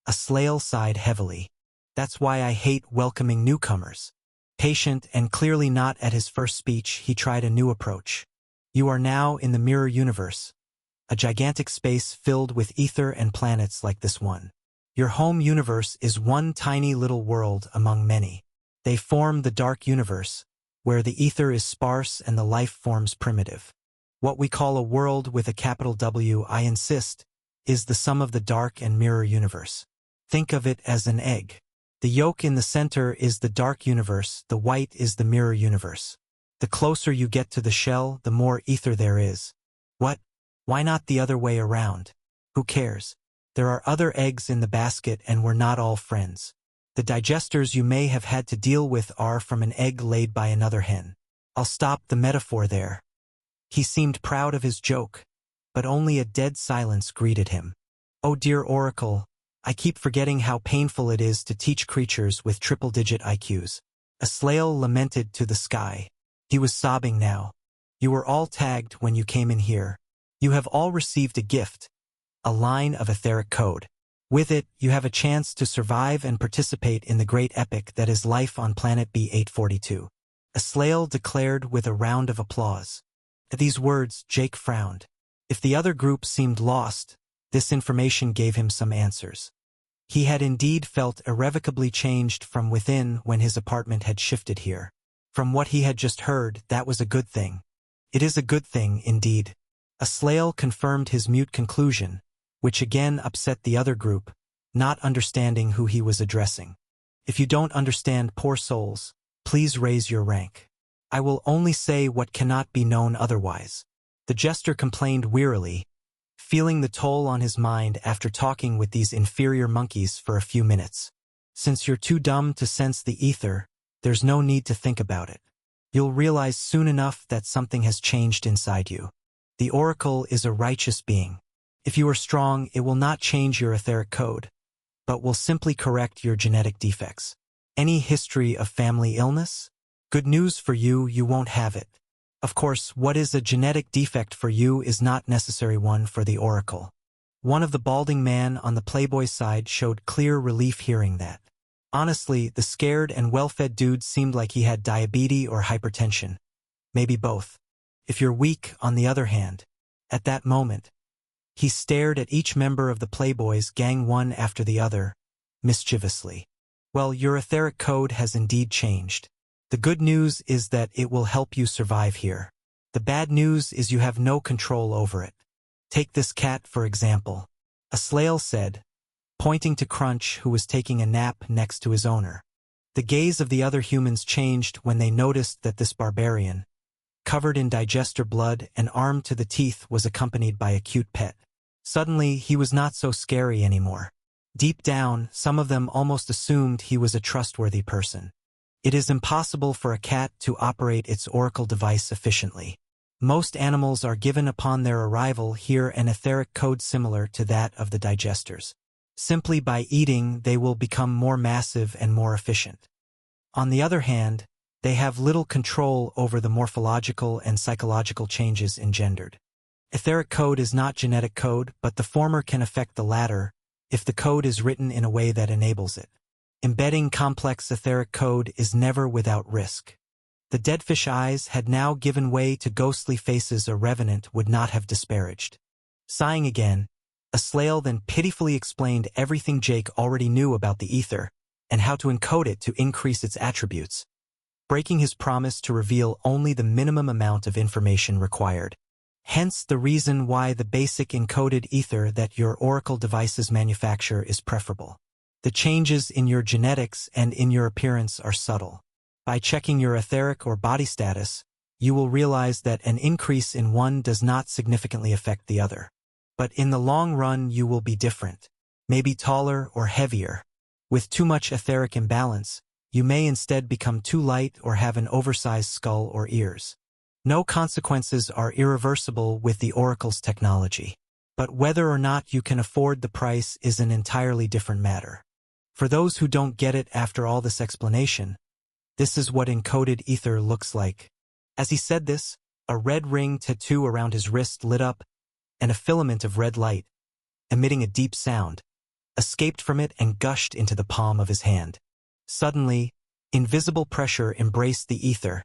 Aslael sighed heavily. That's why I hate welcoming newcomers. Patient and clearly not at his first speech, he tried a new approach. You are now in the mirror universe, a gigantic space filled with ether and planets like this one. Your home universe is one tiny little world among many. They form the dark universe, where the ether is sparse and the life forms primitive. What we call a world with a capital W, I insist, is the sum of the dark and mirror universe. Think of it as an egg. The yolk in the center is the dark universe, the white is the mirror universe. The closer you get to the shell, the more ether there is. What? Why not the other way around? Who cares? There are other eggs in the basket and we're not all friends. The digesters you may have had to deal with are from an egg laid by another hen. I'll stop the metaphor there. He seemed proud of his joke, but only a dead silence greeted him. Oh dear Oracle, I keep forgetting how painful it is to teach creatures with triple-digit IQs. Aslael lamented to the sky. He was sobbing now. You were all tagged when you came in here. You have all received a gift, a line of etheric code. With it, you have a chance to survive and participate in the great epic that is life on planet B842. Aslael declared with a round of applause. At these words, Jake frowned. If the other group seemed lost, this information gave him some answers. He had indeed felt irrevocably changed from within when his apartment had shifted here. From what he had just heard, that was a good thing. It is a good thing, indeed. Aslael confirmed his mute conclusion, which again upset the other group, not understanding who he was addressing. If you don't understand, poor souls, please raise your rank. I will only say what cannot be known otherwise. The jester complained wearily, feeling the toll on his mind after talking with these inferior monkeys for a few minutes. Since you're too dumb to sense the ether, there's no need to think about it. You'll realize soon enough that something has changed inside you. The Oracle is a righteous being. If you are strong, it will not change your etheric code, but will simply correct your genetic defects. Any history of family illness? Good news for you, you won't have it. Of course, what is a genetic defect for you is not necessary one for the Oracle. One of the balding man on the Playboy side showed clear relief hearing that. Honestly, the scared and well-fed dude seemed like he had diabetes or hypertension. Maybe both. If you're weak, on the other hand, at that moment, he stared at each member of the Playboys gang one after the other, mischievously. Well, your etheric code has indeed changed. The good news is that it will help you survive here. The bad news is you have no control over it. Take this cat, for example. Aslael said, pointing to Crunch, who was taking a nap next to his owner. The gaze of the other humans changed when they noticed that this barbarian, covered in digester blood and armed to the teeth, was accompanied by a cute pet. Suddenly, he was not so scary anymore. Deep down, some of them almost assumed he was a trustworthy person. It is impossible for a cat to operate its oracle device efficiently. Most animals are given upon their arrival here an etheric code similar to that of the digesters. Simply by eating, they will become more massive and more efficient. On the other hand, they have little control over the morphological and psychological changes engendered. Etheric code is not genetic code, but the former can affect the latter if the code is written in a way that enables it. Embedding complex etheric code is never without risk. The deadfish eyes had now given way to ghostly faces a revenant would not have disparaged. Sighing again, Aslael then pitifully explained everything Jake already knew about the ether and how to encode it to increase its attributes, breaking his promise to reveal only the minimum amount of information required. Hence the reason why the basic encoded ether that your oracle devices manufacture is preferable. The changes in your genetics and in your appearance are subtle. By checking your etheric or body status, you will realize that an increase in one does not significantly affect the other. But in the long run you will be different, maybe taller or heavier. With too much etheric imbalance, you may instead become too light or have an oversized skull or ears. No consequences are irreversible with the Oracle's technology. But whether or not you can afford the price is an entirely different matter. For those who don't get it after all this explanation, this is what encoded ether looks like. As he said this, a red ring tattoo around his wrist lit up, and a filament of red light, emitting a deep sound, escaped from it and gushed into the palm of his hand. Suddenly, invisible pressure embraced the ether,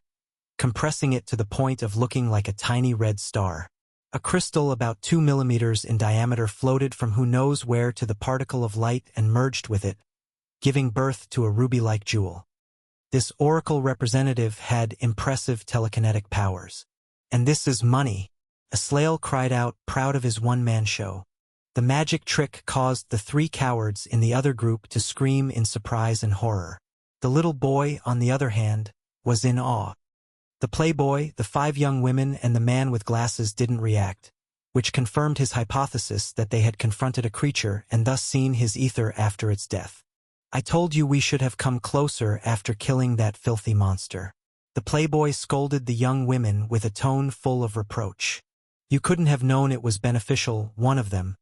compressing it to the point of looking like a tiny red star. A crystal about 2 millimeters in diameter floated from who knows where to the particle of light and merged with it, giving birth to a ruby-like jewel. This oracle representative had impressive telekinetic powers. And this is money. Aslael cried out, proud of his one-man show. The magic trick caused the 3 cowards in the other group to scream in surprise and horror. The little boy, on the other hand, was in awe. The playboy, the 5 young women, and the man with glasses didn't react, which confirmed his hypothesis that they had confronted a creature and thus seen his ether after its death. I told you we should have come closer after killing that filthy monster. The playboy scolded the young women with a tone full of reproach. You couldn't have known it was beneficial, one of them,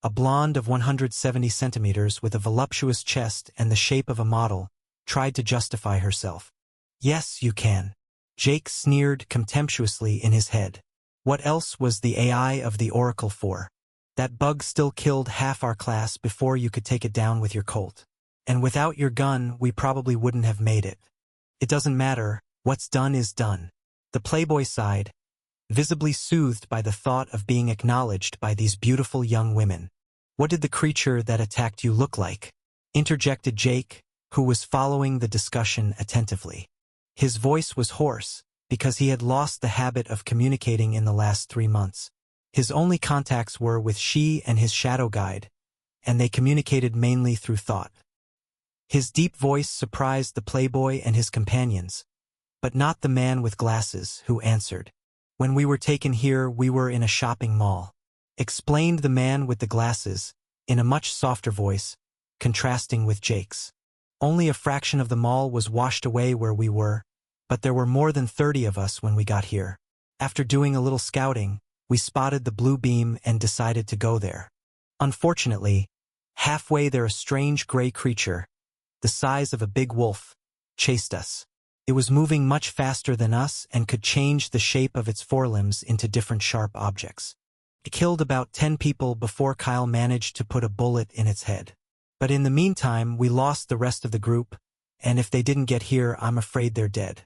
a blonde of 170 centimeters with a voluptuous chest and the shape of a model, tried to justify herself. Yes, you can. Jake sneered contemptuously in his head. What else was the AI of the Oracle for? That bug still killed half our class before you could take it down with your Colt. And without your gun, we probably wouldn't have made it. It doesn't matter, what's done is done. The playboy sighed, visibly soothed by the thought of being acknowledged by these beautiful young women. What did the creature that attacked you look like? Interjected Jake, who was following the discussion attentively. His voice was hoarse, because he had lost the habit of communicating in the last 3 months. His only contacts were with she and his shadow guide, and they communicated mainly through thought. His deep voice surprised the playboy and his companions, but not the man with glasses, who answered. When we were taken here, we were in a shopping mall, explained the man with the glasses, in a much softer voice, contrasting with Jake's. Only a fraction of the mall was washed away where we were, but there were more than 30 of us when we got here. After doing a little scouting, we spotted the blue beam and decided to go there. Unfortunately, halfway there a strange gray creature, the size of a big wolf, chased us. It was moving much faster than us and could change the shape of its forelimbs into different sharp objects. It killed about 10 people before Kyle managed to put a bullet in its head. But in the meantime, we lost the rest of the group, and if they didn't get here, I'm afraid they're dead.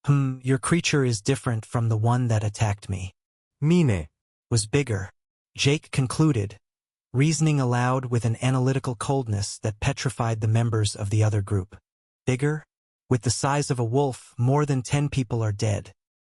Your creature is different from the one that attacked me. Mine Was bigger, Jake concluded, reasoning aloud with an analytical coldness that petrified the members of the other group. Bigger? With the size of a wolf, more than 10 people are dead.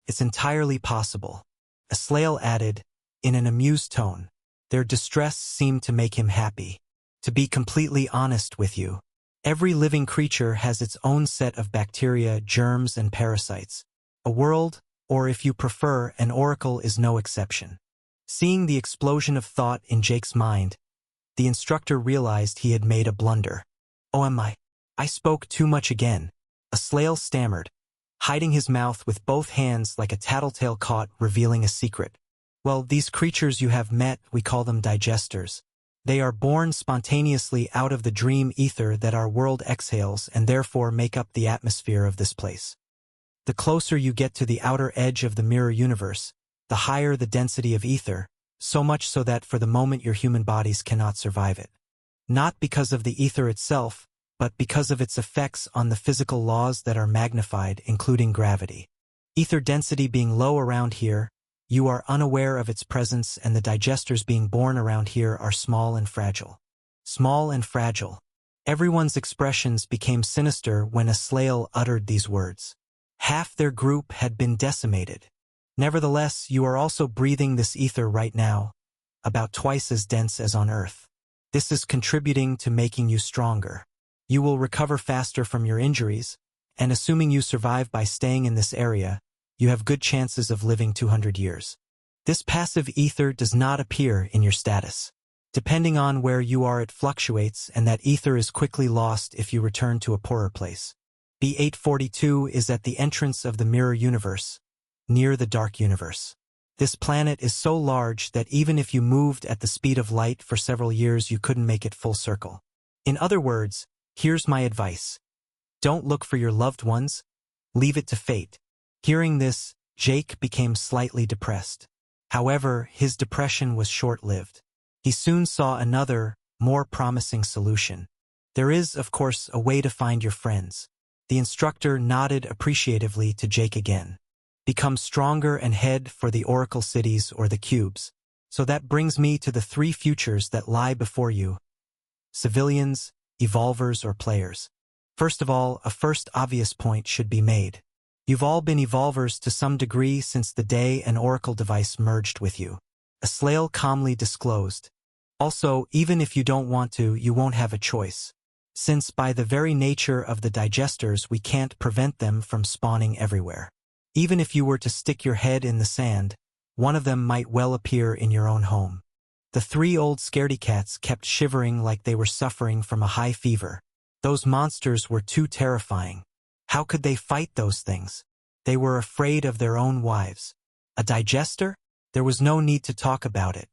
It's entirely possible. Aslael added, in an amused tone. Their distress seemed to make him happy. To be completely honest with you, every living creature has its own set of bacteria, germs, and parasites. A world, or if you prefer, an oracle is no exception. Seeing the explosion of thought in Jake's mind, the instructor realized he had made a blunder. I spoke too much again. Aslael stammered, hiding his mouth with both hands like a tattletale caught revealing a secret. Well, these creatures you have met, we call them digesters. They are born spontaneously out of the dream ether that our world exhales and therefore make up the atmosphere of this place. The closer you get to the outer edge of the mirror universe, the higher the density of ether, so much so that for the moment your human bodies cannot survive it. Not because of the ether itself, but because of its effects on the physical laws that are magnified, including gravity. Ether density being low around here, you are unaware of its presence, and the digesters being born around here are small and fragile. Small and fragile. Everyone's expressions became sinister when Aslael uttered these words. Half their group had been decimated. Nevertheless, you are also breathing this ether right now, about twice as dense as on Earth. This is contributing to making you stronger. You will recover faster from your injuries, and assuming you survive by staying in this area, you have good chances of living 200 years. This passive ether does not appear in your status. Depending on where you are, it fluctuates, and that ether is quickly lost if you return to a poorer place. B842 is at the entrance of the mirror universe, near the dark universe. This planet is so large that even if you moved at the speed of light for several years, you couldn't make it full circle. In other words, here's my advice. Don't look for your loved ones. Leave it to fate. Hearing this, Jake became slightly depressed. However, his depression was short-lived. He soon saw another, more promising solution. There is, of course, a way to find your friends. The instructor nodded appreciatively to Jake again. Become stronger and head for the Oracle Cities or the Cubes. So that brings me to the 3 futures that lie before you. Civilians, evolvers, or players. First of all, a first obvious point should be made. You've all been evolvers to some degree since the day an Oracle device merged with you. Aslael calmly disclosed. Also, even if you don't want to, you won't have a choice. Since by the very nature of the digesters, we can't prevent them from spawning everywhere. Even if you were to stick your head in the sand, one of them might well appear in your own home. The 3 old scaredy cats kept shivering like they were suffering from a high fever. Those monsters were too terrifying. How could they fight those things? They were afraid of their own wives. A digester? There was no need to talk about it.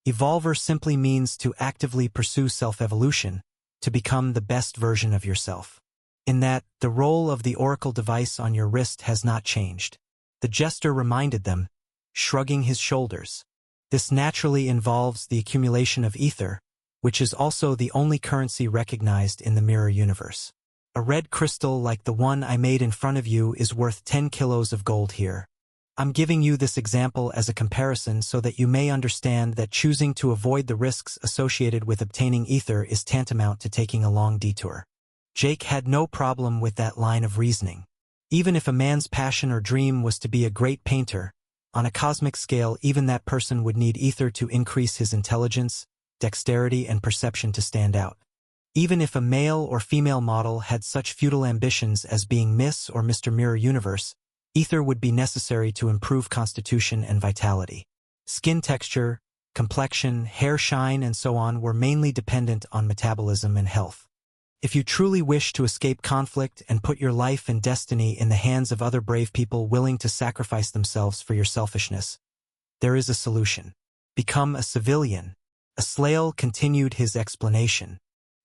Evolver simply means to actively pursue self-evolution, to become the best version of yourself. In that, the role of the oracle device on your wrist has not changed. The jester reminded them, shrugging his shoulders. This naturally involves the accumulation of ether, which is also the only currency recognized in the mirror universe. A red crystal like the one I made in front of you is worth 10 kilos of gold here. I'm giving you this example as a comparison so that you may understand that choosing to avoid the risks associated with obtaining ether is tantamount to taking a long detour. Jake had no problem with that line of reasoning. Even if a man's passion or dream was to be a great painter, on a cosmic scale even that person would need ether to increase his intelligence, dexterity and perception to stand out. Even if a male or female model had such futile ambitions as being Miss or Mr. Mirror Universe, ether would be necessary to improve constitution and vitality. Skin texture, complexion, hair shine and so on were mainly dependent on metabolism and health. If you truly wish to escape conflict and put your life and destiny in the hands of other brave people willing to sacrifice themselves for your selfishness, there is a solution. Become a civilian. Aslael continued his explanation.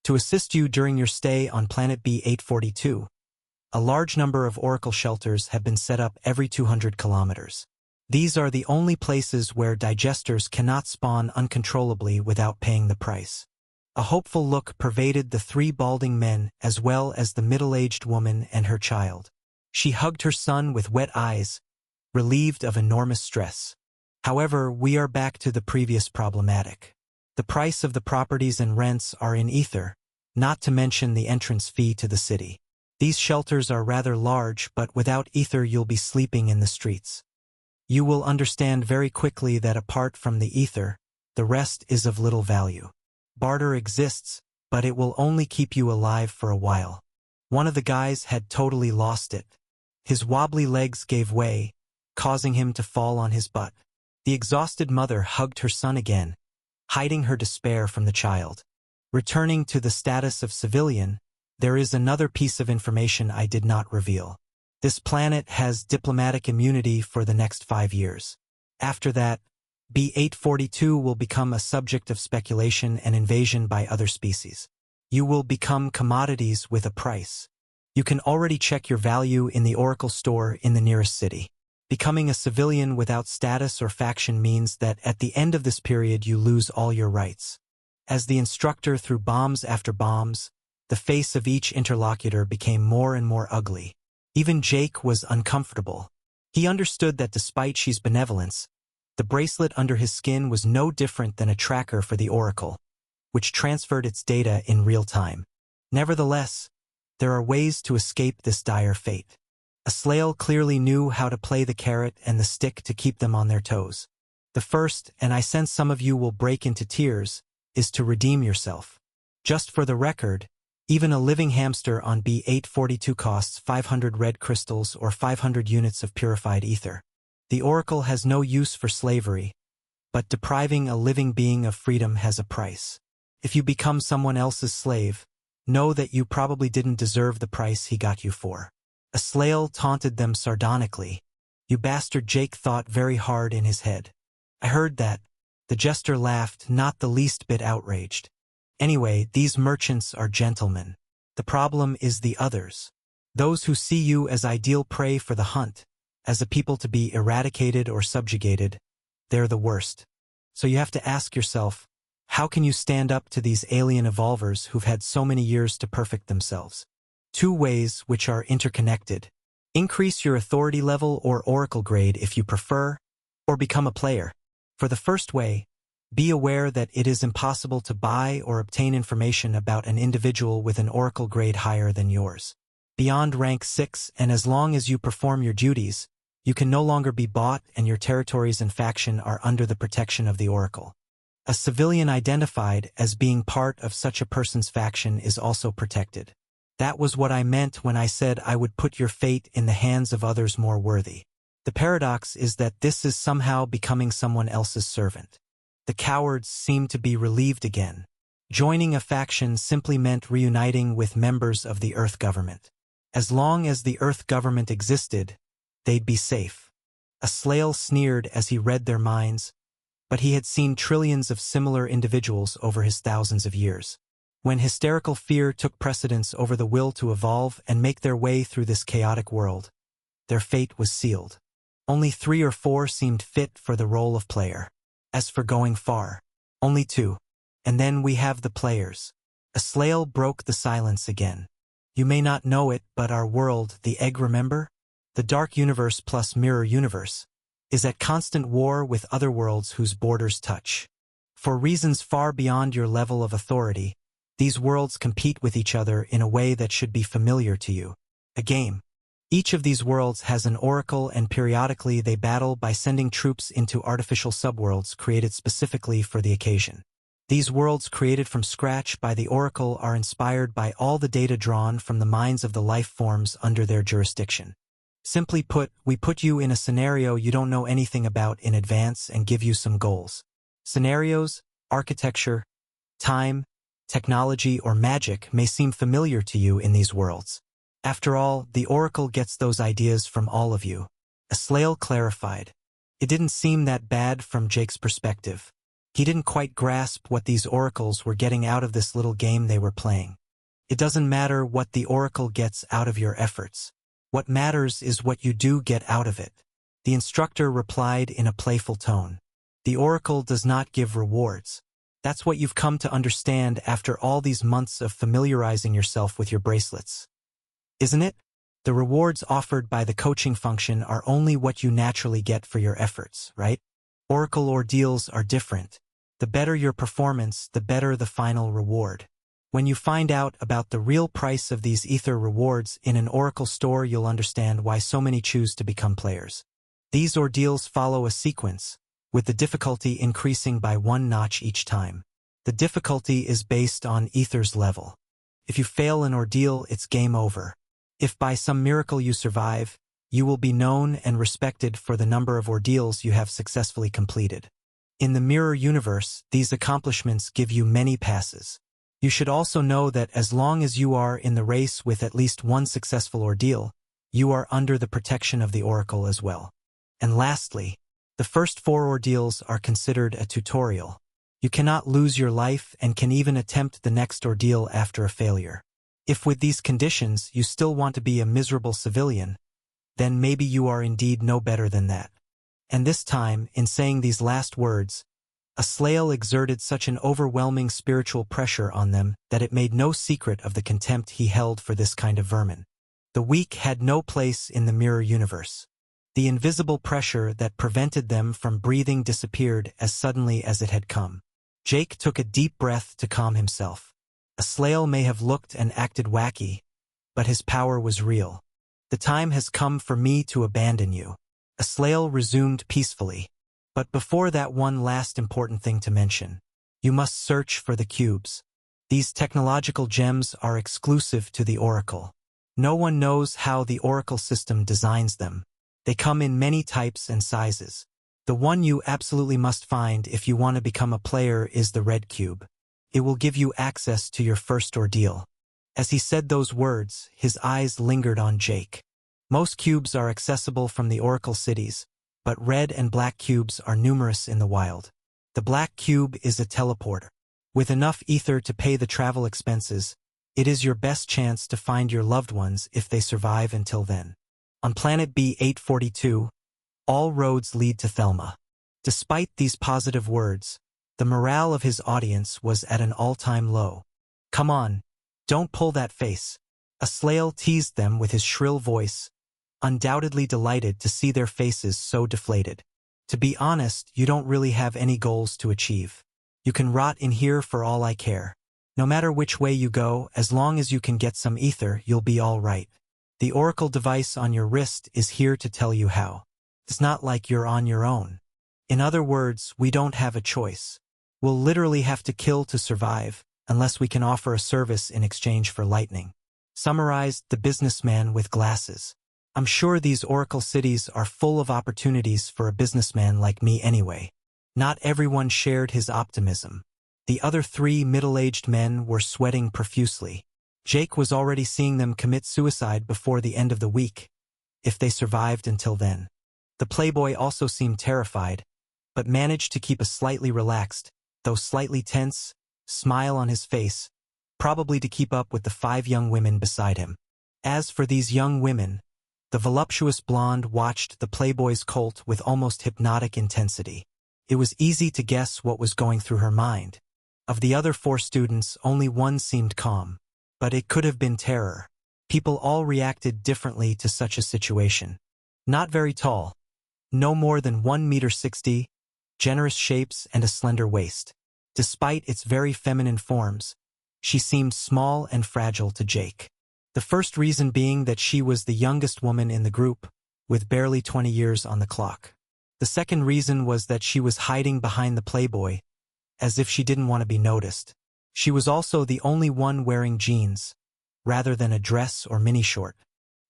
To assist you during your stay on planet B842, a large number of oracle shelters have been set up every 200 kilometers. These are the only places where digesters cannot spawn uncontrollably without paying the price. A hopeful look pervaded the three balding men as well as the middle-aged woman and her child. She hugged her son with wet eyes, relieved of enormous stress. However, we are back to the previous problematic. The price of the properties and rents are in ether, not to mention the entrance fee to the city. These shelters are rather large, but without ether you'll be sleeping in the streets. You will understand very quickly that apart from the ether, the rest is of little value. Barter exists, but it will only keep you alive for a while. One of the guys had totally lost it. His wobbly legs gave way, causing him to fall on his butt. The exhausted mother hugged her son again, hiding her despair from the child. Returning to the status of civilian, there is another piece of information I did not reveal. This planet has diplomatic immunity for the next 5 years. After that, B842 will become a subject of speculation and invasion by other species. You will become commodities with a price. You can already check your value in the Oracle store in the nearest city. Becoming a civilian without status or faction means that at the end of this period you lose all your rights. As the instructor threw bombs after bombs, the face of each interlocutor became more and more ugly. Even Jake was uncomfortable. He understood that despite Xi's benevolence, the bracelet under his skin was no different than a tracker for the Oracle, which transferred its data in real time. Nevertheless, there are ways to escape this dire fate. Aslael clearly knew how to play the carrot and the stick to keep them on their toes. The first, and I sense some of you will break into tears, is to redeem yourself. Just for the record, even a living hamster on B842 costs 500 red crystals or 500 units of purified ether. The Oracle has no use for slavery, but depriving a living being of freedom has a price. If you become someone else's slave, know that you probably didn't deserve the price he got you for. Aslael taunted them sardonically. You bastard, Jake thought very hard in his head. I heard that. The jester laughed, not the least bit outraged. Anyway, these merchants are gentlemen. The problem is the others. Those who see you as ideal prey for the hunt, as a people to be eradicated or subjugated, they're the worst. So you have to ask yourself, how can you stand up to these alien evolvers who've had so many years to perfect themselves? 2 ways which are interconnected. Increase your authority level or oracle grade if you prefer, or become a player. For the first way, be aware that it is impossible to buy or obtain information about an individual with an oracle grade higher than yours. Beyond rank 6, and as long as you perform your duties, you can no longer be bought and your territories and faction are under the protection of the Oracle. A civilian identified as being part of such a person's faction is also protected. That was what I meant when I said I would put your fate in the hands of others more worthy. The paradox is that this is somehow becoming someone else's servant. The cowards seem to be relieved again. Joining a faction simply meant reuniting with members of the Earth government. As long as the Earth government existed, they'd be safe. Aslael sneered as he read their minds, but he had seen trillions of similar individuals over his thousands of years. When hysterical fear took precedence over the will to evolve and make their way through this chaotic world, their fate was sealed. Only 3 or 4 seemed fit for the role of player. As for going far, only 2. And then we have the players. Aslael broke the silence again. You may not know it, but our world, the egg, remember? The dark universe plus mirror universe, is at constant war with other worlds whose borders touch. For reasons far beyond your level of authority, these worlds compete with each other in a way that should be familiar to you. A game. Each of these worlds has an oracle, and periodically they battle by sending troops into artificial subworlds created specifically for the occasion. These worlds created from scratch by the oracle are inspired by all the data drawn from the minds of the life forms under their jurisdiction. Simply put, we put you in a scenario you don't know anything about in advance and give you some goals. Scenarios, architecture, time, technology, or magic may seem familiar to you in these worlds. After all, the oracle gets those ideas from all of you. Aslael clarified. It didn't seem that bad from Jake's perspective. He didn't quite grasp what these oracles were getting out of this little game they were playing. It doesn't matter what the oracle gets out of your efforts. What matters is what you do get out of it. The instructor replied in a playful tone. The oracle does not give rewards. That's what you've come to understand after all these months of familiarizing yourself with your bracelets. Isn't it? The rewards offered by the coaching function are only what you naturally get for your efforts, right? Oracle ordeals are different. The better your performance, the better the final reward. When you find out about the real price of these ether rewards in an oracle store, you'll understand why so many choose to become players. These ordeals follow a sequence, with the difficulty increasing by 1 notch each time. The difficulty is based on ether's level. If you fail an ordeal, it's game over. If by some miracle you survive, you will be known and respected for the number of ordeals you have successfully completed. In the mirror universe, these accomplishments give you many passes. You should also know that as long as you are in the race with at least 1 successful ordeal, you are under the protection of the oracle as well. And lastly, the first 4 ordeals are considered a tutorial. You cannot lose your life and can even attempt the next ordeal after a failure. If with these conditions you still want to be a miserable civilian, then maybe you are indeed no better than that. And this time, in saying these last words, Aslael exerted such an overwhelming spiritual pressure on them that it made no secret of the contempt he held for this kind of vermin. The weak had no place in the mirror universe. The invisible pressure that prevented them from breathing disappeared as suddenly as it had come. Jake took a deep breath to calm himself. Aslael may have looked and acted wacky, but his power was real. The time has come for me to abandon you. Aslael resumed peacefully. But before that, one last important thing to mention. You must search for the cubes. These technological gems are exclusive to the oracle. No one knows how the oracle system designs them. They come in many types and sizes. The one you absolutely must find if you want to become a player is the red cube. It will give you access to your first ordeal. As he said those words, his eyes lingered on Jake. Most cubes are accessible from the oracle cities, but red and black cubes are numerous in the wild. The black cube is a teleporter. With enough ether to pay the travel expenses, it is your best chance to find your loved ones if they survive until then. On planet B842, all roads lead to Thelma. Despite these positive words, the morale of his audience was at an all-time low. Come on, don't pull that face. Aslael teased them with his shrill voice, undoubtedly delighted to see their faces so deflated. To be honest, you don't really have any goals to achieve. You can rot in here for all I care. No matter which way you go, as long as you can get some ether, you'll be all right. The oracle device on your wrist is here to tell you how. It's not like you're on your own. In other words, we don't have a choice. We'll literally have to kill to survive, unless we can offer a service in exchange for lightning. Summarized the businessman with glasses. I'm sure these oracle cities are full of opportunities for a businessman like me anyway. Not everyone shared his optimism. The other 3 middle-aged men were sweating profusely. Jake was already seeing them commit suicide before the end of the week, if they survived until then. The playboy also seemed terrified, but managed to keep a slightly relaxed, though slightly tense, smile on his face, probably to keep up with the 5 young women beside him. As for these young women, the voluptuous blonde watched the Playboy's colt with almost hypnotic intensity. It was easy to guess what was going through her mind. Of the other 4 students, only one seemed calm. But it could have been terror. People all reacted differently to such a situation. Not very tall. No more than 1.60 meters, generous shapes and a slender waist. Despite its very feminine forms, she seemed small and fragile to Jake. The first reason being that she was the youngest woman in the group, with barely 20 years on the clock. The second reason was that she was hiding behind the Playboy, as if she didn't want to be noticed. She was also the only one wearing jeans, rather than a dress or mini-short.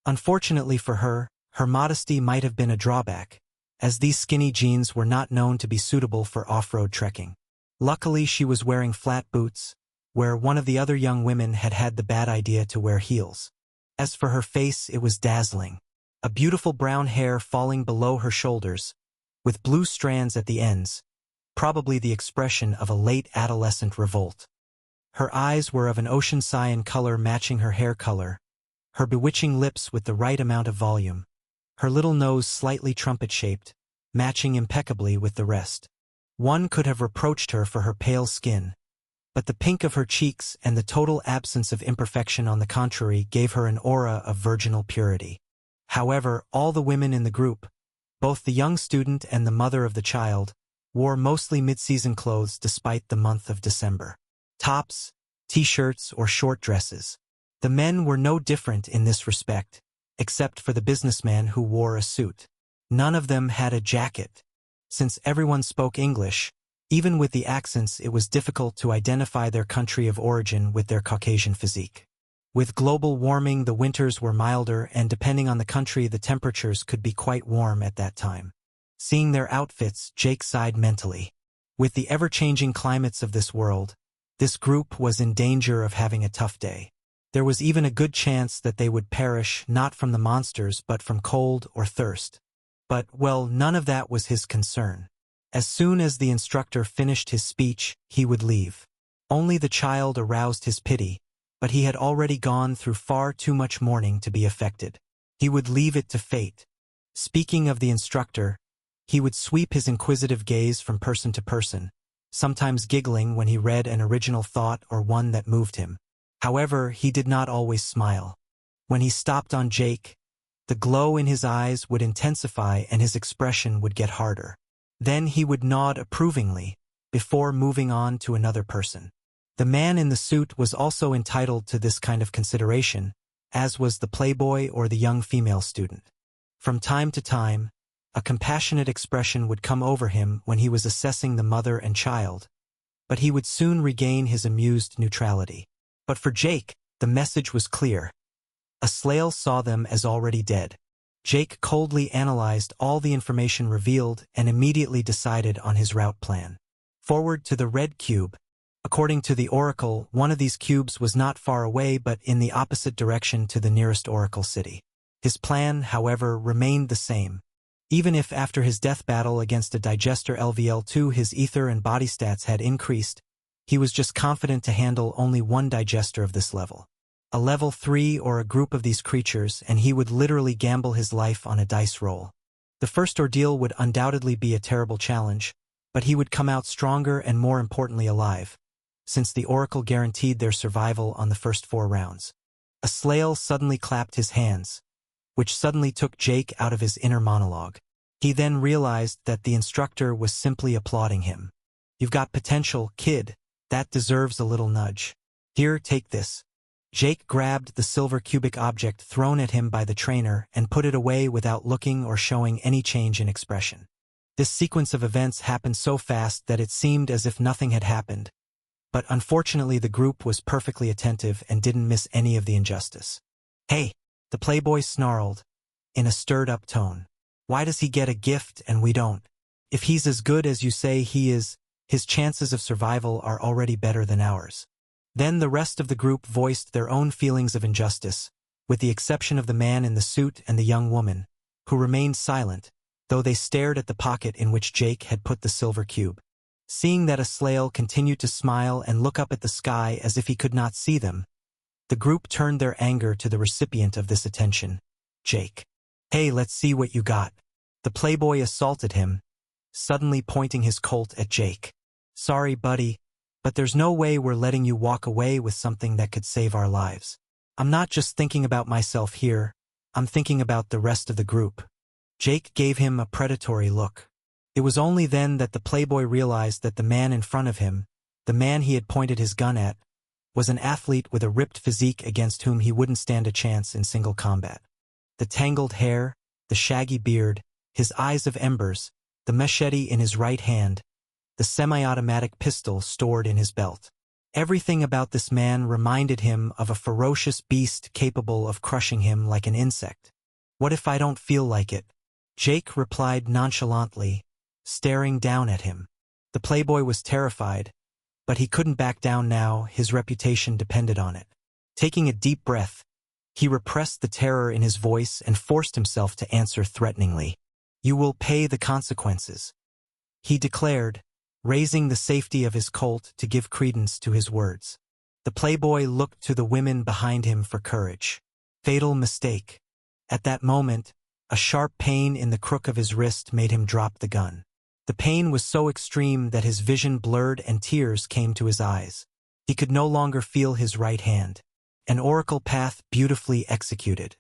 Unfortunately for her, her modesty might have been a drawback, as these skinny jeans were not known to be suitable for off-road trekking. Luckily, she was wearing flat boots, where one of the other young women had had the bad idea to wear heels. As for her face, it was dazzling. A beautiful brown hair falling below her shoulders, with blue strands at the ends, probably the expression of a late adolescent revolt. Her eyes were of an ocean cyan color matching her hair color, her bewitching lips with the right amount of volume, her little nose slightly trumpet-shaped, matching impeccably with the rest. One could have reproached her for her pale skin, but the pink of her cheeks and the total absence of imperfection on the contrary gave her an aura of virginal purity. However, all the women in the group, both the young student and the mother of the child, wore mostly mid-season clothes despite the month of December. Tops, t-shirts, or short dresses. The men were no different in this respect, except for the businessman who wore a suit. None of them had a jacket. Since everyone spoke English, even with the accents it was difficult to identify their country of origin with their Caucasian physique. With global warming, the winters were milder, and depending on the country the temperatures could be quite warm at that time. Seeing their outfits, Jake sighed mentally. With the ever-changing climates of this world, this group was in danger of having a tough day. There was even a good chance that they would perish not from the monsters but from cold or thirst. But, well, none of that was his concern. As soon as the instructor finished his speech, he would leave. Only the child aroused his pity, but he had already gone through far too much mourning to be affected. He would leave it to fate. Speaking of the instructor, he would sweep his inquisitive gaze from person to person, sometimes giggling when he read an original thought or one that moved him. However, he did not always smile. When he stopped on Jake, the glow in his eyes would intensify and his expression would get harder. Then he would nod approvingly, before moving on to another person. The man in the suit was also entitled to this kind of consideration, as was the Playboy or the young female student. From time to time, a compassionate expression would come over him when he was assessing the mother and child, but he would soon regain his amused neutrality. But for Jake, the message was clear. Aslael saw them as already dead. Jake coldly analyzed all the information revealed and immediately decided on his route plan. Forward to the red cube. According to the oracle, one of these cubes was not far away but in the opposite direction to the nearest oracle city. His plan, however, remained the same. Even if after his death battle against a digester LVL2 his ether and body stats had increased, he was just confident to handle only one digester of this level. A level 3 or a group of these creatures, and he would literally gamble his life on a dice roll. The first ordeal would undoubtedly be a terrible challenge, but he would come out stronger and more importantly alive, since the oracle guaranteed their survival on the first 4 rounds. Aslael suddenly clapped his hands, which suddenly took Jake out of his inner monologue. He then realized that the instructor was simply applauding him. "You've got potential, kid. That deserves a little nudge. Here, take this." Jake grabbed the silver cubic object thrown at him by the trainer and put it away without looking or showing any change in expression. This sequence of events happened so fast that it seemed as if nothing had happened, but unfortunately the group was perfectly attentive and didn't miss any of the injustice. "Hey," the Playboy snarled, in a stirred-up tone. "Why does he get a gift and we don't? If he's as good as you say he is, his chances of survival are already better than ours." Then the rest of the group voiced their own feelings of injustice, with the exception of the man in the suit and the young woman, who remained silent, though they stared at the pocket in which Jake had put the silver cube. Seeing that Aslael continued to smile and look up at the sky as if he could not see them, the group turned their anger to the recipient of this attention, Jake. "Hey, let's see what you got." The playboy assaulted him, suddenly pointing his Colt at Jake. "Sorry, buddy, but there's no way we're letting you walk away with something that could save our lives. I'm not just thinking about myself here, I'm thinking about the rest of the group." Jake gave him a predatory look. It was only then that the playboy realized that the man in front of him, the man he had pointed his gun at, was an athlete with a ripped physique against whom he wouldn't stand a chance in single combat. The tangled hair, the shaggy beard, his eyes of embers, the machete in his right hand, the semi-automatic pistol stored in his belt. Everything about this man reminded him of a ferocious beast capable of crushing him like an insect. "What if I don't feel like it?" Jake replied nonchalantly, staring down at him. The playboy was terrified, but he couldn't back down now, his reputation depended on it. Taking a deep breath, he repressed the terror in his voice and forced himself to answer threateningly. "You will pay the consequences," he declared, raising the safety of his Colt to give credence to his words. The playboy looked to the women behind him for courage. Fatal mistake. At that moment, a sharp pain in the crook of his wrist made him drop the gun. The pain was so extreme that his vision blurred and tears came to his eyes. He could no longer feel his right hand. An oracle path beautifully executed.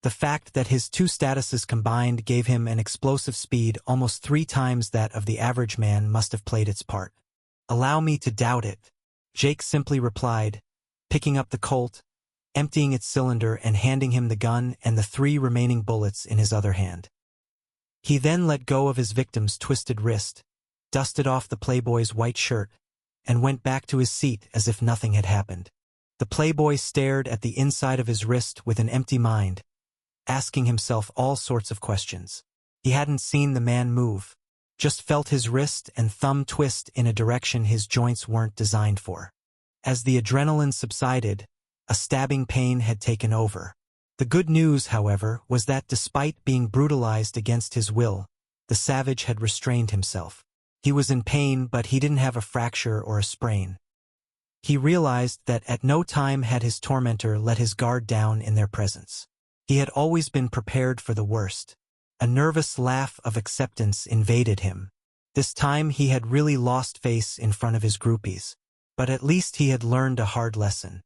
The fact that his two statuses combined gave him an explosive speed almost 3 times that of the average man must have played its part. "Allow me to doubt it," Jake simply replied, picking up the Colt, emptying its cylinder and handing him the gun and the 3 remaining bullets in his other hand. He then let go of his victim's twisted wrist, dusted off the playboy's white shirt, and went back to his seat as if nothing had happened. The playboy stared at the inside of his wrist with an empty mind, asking himself all sorts of questions. He hadn't seen the man move, just felt his wrist and thumb twist in a direction his joints weren't designed for. As the adrenaline subsided, a stabbing pain had taken over. The good news, however, was that despite being brutalized against his will, the savage had restrained himself. He was in pain, but he didn't have a fracture or a sprain. He realized that at no time had his tormentor let his guard down in their presence. He had always been prepared for the worst. A nervous laugh of acceptance invaded him. This time he had really lost face in front of his groupies. But at least he had learned a hard lesson.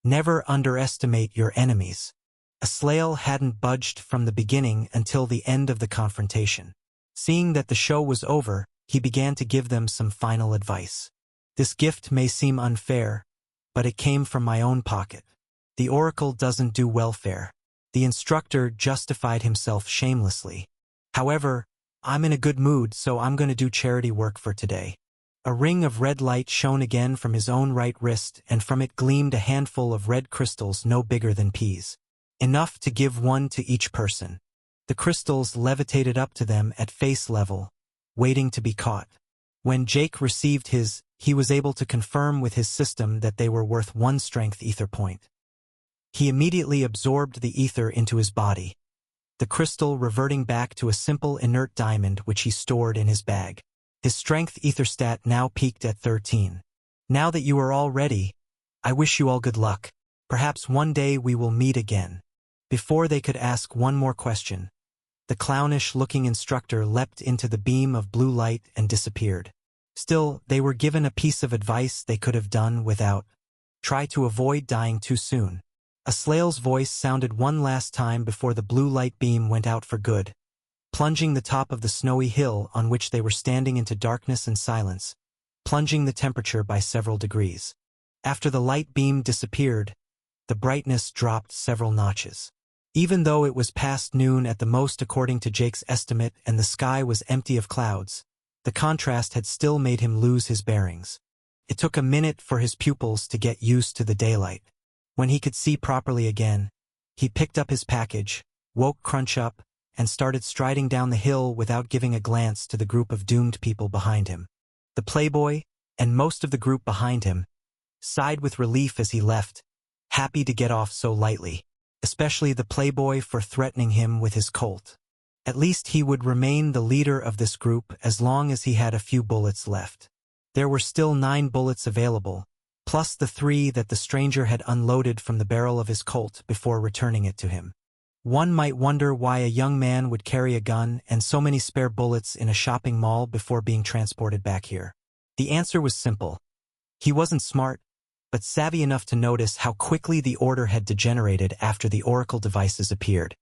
Never underestimate your enemies. Aslael hadn't budged from the beginning until the end of the confrontation. Seeing that the show was over, he began to give them some final advice. "This gift may seem unfair, but it came from my own pocket. The oracle doesn't do welfare." The instructor justified himself shamelessly. "However, I'm in a good mood, so I'm going to do charity work for today." A ring of red light shone again from his own right wrist, and from it gleamed a handful of red crystals no bigger than peas. Enough to give one to each person. The crystals levitated up to them at face level, waiting to be caught. When Jake received his, he was able to confirm with his system that they were worth 1 strength ether point. He immediately absorbed the ether into his body, the crystal reverting back to a simple inert diamond which he stored in his bag. His strength ether stat now peaked at 13. "Now that you are all ready, I wish you all good luck. Perhaps one day we will meet again." Before they could ask one more question, the clownish-looking instructor leapt into the beam of blue light and disappeared. Still, they were given a piece of advice they could have done without. Try to avoid dying too soon. Aslael's voice sounded one last time before the blue light beam went out for good, plunging the top of the snowy hill on which they were standing into darkness and silence, plunging the temperature by several degrees. After the light beam disappeared, the brightness dropped several notches. Even though it was past noon at the most according to Jake's estimate and the sky was empty of clouds, the contrast had still made him lose his bearings. It took a minute for his pupils to get used to the daylight. When he could see properly again, he picked up his package, woke Crunch up, and started striding down the hill without giving a glance to the group of doomed people behind him. The playboy, and most of the group behind him, sighed with relief as he left, happy to get off so lightly, especially the playboy for threatening him with his Colt. At least he would remain the leader of this group as long as he had a few bullets left. There were still 9 bullets available, plus the 3 that the stranger had unloaded from the barrel of his Colt before returning it to him. One might wonder why a young man would carry a gun and so many spare bullets in a shopping mall before being transported back here. The answer was simple. He wasn't smart, but savvy enough to notice how quickly the order had degenerated after the Oracle devices appeared.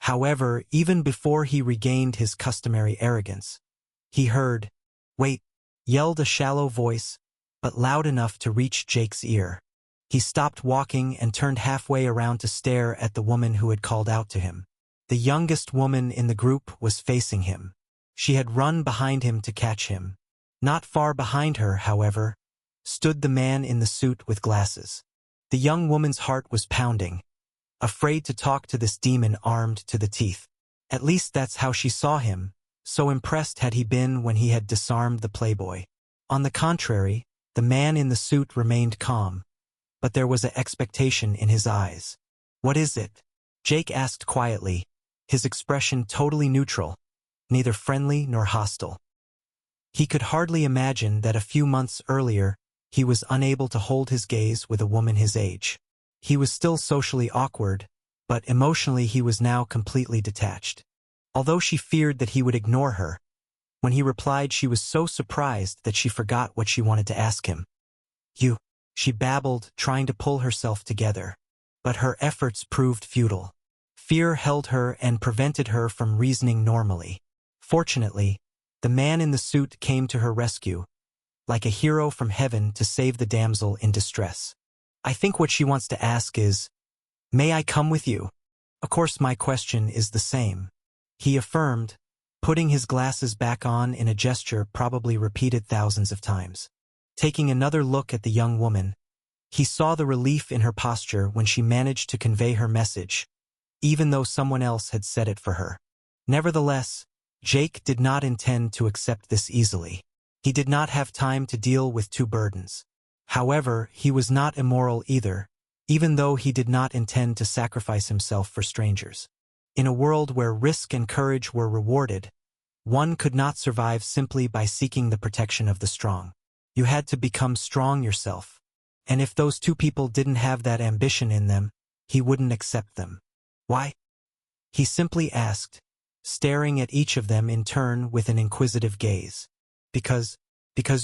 However, even before he regained his customary arrogance, he heard, "Wait," yelled a shallow voice, but loud enough to reach Jake's ear. He stopped walking and turned halfway around to stare at the woman who had called out to him. The youngest woman in the group was facing him. She had run behind him to catch him. Not far behind her, however, stood the man in the suit with glasses. The young woman's heart was pounding, afraid to talk to this demon armed to the teeth. At least that's how she saw him, so impressed had he been when he had disarmed the playboy. On the contrary, the man in the suit remained calm, but there was an expectation in his eyes. "What is it?" Jake asked quietly, his expression totally neutral, neither friendly nor hostile. He could hardly imagine that a few months earlier he was unable to hold his gaze with a woman his age. He was still socially awkward, but emotionally he was now completely detached. Although she feared that he would ignore her, when he replied she was so surprised that she forgot what she wanted to ask him. "You," she babbled, trying to pull herself together. But her efforts proved futile. Fear held her and prevented her from reasoning normally. Fortunately, the man in the suit came to her rescue, like a hero from heaven to save the damsel in distress. "I think what she wants to ask is, may I come with you?" "Of course my question is the same," he affirmed, putting his glasses back on in a gesture probably repeated thousands of times. Taking another look at the young woman, he saw the relief in her posture when she managed to convey her message, even though someone else had said it for her. Nevertheless, Jake did not intend to accept this easily. He did not have time to deal with 2 burdens. However, he was not immoral either, even though he did not intend to sacrifice himself for strangers. In a world where risk and courage were rewarded, one could not survive simply by seeking the protection of the strong. You had to become strong yourself, and if those 2 people didn't have that ambition in them, he wouldn't accept them. "Why?" he simply asked, staring at each of them in turn with an inquisitive gaze. Because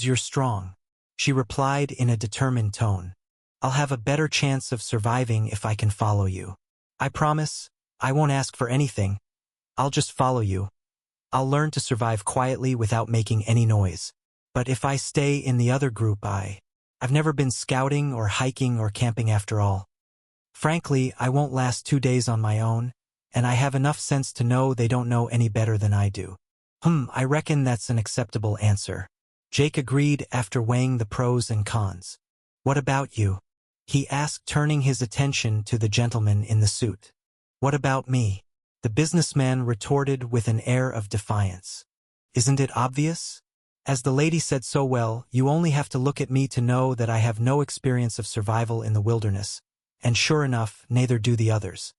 you're strong," she replied in a determined tone. "I'll have a better chance of surviving if I can follow you. I promise, I won't ask for anything. I'll just follow you. I'll learn to survive quietly without making any noise. But if I stay in the other group, I've never been scouting or hiking or camping after all. Frankly, I won't last 2 days on my own, and I have enough sense to know they don't know any better than I do." I reckon that's an acceptable answer," Jake agreed after weighing the pros and cons. "What about you?" he asked, turning his attention to the gentleman in the suit. "What about me?" the businessman retorted with an air of defiance. "Isn't it obvious? As the lady said so well, you only have to look at me to know that I have no experience of survival in the wilderness, and sure enough, neither do the others.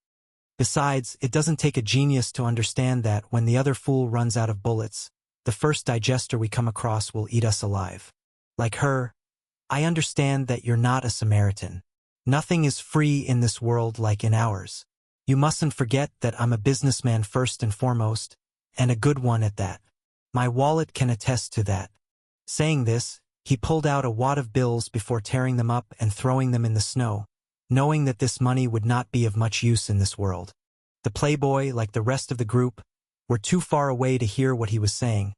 Besides, it doesn't take a genius to understand that when the other fool runs out of bullets, the first digester we come across will eat us alive. Like her, I understand that you're not a Samaritan. Nothing is free in this world like in ours. You mustn't forget that I'm a businessman first and foremost, and a good one at that. My wallet can attest to that." Saying this, he pulled out a wad of bills before tearing them up and throwing them in the snow, knowing that this money would not be of much use in this world. The playboy, like the rest of the group, were too far away to hear what he was saying,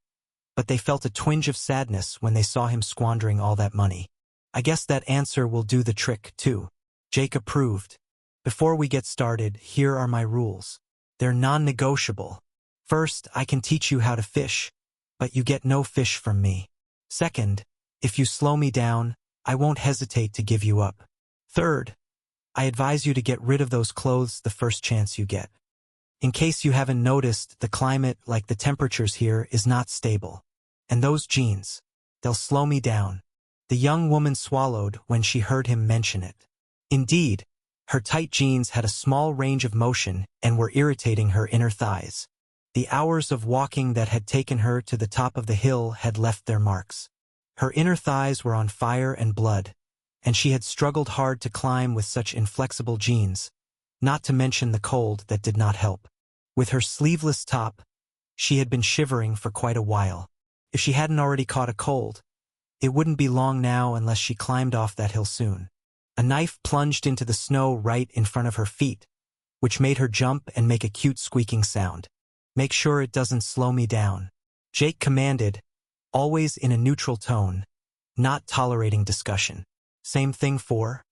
but they felt a twinge of sadness when they saw him squandering all that money. "I guess that answer will do the trick, too," Jake approved. "Before we get started, here are my rules. They're non-negotiable. First, I can teach you how to fish, but you get no fish from me. Second, if you slow me down, I won't hesitate to give you up. Third, I advise you to get rid of those clothes the first chance you get. In case you haven't noticed, the climate, like the temperatures here, is not stable. And those jeans, they'll slow me down." The young woman swallowed when she heard him mention it. Indeed, her tight jeans had a small range of motion and were irritating her inner thighs. The hours of walking that had taken her to the top of the hill had left their marks. Her inner thighs were on fire and blood, and she had struggled hard to climb with such inflexible jeans, not to mention the cold that did not help. With her sleeveless top, she had been shivering for quite a while. If she hadn't already caught a cold, it wouldn't be long now unless she climbed off that hill soon. A knife plunged into the snow right in front of her feet, which made her jump and make a cute squeaking sound. "Make sure it doesn't slow me down," Jake commanded, always in a neutral tone, not tolerating discussion. "Same thing for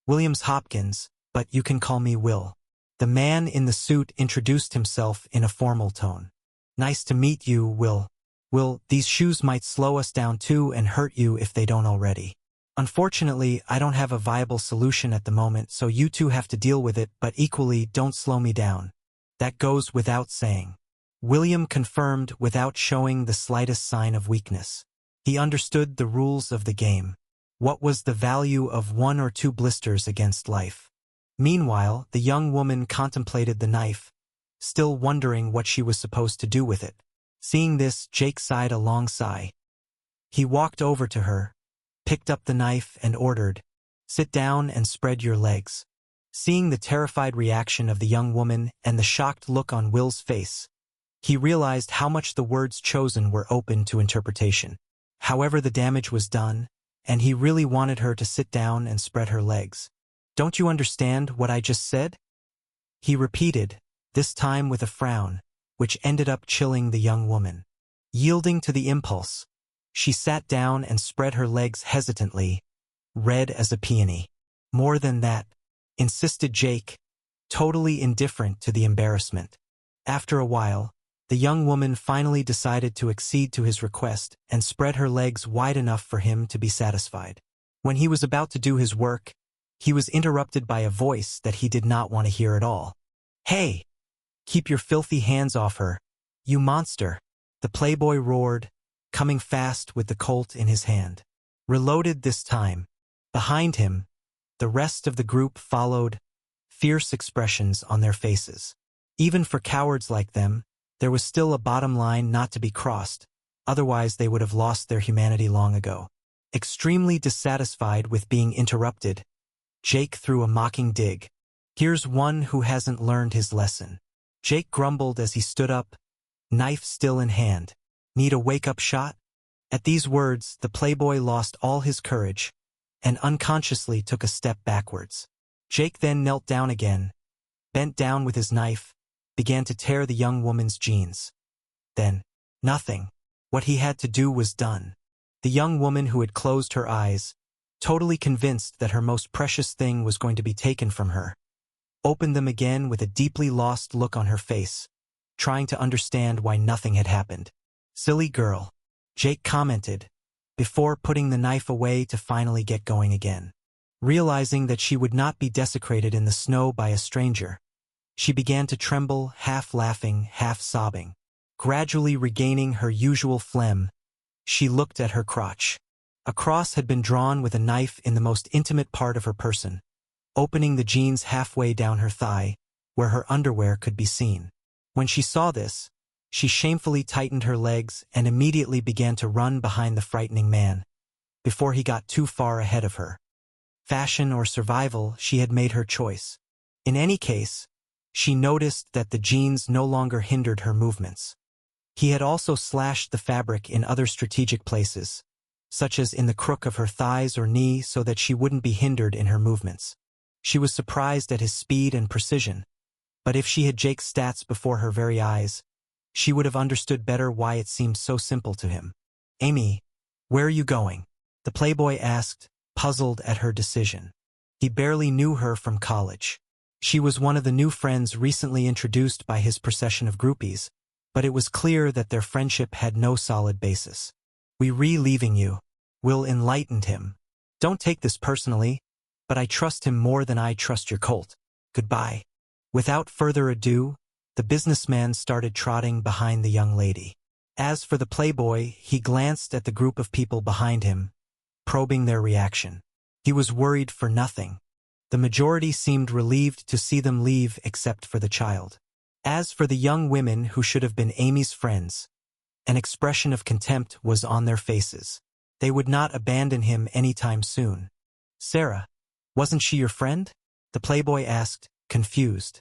Williams Hopkins, but you can call me Will." The man in the suit introduced himself in a formal tone. "Nice to meet you, Will. Will, these shoes might slow us down too and hurt you if they don't already. Unfortunately, I don't have a viable solution at the moment, so you two have to deal with it, but equally, don't slow me down. That goes without saying." William confirmed without showing the slightest sign of weakness. He understood the rules of the game. What was the value of 1 or 2 blisters against life? Meanwhile, the young woman contemplated the knife, still wondering what she was supposed to do with it. Seeing this, Jake sighed a long sigh. He walked over to her, picked up the knife and ordered, "Sit down and spread your legs." Seeing the terrified reaction of the young woman and the shocked look on Will's face, he realized how much the words chosen were open to interpretation. However, the damage was done, and he really wanted her to sit down and spread her legs. "Don't you understand what I just said?" he repeated, this time with a frown, which ended up chilling the young woman. Yielding to the impulse, she sat down and spread her legs hesitantly, red as a peony. "More than that," insisted Jake, totally indifferent to the embarrassment. After a while, the young woman finally decided to accede to his request and spread her legs wide enough for him to be satisfied. When he was about to do his work, he was interrupted by a voice that he did not want to hear at all. "Hey! Keep your filthy hands off her, you monster!" the playboy roared, coming fast with the Colt in his hand. Reloaded this time. Behind him, the rest of the group followed, fierce expressions on their faces. Even for cowards like them, there was still a bottom line not to be crossed, otherwise they would have lost their humanity long ago. Extremely dissatisfied with being interrupted, Jake threw a mocking dig. "Here's one who hasn't learned his lesson." Jake grumbled as he stood up, knife still in hand. "Need a wake-up shot?" At these words, the playboy lost all his courage and unconsciously took a step backwards. Jake then knelt down again, bent down with his knife, began to tear the young woman's jeans. Then, nothing. What he had to do was done. The young woman who had closed her eyes, totally convinced that her most precious thing was going to be taken from her, opened them again with a deeply lost look on her face, trying to understand why nothing had happened. "Silly girl," Jake commented, before putting the knife away to finally get going again. Realizing that she would not be desecrated in the snow by a stranger, she began to tremble, half laughing, half sobbing. Gradually regaining her usual phlegm, she looked at her crotch. A cross had been drawn with a knife in the most intimate part of her person, opening the jeans halfway down her thigh, where her underwear could be seen. When she saw this, she shamefully tightened her legs and immediately began to run behind the frightening man, before he got too far ahead of her. Fashion or survival, she had made her choice. In any case, she noticed that the jeans no longer hindered her movements. He had also slashed the fabric in other strategic places, such as in the crook of her thighs or knee, so that she wouldn't be hindered in her movements. She was surprised at his speed and precision, but if she had Jake's stats before her very eyes, she would have understood better why it seemed so simple to him. "Amy, where are you going?" the playboy asked, puzzled at her decision. He barely knew her from college. She was one of the new friends recently introduced by his procession of groupies, but it was clear that their friendship had no solid basis. "We're leaving you," Will enlightened him. "Don't take this personally, but I trust him more than I trust your Colt. Goodbye." Without further ado, the businessman started trotting behind the young lady. As for the playboy, he glanced at the group of people behind him, probing their reaction. He was worried for nothing. The majority seemed relieved to see them leave except for the child. As for the young women who should have been Amy's friends, an expression of contempt was on their faces. They would not abandon him anytime soon. Sarah, wasn't she your friend? The playboy asked, confused.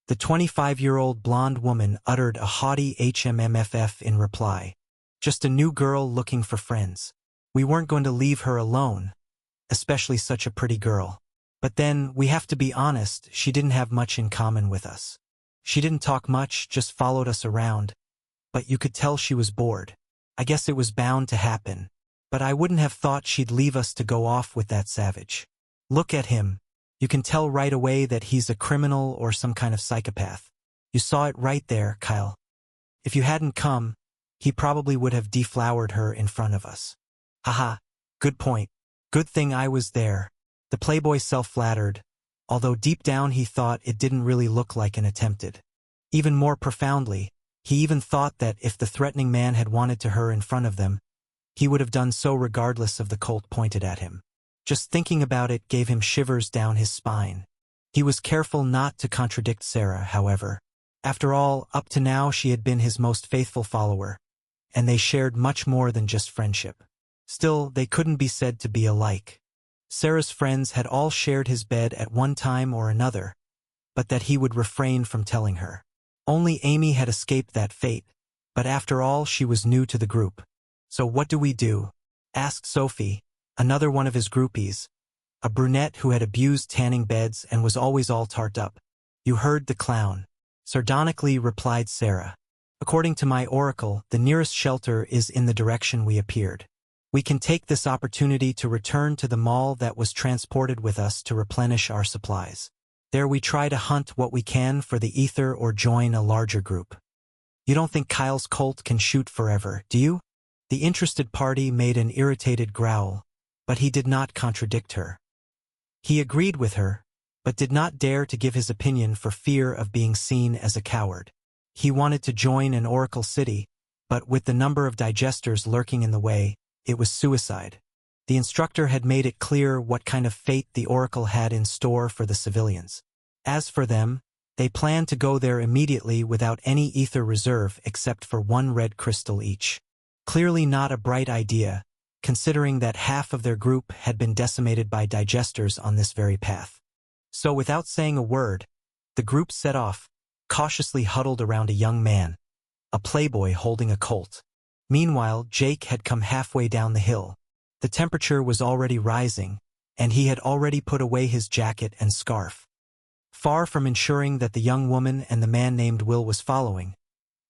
The 25-year-old blonde woman uttered a haughty HMMFF in reply. Just a new girl looking for friends. We weren't going to leave her alone, especially such a pretty girl. But then, we have to be honest, she didn't have much in common with us. She didn't talk much, just followed us around. But you could tell she was bored. I guess it was bound to happen. But I wouldn't have thought she'd leave us to go off with that savage. Look at him. You can tell right away that he's a criminal or some kind of psychopath. You saw it right there, Kyle. If you hadn't come, he probably would have deflowered her in front of us. Haha, good point. Good thing I was there. The playboy self-flattered, although deep down he thought it didn't really look like an attempted. Even more profoundly, he even thought that if the threatening man had wanted to her in front of them, he would have done so regardless of the Colt pointed at him. Just thinking about it gave him shivers down his spine. He was careful not to contradict Sarah, however. After all, up to now she had been his most faithful follower, and they shared much more than just friendship. Still, they couldn't be said to be alike. Sarah's friends had all shared his bed at one time or another, but that he would refrain from telling her. Only Amy had escaped that fate, but after all she was new to the group. So what do we do? Asked Sophie, another one of his groupies, a brunette who had abused tanning beds and was always all tart up. You heard the clown. Sardonically replied Sarah. According to my oracle, the nearest shelter is in the direction we appeared. We can take this opportunity to return to the mall that was transported with us to replenish our supplies. There we try to hunt what we can for the ether or join a larger group. You don't think Kyle's Colt can shoot forever, do you? The interested party made an irritated growl, but he did not contradict her. He agreed with her, but did not dare to give his opinion for fear of being seen as a coward. He wanted to join an Oracle City, but with the number of digesters lurking in the way, it was suicide. The instructor had made it clear what kind of fate the Oracle had in store for the civilians. As for them, they planned to go there immediately without any ether reserve except for one red crystal each. Clearly not a bright idea, considering that half of their group had been decimated by digesters on this very path. So without saying a word, the group set off, cautiously huddled around a young man, a playboy holding a Colt. Meanwhile, Jake had come halfway down the hill. The temperature was already rising, and he had already put away his jacket and scarf. Far from ensuring that the young woman and the man named Will was following,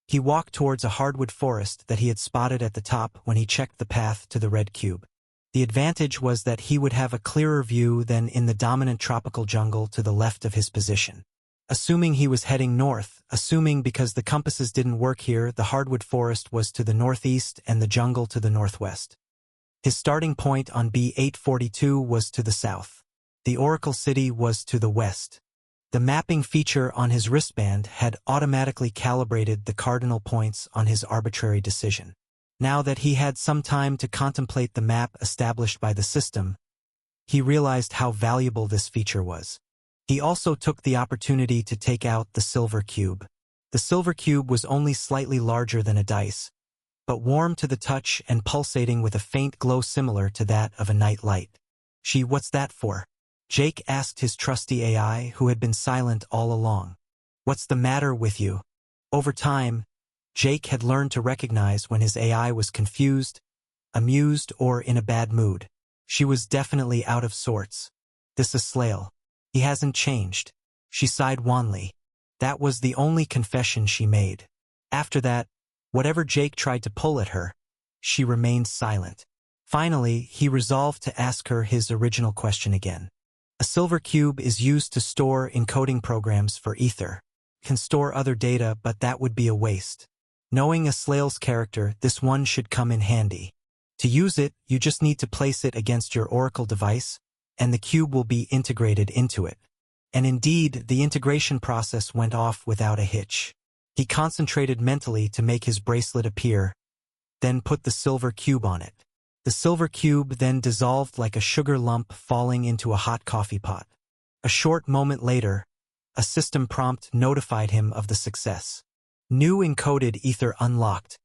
he walked towards a hardwood forest that he had spotted at the top when he checked the path to the red cube. The advantage was that he would have a clearer view than in the dominant tropical jungle to the left of his position. Assuming he was heading north, assuming because the compasses didn't work here, the hardwood forest was to the northeast and the jungle to the northwest. His starting point on B842 was to the south. The Oracle City was to the west. The mapping feature on his wristband had automatically calibrated the cardinal points on his arbitrary decision. Now that he had some time to contemplate the map established by the system, he realized how valuable this feature was. He also took the opportunity to take out the silver cube. The silver cube was only slightly larger than a dice, but warm to the touch and pulsating with a faint glow similar to that of a night light. What's that for? Jake asked his trusty AI, who had been silent all along. What's the matter with you? Over time, Jake had learned to recognize when his AI was confused, amused, or in a bad mood. She was definitely out of sorts. This is Slayle. He hasn't changed. She sighed wanly. That was the only confession she made. After that, whatever Jake tried to pull at her, she remained silent. Finally, he resolved to ask her his original question again. A silver cube is used to store encoding programs for ether. Can store other data, but that would be a waste. Knowing a Slayle's character, this one should come in handy. To use it, you just need to place it against your Oracle device, and the cube will be integrated into it. And indeed, the integration process went off without a hitch. He concentrated mentally to make his bracelet appear, then put the silver cube on it. The silver cube then dissolved like a sugar lump falling into a hot coffee pot. A short moment later, A system prompt notified him of the success. New encoded ether unlocked.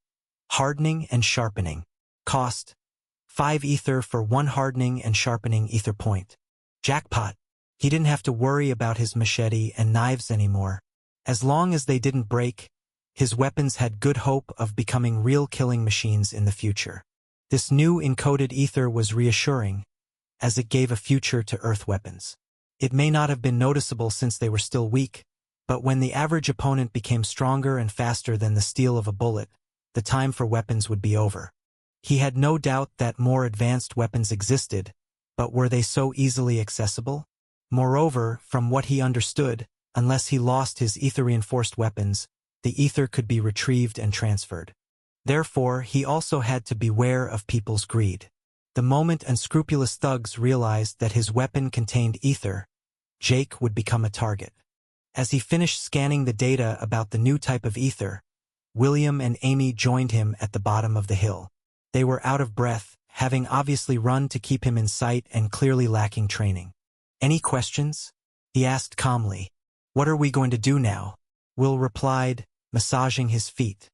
Hardening and sharpening. Cost: 5 ether for 1 hardening and sharpening ether point. Jackpot! He didn't have to worry about his machete and knives anymore. As long as they didn't break, his weapons had good hope of becoming real killing machines in the future. This new encoded ether was reassuring, as it gave a future to Earth weapons. It may not have been noticeable since they were still weak, but when the average opponent became stronger and faster than the steel of a bullet, the time for weapons would be over. He had no doubt that more advanced weapons existed, but were they so easily accessible? Moreover, from what he understood, unless he lost his ether-reinforced weapons, the ether could be retrieved and transferred. Therefore, he also had to beware of people's greed. The moment unscrupulous thugs realized that his weapon contained ether, Jake would become a target. As he finished scanning the data about the new type of ether, William and Amy joined him at the bottom of the hill. They were out of breath, having obviously run to keep him in sight and clearly lacking training. "Any questions?" he asked calmly. "What are we going to do now?" Will replied, massaging his feet.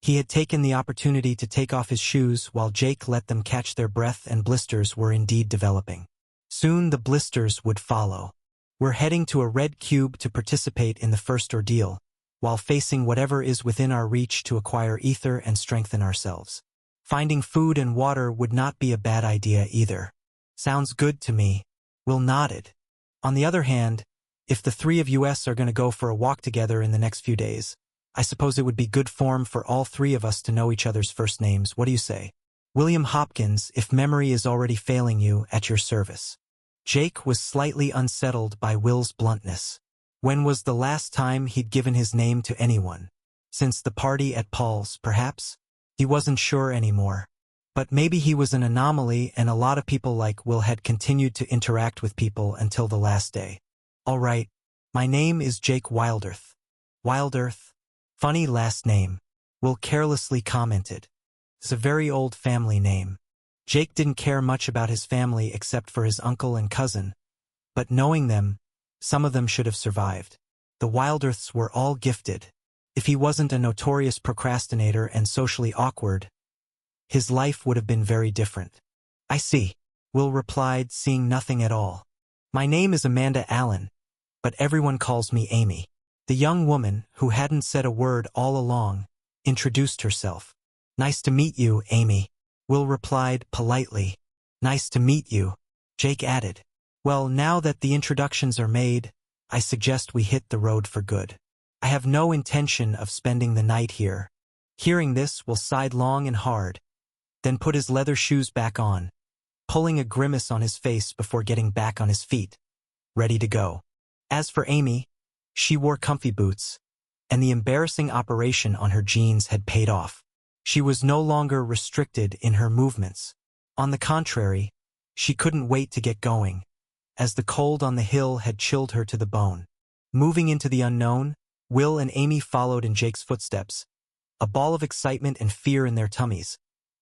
He had taken the opportunity to take off his shoes while Jake let them catch their breath, and blisters were indeed developing. Soon the blisters would follow. "We're heading to a red cube to participate in the first ordeal, while facing whatever is within our reach to acquire ether and strengthen ourselves. Finding food and water would not be a bad idea either." "Sounds good to me," Will nodded. "On the other hand, if the 3 of us are going to go for a walk together in the next few days, I suppose it would be good form for all 3 of us to know each other's first names. What do you say?" "William Hopkins, if memory is already failing you, at your service." Jake was slightly unsettled by Will's bluntness. When was the last time he'd given his name to anyone? Since the party at Paul's, perhaps? He wasn't sure anymore. But maybe he was an anomaly, and a lot of people like Will had continued to interact with people until the last day. "All right, my name is Jake Wildearth." "Wildearth? Funny last name," Will carelessly commented. "It's a very old family name." Jake didn't care much about his family except for his uncle and cousin, but knowing them, some of them should have survived. The Wildearths were all gifted. If he wasn't a notorious procrastinator and socially awkward, his life would have been very different. "I see," Will replied, seeing nothing at all. "My name is Amanda Allen, but everyone calls me Amy." The young woman, who hadn't said a word all along, introduced herself. "Nice to meet you, Amy," Will replied politely. "Nice to meet you," Jake added. "Well, now that the introductions are made, I suggest we hit the road for good. I have no intention of spending the night here." Hearing this, Will sighed long and hard, then put his leather shoes back on, pulling a grimace on his face before getting back on his feet, ready to go. As for Amy, she wore comfy boots, and the embarrassing operation on her jeans had paid off. She was no longer restricted in her movements. On the contrary, she couldn't wait to get going, as the cold on the hill had chilled her to the bone. Moving into the unknown, Will and Amy followed in Jake's footsteps, a ball of excitement and fear in their tummies,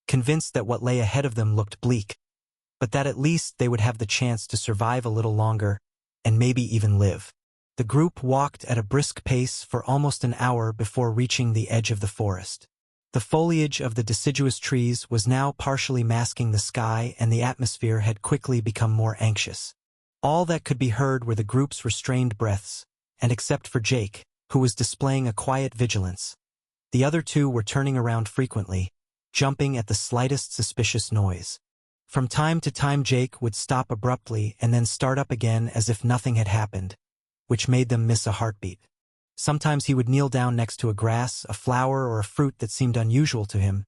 convinced that what lay ahead of them looked bleak, but that at least they would have the chance to survive a little longer, and maybe even live. The group walked at a brisk pace for almost an hour before reaching the edge of the forest. The foliage of the deciduous trees was now partially masking the sky, and the atmosphere had quickly become more anxious. All that could be heard were the group's restrained breaths, and except for Jake, who was displaying a quiet vigilance, the other 2 were turning around frequently, jumping at the slightest suspicious noise. From time to time Jake would stop abruptly and then start up again as if nothing had happened, which made them miss a heartbeat. Sometimes he would kneel down next to a grass, a flower, or a fruit that seemed unusual to him,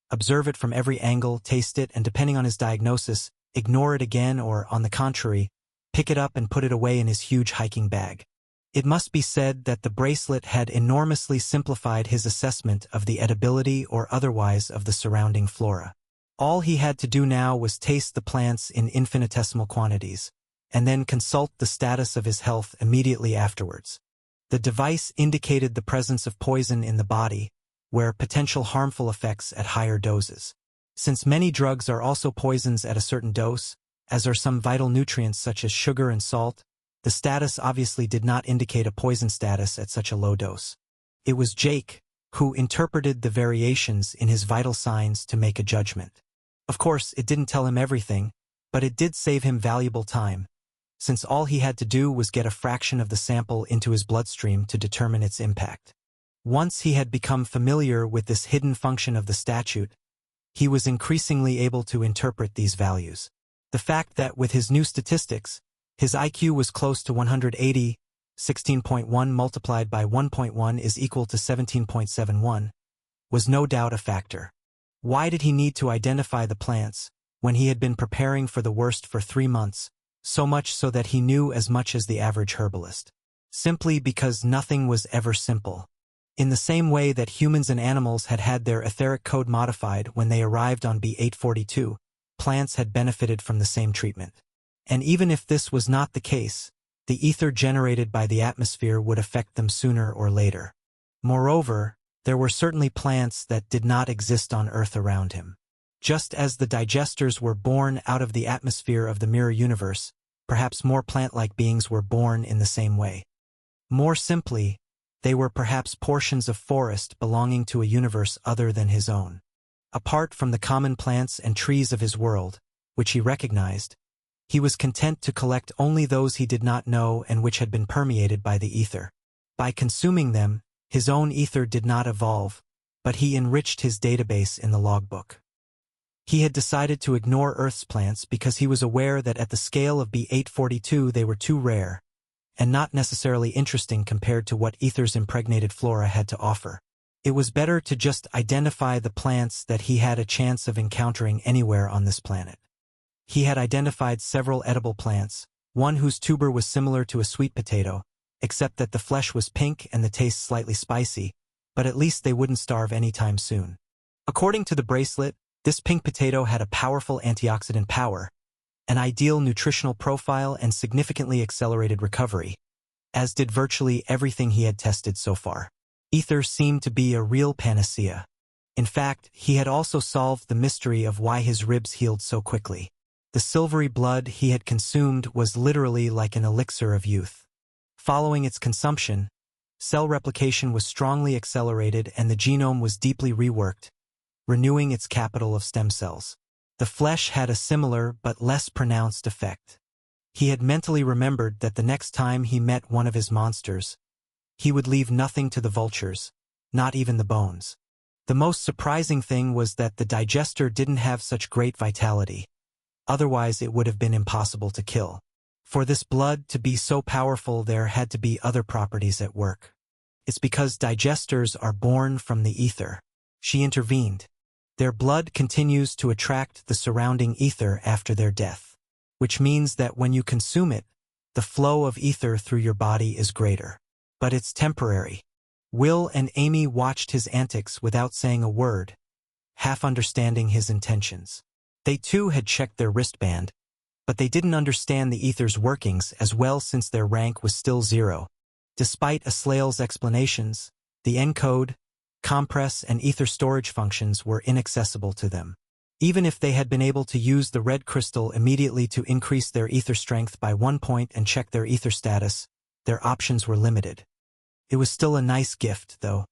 observe it from every angle, taste it, and depending on his diagnosis, ignore it again or, on the contrary, pick it up and put it away in his huge hiking bag. It must be said that the bracelet had enormously simplified his assessment of the edibility or otherwise of the surrounding flora. All he had to do now was taste the plants in infinitesimal quantities, and then consult the status of his health immediately afterwards. The device indicated the presence of poison in the body, where potential harmful effects at higher doses. Since many drugs are also poisons at a certain dose, as are some vital nutrients such as sugar and salt, The status obviously did not indicate a poison status at such a low dose. It was Jake who interpreted the variations in his vital signs to make a judgment. Of course, it didn't tell him everything, but it did save him valuable time, since all he had to do was get a fraction of the sample into his bloodstream to determine its impact. Once he had become familiar with this hidden function of the statute, he was increasingly able to interpret these values. The fact that with his new statistics, his IQ was close to 180, 16.1 multiplied by 1.1 is equal to 17.71, was no doubt a factor. Why did he need to identify the plants when he had been preparing for the worst for 3 months, so much so that he knew as much as the average herbalist? Simply because nothing was ever simple. In the same way that humans and animals had had their etheric code modified when they arrived on B842, plants had benefited from the same treatment. And even if this was not the case, the ether generated by the atmosphere would affect them sooner or later. Moreover, there were certainly plants that did not exist on Earth around him. Just as the digesters were born out of the atmosphere of the mirror universe, perhaps more plant-like beings were born in the same way. More simply, they were perhaps portions of forest belonging to a universe other than his own. Apart from the common plants and trees of his world, which he recognized, he was content to collect only those he did not know and which had been permeated by the ether. By consuming them, his own ether did not evolve, but he enriched his database in the logbook. He had decided to ignore Earth's plants because he was aware that at the scale of B842 they were too rare, and not necessarily interesting compared to what ether's impregnated flora had to offer. It was better to just identify the plants that he had a chance of encountering anywhere on this planet. He had identified several edible plants, one whose tuber was similar to a sweet potato, except that the flesh was pink and the taste slightly spicy, but at least they wouldn't starve anytime soon. According to the bracelet, this pink potato had a powerful antioxidant power, an ideal nutritional profile and significantly accelerated recovery, as did virtually everything he had tested so far. Ether seemed to be a real panacea. In fact, he had also solved the mystery of why his ribs healed so quickly. The silvery blood he had consumed was literally like an elixir of youth. Following its consumption, cell replication was strongly accelerated and the genome was deeply reworked, renewing its capital of stem cells. The flesh had a similar but less pronounced effect. He had mentally remembered that the next time he met one of his monsters, he would leave nothing to the vultures, not even the bones. The most surprising thing was that the digester didn't have such great vitality. Otherwise it would have been impossible to kill. For this blood to be so powerful there had to be other properties at work. It's because digesters are born from the ether. She intervened. Their blood continues to attract the surrounding ether after their death, which means that when you consume it, the flow of ether through your body is greater. But it's temporary. Will and Amy watched his antics without saying a word, half understanding his intentions. They too had checked their wristband, but they didn't understand the ether's workings as well since their rank was still 0. Despite Aslael's explanations, the encode, compress, and ether storage functions were inaccessible to them. Even if they had been able to use the red crystal immediately to increase their ether strength by 1 point and check their ether status, their options were limited. It was still a nice gift, though.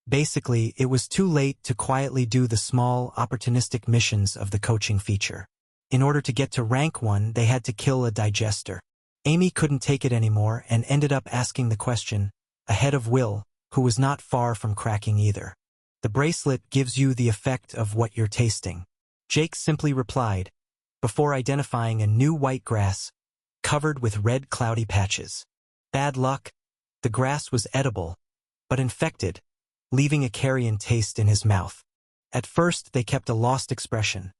Basically, it was too late to quietly do the small, opportunistic missions of the coaching feature. In order to get to rank 1, they had to kill a digester. Amy couldn't take it anymore and ended up asking the question, ahead of Will, who was not far from cracking either. The bracelet gives you the effect of what you're tasting. Jake simply replied, before identifying a new white grass, covered with red cloudy patches. Bad luck. The grass was edible, but infected, leaving a carrion taste in his mouth. At first, they kept a lost expression.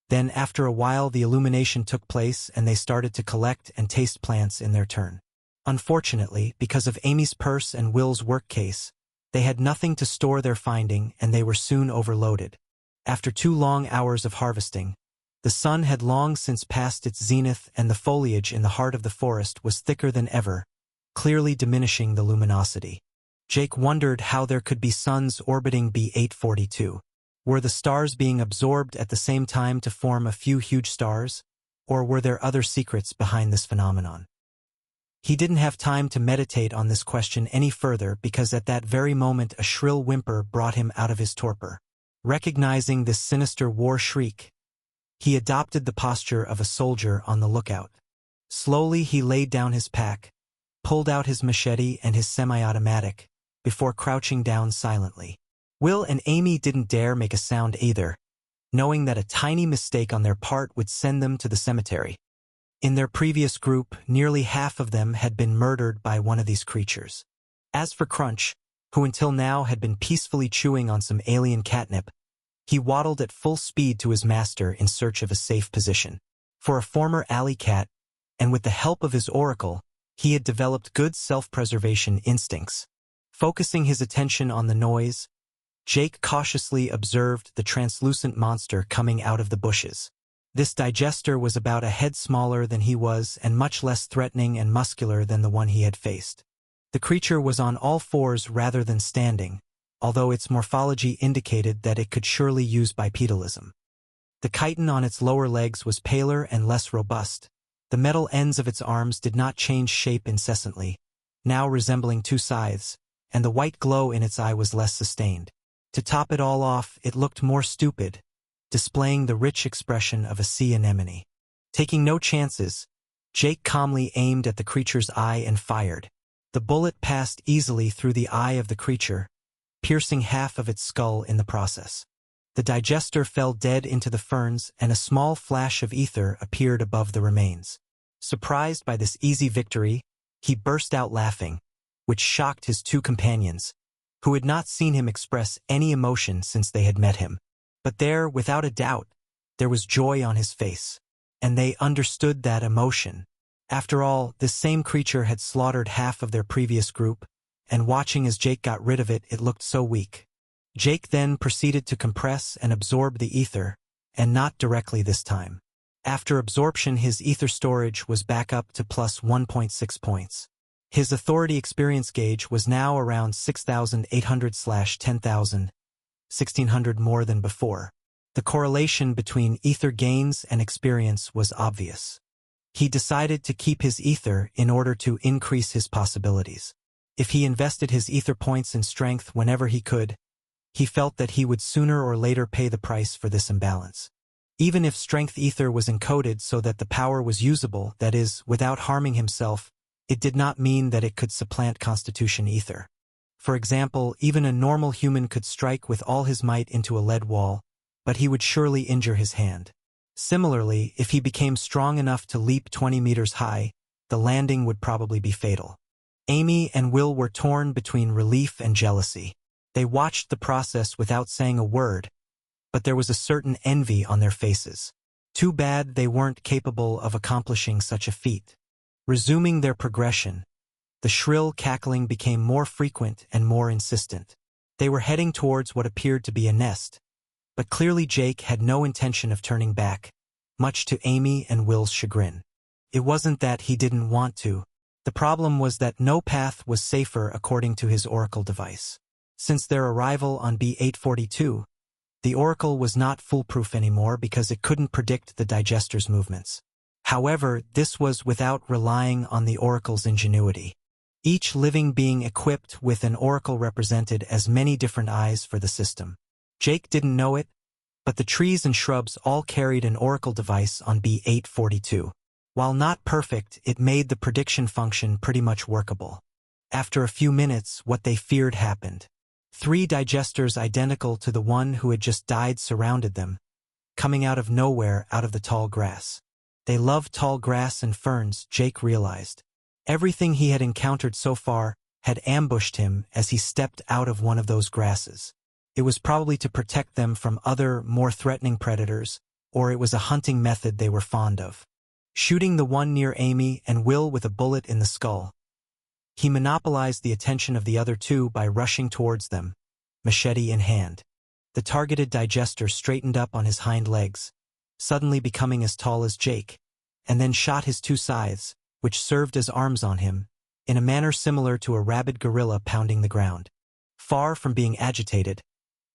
Then, after a while, the illumination took place and they started to collect and taste plants in their turn. Unfortunately, because of Amy's purse and Will's work case, they had nothing to store their finding and they were soon overloaded. After 2 long hours of harvesting, the sun had long since passed its zenith and the foliage in the heart of the forest was thicker than ever, clearly diminishing the luminosity. Jake wondered how there could be suns orbiting B842. Were the stars being absorbed at the same time to form a few huge stars, or were there other secrets behind this phenomenon? He didn't have time to meditate on this question any further because at that very moment a shrill whimper brought him out of his torpor. Recognizing this sinister war shriek, he adopted the posture of a soldier on the lookout. Slowly he laid down his pack, pulled out his machete and his semi-automatic, before crouching down silently. Will and Amy didn't dare make a sound either, knowing that a tiny mistake on their part would send them to the cemetery. In their previous group, nearly half of them had been murdered by one of these creatures. As for Crunch, who until now had been peacefully chewing on some alien catnip, he waddled at full speed to his master in search of a safe position. For a former alley cat, and with the help of his oracle, he had developed good self-preservation instincts. Focusing his attention on the noise, Jake cautiously observed the translucent monster coming out of the bushes. This digester was about a head smaller than he was and much less threatening and muscular than the one he had faced. The creature was on all fours rather than standing, although its morphology indicated that it could surely use bipedalism. The chitin on its lower legs was paler and less robust. The metal ends of its arms did not change shape incessantly, now resembling two scythes, and the white glow in its eye was less sustained. To top it all off, it looked more stupid, displaying the rich expression of a sea anemone. Taking no chances, Jake calmly aimed at the creature's eye and fired. The bullet passed easily through the eye of the creature, piercing half of its skull in the process. The digester fell dead into the ferns and a small flash of ether appeared above the remains. Surprised by this easy victory, he burst out laughing, which shocked his two companions, who had not seen him express any emotion since they had met him. But there, without a doubt, there was joy on his face, and they understood that emotion. After all, this same creature had slaughtered half of their previous group, and watching as Jake got rid of it, it looked so weak. Jake then proceeded to compress and absorb the ether, and not directly this time. After absorption, his ether storage was back up to plus 1.6 points. His authority experience gauge was now around 6,800/10,000, 1,600 more than before. The correlation between ether gains and experience was obvious. He decided to keep his ether in order to increase his possibilities. If he invested his ether points in strength whenever he could, he felt that he would sooner or later pay the price for this imbalance. Even if strength ether was encoded so that the power was usable, that is, without harming himself, it did not mean that it could supplant constitution ether. For example, even a normal human could strike with all his might into a lead wall, but he would surely injure his hand. Similarly, if he became strong enough to leap 20 meters high, the landing would probably be fatal. Amy and Will were torn between relief and jealousy. They watched the process without saying a word, but there was a certain envy on their faces. Too bad they weren't capable of accomplishing such a feat. Resuming their progression, the shrill cackling became more frequent and more insistent. They were heading towards what appeared to be a nest, but clearly Jake had no intention of turning back, much to Amy and Will's chagrin. It wasn't that he didn't want to. The problem was that no path was safer according to his oracle device. Since their arrival on B842, the oracle was not foolproof anymore because it couldn't predict the digester's movements. However, this was without relying on the oracle's ingenuity. Each living being equipped with an oracle represented as many different eyes for the system. Jake didn't know it, but the trees and shrubs all carried an oracle device on B842. While not perfect, it made the prediction function pretty much workable. After a few minutes, what they feared happened. 3 digesters identical to the one who had just died surrounded them, coming out of nowhere out of the tall grass. They loved tall grass and ferns, Jake realized. Everything he had encountered so far had ambushed him as he stepped out of one of those grasses. It was probably to protect them from other, more threatening predators, or it was a hunting method they were fond of. Shooting the one near Amy and Will with a bullet in the skull, he monopolized the attention of the other 2 by rushing towards them, machete in hand. The targeted digester straightened up on his hind legs, suddenly becoming as tall as Jake, and then shot his 2 scythes, which served as arms on him, in a manner similar to a rabid gorilla pounding the ground. Far from being agitated,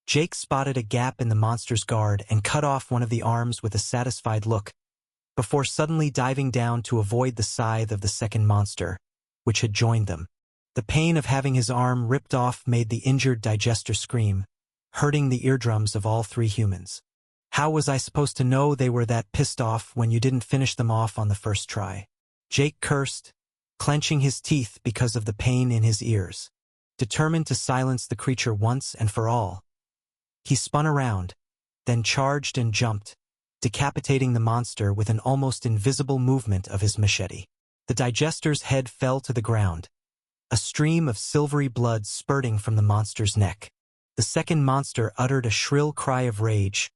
Jake spotted a gap in the monster's guard and cut off one of the arms with a satisfied look, before suddenly diving down to avoid the scythe of the second monster, which had joined them. The pain of having his arm ripped off made the injured digester scream, hurting the eardrums of all three humans. How was I supposed to know they were that pissed off when you didn't finish them off on the first try? Jake cursed, clenching his teeth because of the pain in his ears. Determined to silence the creature once and for all, he spun around, then charged and jumped, decapitating the monster with an almost invisible movement of his machete. The digester's head fell to the ground, a stream of silvery blood spurting from the monster's neck. The second monster uttered a shrill cry of rage,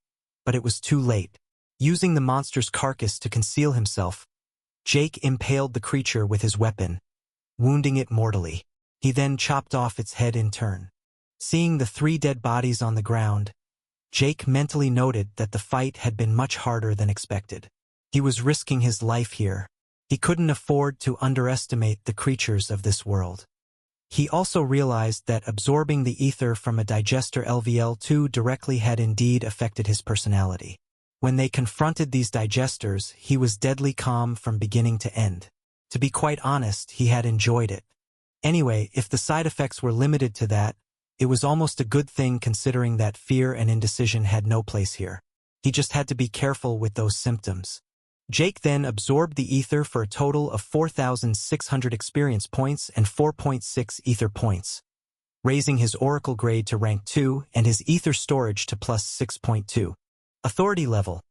but it was too late. Using the monster's carcass to conceal himself, Jake impaled the creature with his weapon, wounding it mortally. He then chopped off its head in turn. Seeing the three dead bodies on the ground, Jake mentally noted that the fight had been much harder than expected. He was risking his life here. He couldn't afford to underestimate the creatures of this world. He also realized that absorbing the ether from a digester LVL-2 directly had indeed affected his personality. When they confronted these digesters, he was deadly calm from beginning to end. To be quite honest, he had enjoyed it. Anyway, if the side effects were limited to that, it was almost a good thing considering that fear and indecision had no place here. He just had to be careful with those symptoms. Jake then absorbed the ether for a total of 4,600 experience points and 4.6 ether points, raising his oracle grade to rank 2 and his ether storage to plus 6.2. Authority level: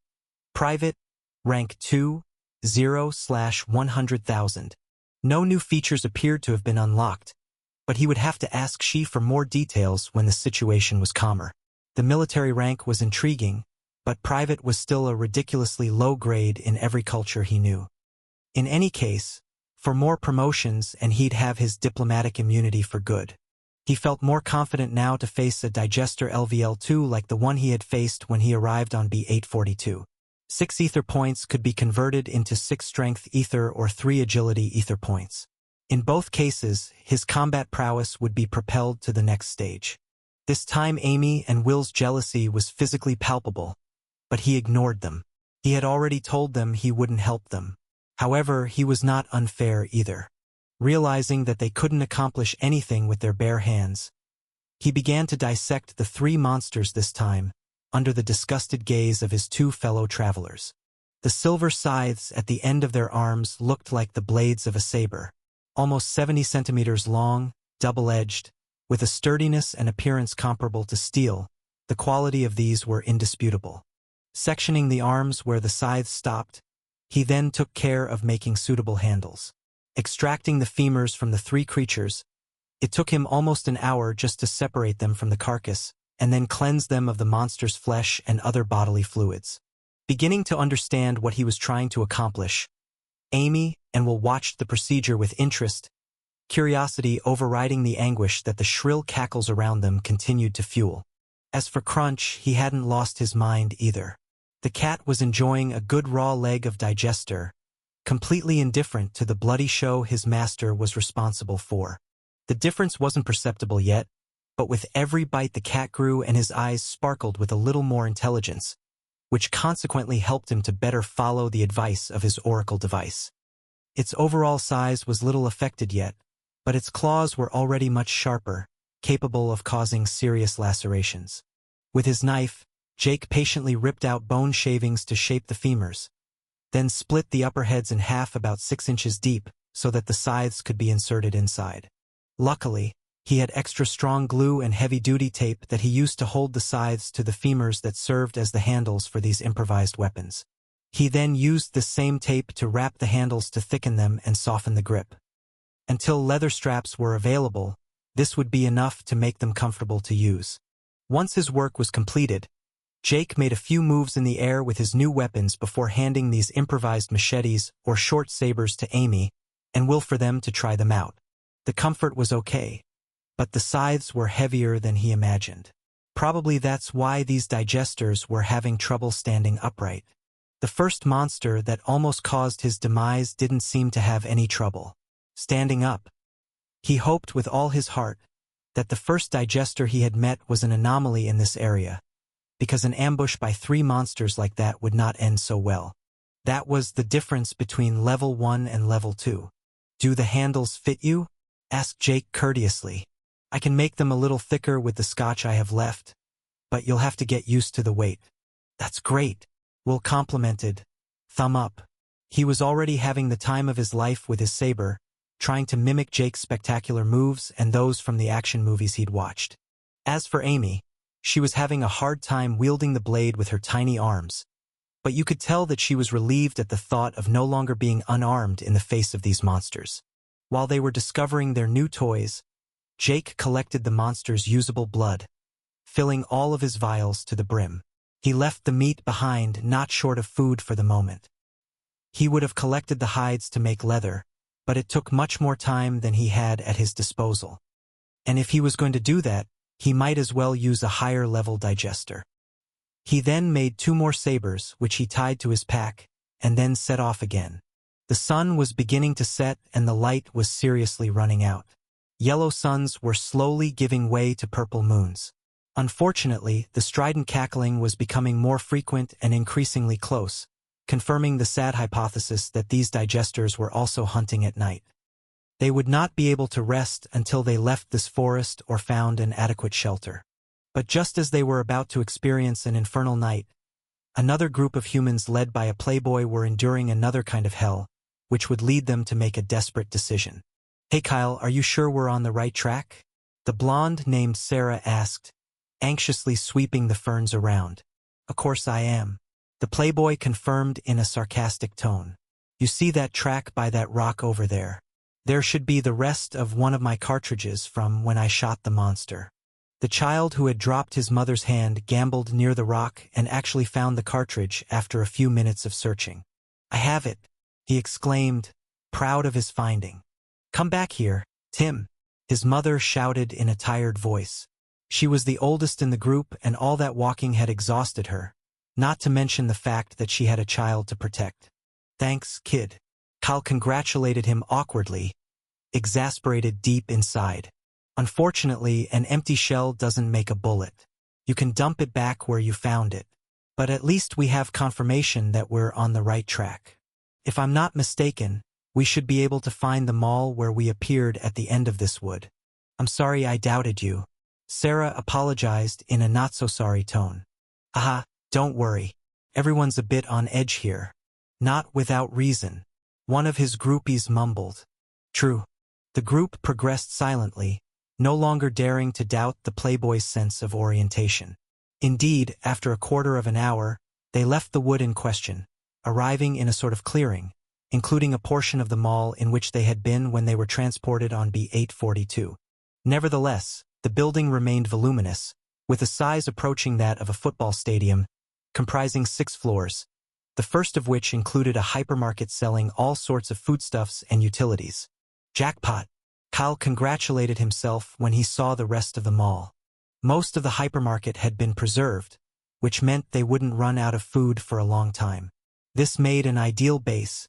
Private, rank 2, 0/100,000. No new features appeared to have been unlocked, but he would have to ask Shi for more details when the situation was calmer. The military rank was intriguing, but private was still a ridiculously low grade in every culture he knew. In any case, for more promotions and he'd have his diplomatic immunity for good. He felt more confident now to face a digester LVL-2 like the one he had faced when he arrived on B842. 6 ether points could be converted into 6 strength ether or 3 agility ether points. In both cases, his combat prowess would be propelled to the next stage. This time Amy and Will's jealousy was physically palpable, but he ignored them. He had already told them he wouldn't help them. However, he was not unfair either. Realizing that they couldn't accomplish anything with their bare hands, he began to dissect the 3 monsters this time, under the disgusted gaze of his 2 fellow travelers. The silver scythes at the end of their arms looked like the blades of a saber, almost 70 centimeters long, double-edged, with a sturdiness and appearance comparable to steel. The quality of these were indisputable. Sectioning the arms where the scythes stopped, he then took care of making suitable handles. Extracting the femurs from the 3 creatures, it took him almost an hour just to separate them from the carcass, and then cleanse them of the monster's flesh and other bodily fluids. Beginning to understand what he was trying to accomplish, Amy and Will watched the procedure with interest, curiosity overriding the anguish that the shrill cackles around them continued to fuel. As for Crunch, he hadn't lost his mind either. The cat was enjoying a good raw leg of digester, completely indifferent to the bloody show his master was responsible for. The difference wasn't perceptible yet, but with every bite the cat grew and his eyes sparkled with a little more intelligence, which consequently helped him to better follow the advice of his oracle device. Its overall size was little affected yet, but its claws were already much sharper, capable of causing serious lacerations. With his knife, Jake patiently ripped out bone shavings to shape the femurs, then split the upper heads in half about 6 inches deep so that the scythes could be inserted inside. Luckily, he had extra strong glue and heavy-duty tape that he used to hold the scythes to the femurs that served as the handles for these improvised weapons. He then used the same tape to wrap the handles to thicken them and soften the grip. Until leather straps were available, this would be enough to make them comfortable to use. Once his work was completed, Jake made a few moves in the air with his new weapons before handing these improvised machetes or short sabers to Amy and Will for them to try them out. The comfort was okay, but the scythes were heavier than he imagined. Probably that's why these digesters were having trouble standing upright. The first monster that almost caused his demise didn't seem to have any trouble standing up. He hoped with all his heart that the first digester he had met was an anomaly in this area, because an ambush by 3 monsters like that would not end so well. That was the difference between level 1 and level 2. Do the handles fit you? Asked Jake courteously. I can make them a little thicker with the scotch I have left, but you'll have to get used to the weight. That's great, Will complimented. Thumb up. He was already having the time of his life with his saber, trying to mimic Jake's spectacular moves and those from the action movies he'd watched. As for Amy, she was having a hard time wielding the blade with her tiny arms, but you could tell that she was relieved at the thought of no longer being unarmed in the face of these monsters. While they were discovering their new toys, Jake collected the monster's usable blood, filling all of his vials to the brim. He left the meat behind, not short of food for the moment. He would have collected the hides to make leather, but it took much more time than he had at his disposal. And if he was going to do that, he might as well use a higher-level digester. He then made 2 more sabers, which he tied to his pack, and then set off again. The sun was beginning to set and the light was seriously running out. Yellow suns were slowly giving way to purple moons. Unfortunately, the strident cackling was becoming more frequent and increasingly close, confirming the sad hypothesis that these digesters were also hunting at night. They would not be able to rest until they left this forest or found an adequate shelter. But just as they were about to experience an infernal night, another group of humans led by a playboy were enduring another kind of hell, which would lead them to make a desperate decision. Hey Kyle, are you sure we're on the right track? The blonde named Sarah asked, anxiously sweeping the ferns around. Of course I am. The playboy confirmed in a sarcastic tone. You see that track by that rock over there? There should be the rest of one of my cartridges from when I shot the monster. The child who had dropped his mother's hand gambled near the rock and actually found the cartridge after a few minutes of searching. I have it, he exclaimed, proud of his finding. Come back here, Tim, his mother shouted in a tired voice. She was the oldest in the group and all that walking had exhausted her, not to mention the fact that she had a child to protect. Thanks, kid. Kyle congratulated him awkwardly, exasperated deep inside. Unfortunately, an empty shell doesn't make a bullet. You can dump it back where you found it. But at least we have confirmation that we're on the right track. If I'm not mistaken, we should be able to find the mall where we appeared at the end of this wood. I'm sorry I doubted you. Sarah apologized in a not-so-sorry tone. Haha, don't worry. Everyone's a bit on edge here. Not without reason. One of his groupies mumbled. True. The group progressed silently, no longer daring to doubt the playboy's sense of orientation. Indeed, after a quarter of an hour, they left the wood in question, arriving in a sort of clearing, including a portion of the mall in which they had been when they were transported on B-842. Nevertheless, the building remained voluminous, with a size approaching that of a football stadium, comprising 6 floors, the first of which included a hypermarket selling all sorts of foodstuffs and utilities. Jackpot! Kyle congratulated himself when he saw the rest of the mall. Most of the hypermarket had been preserved, which meant they wouldn't run out of food for a long time. This made an ideal base,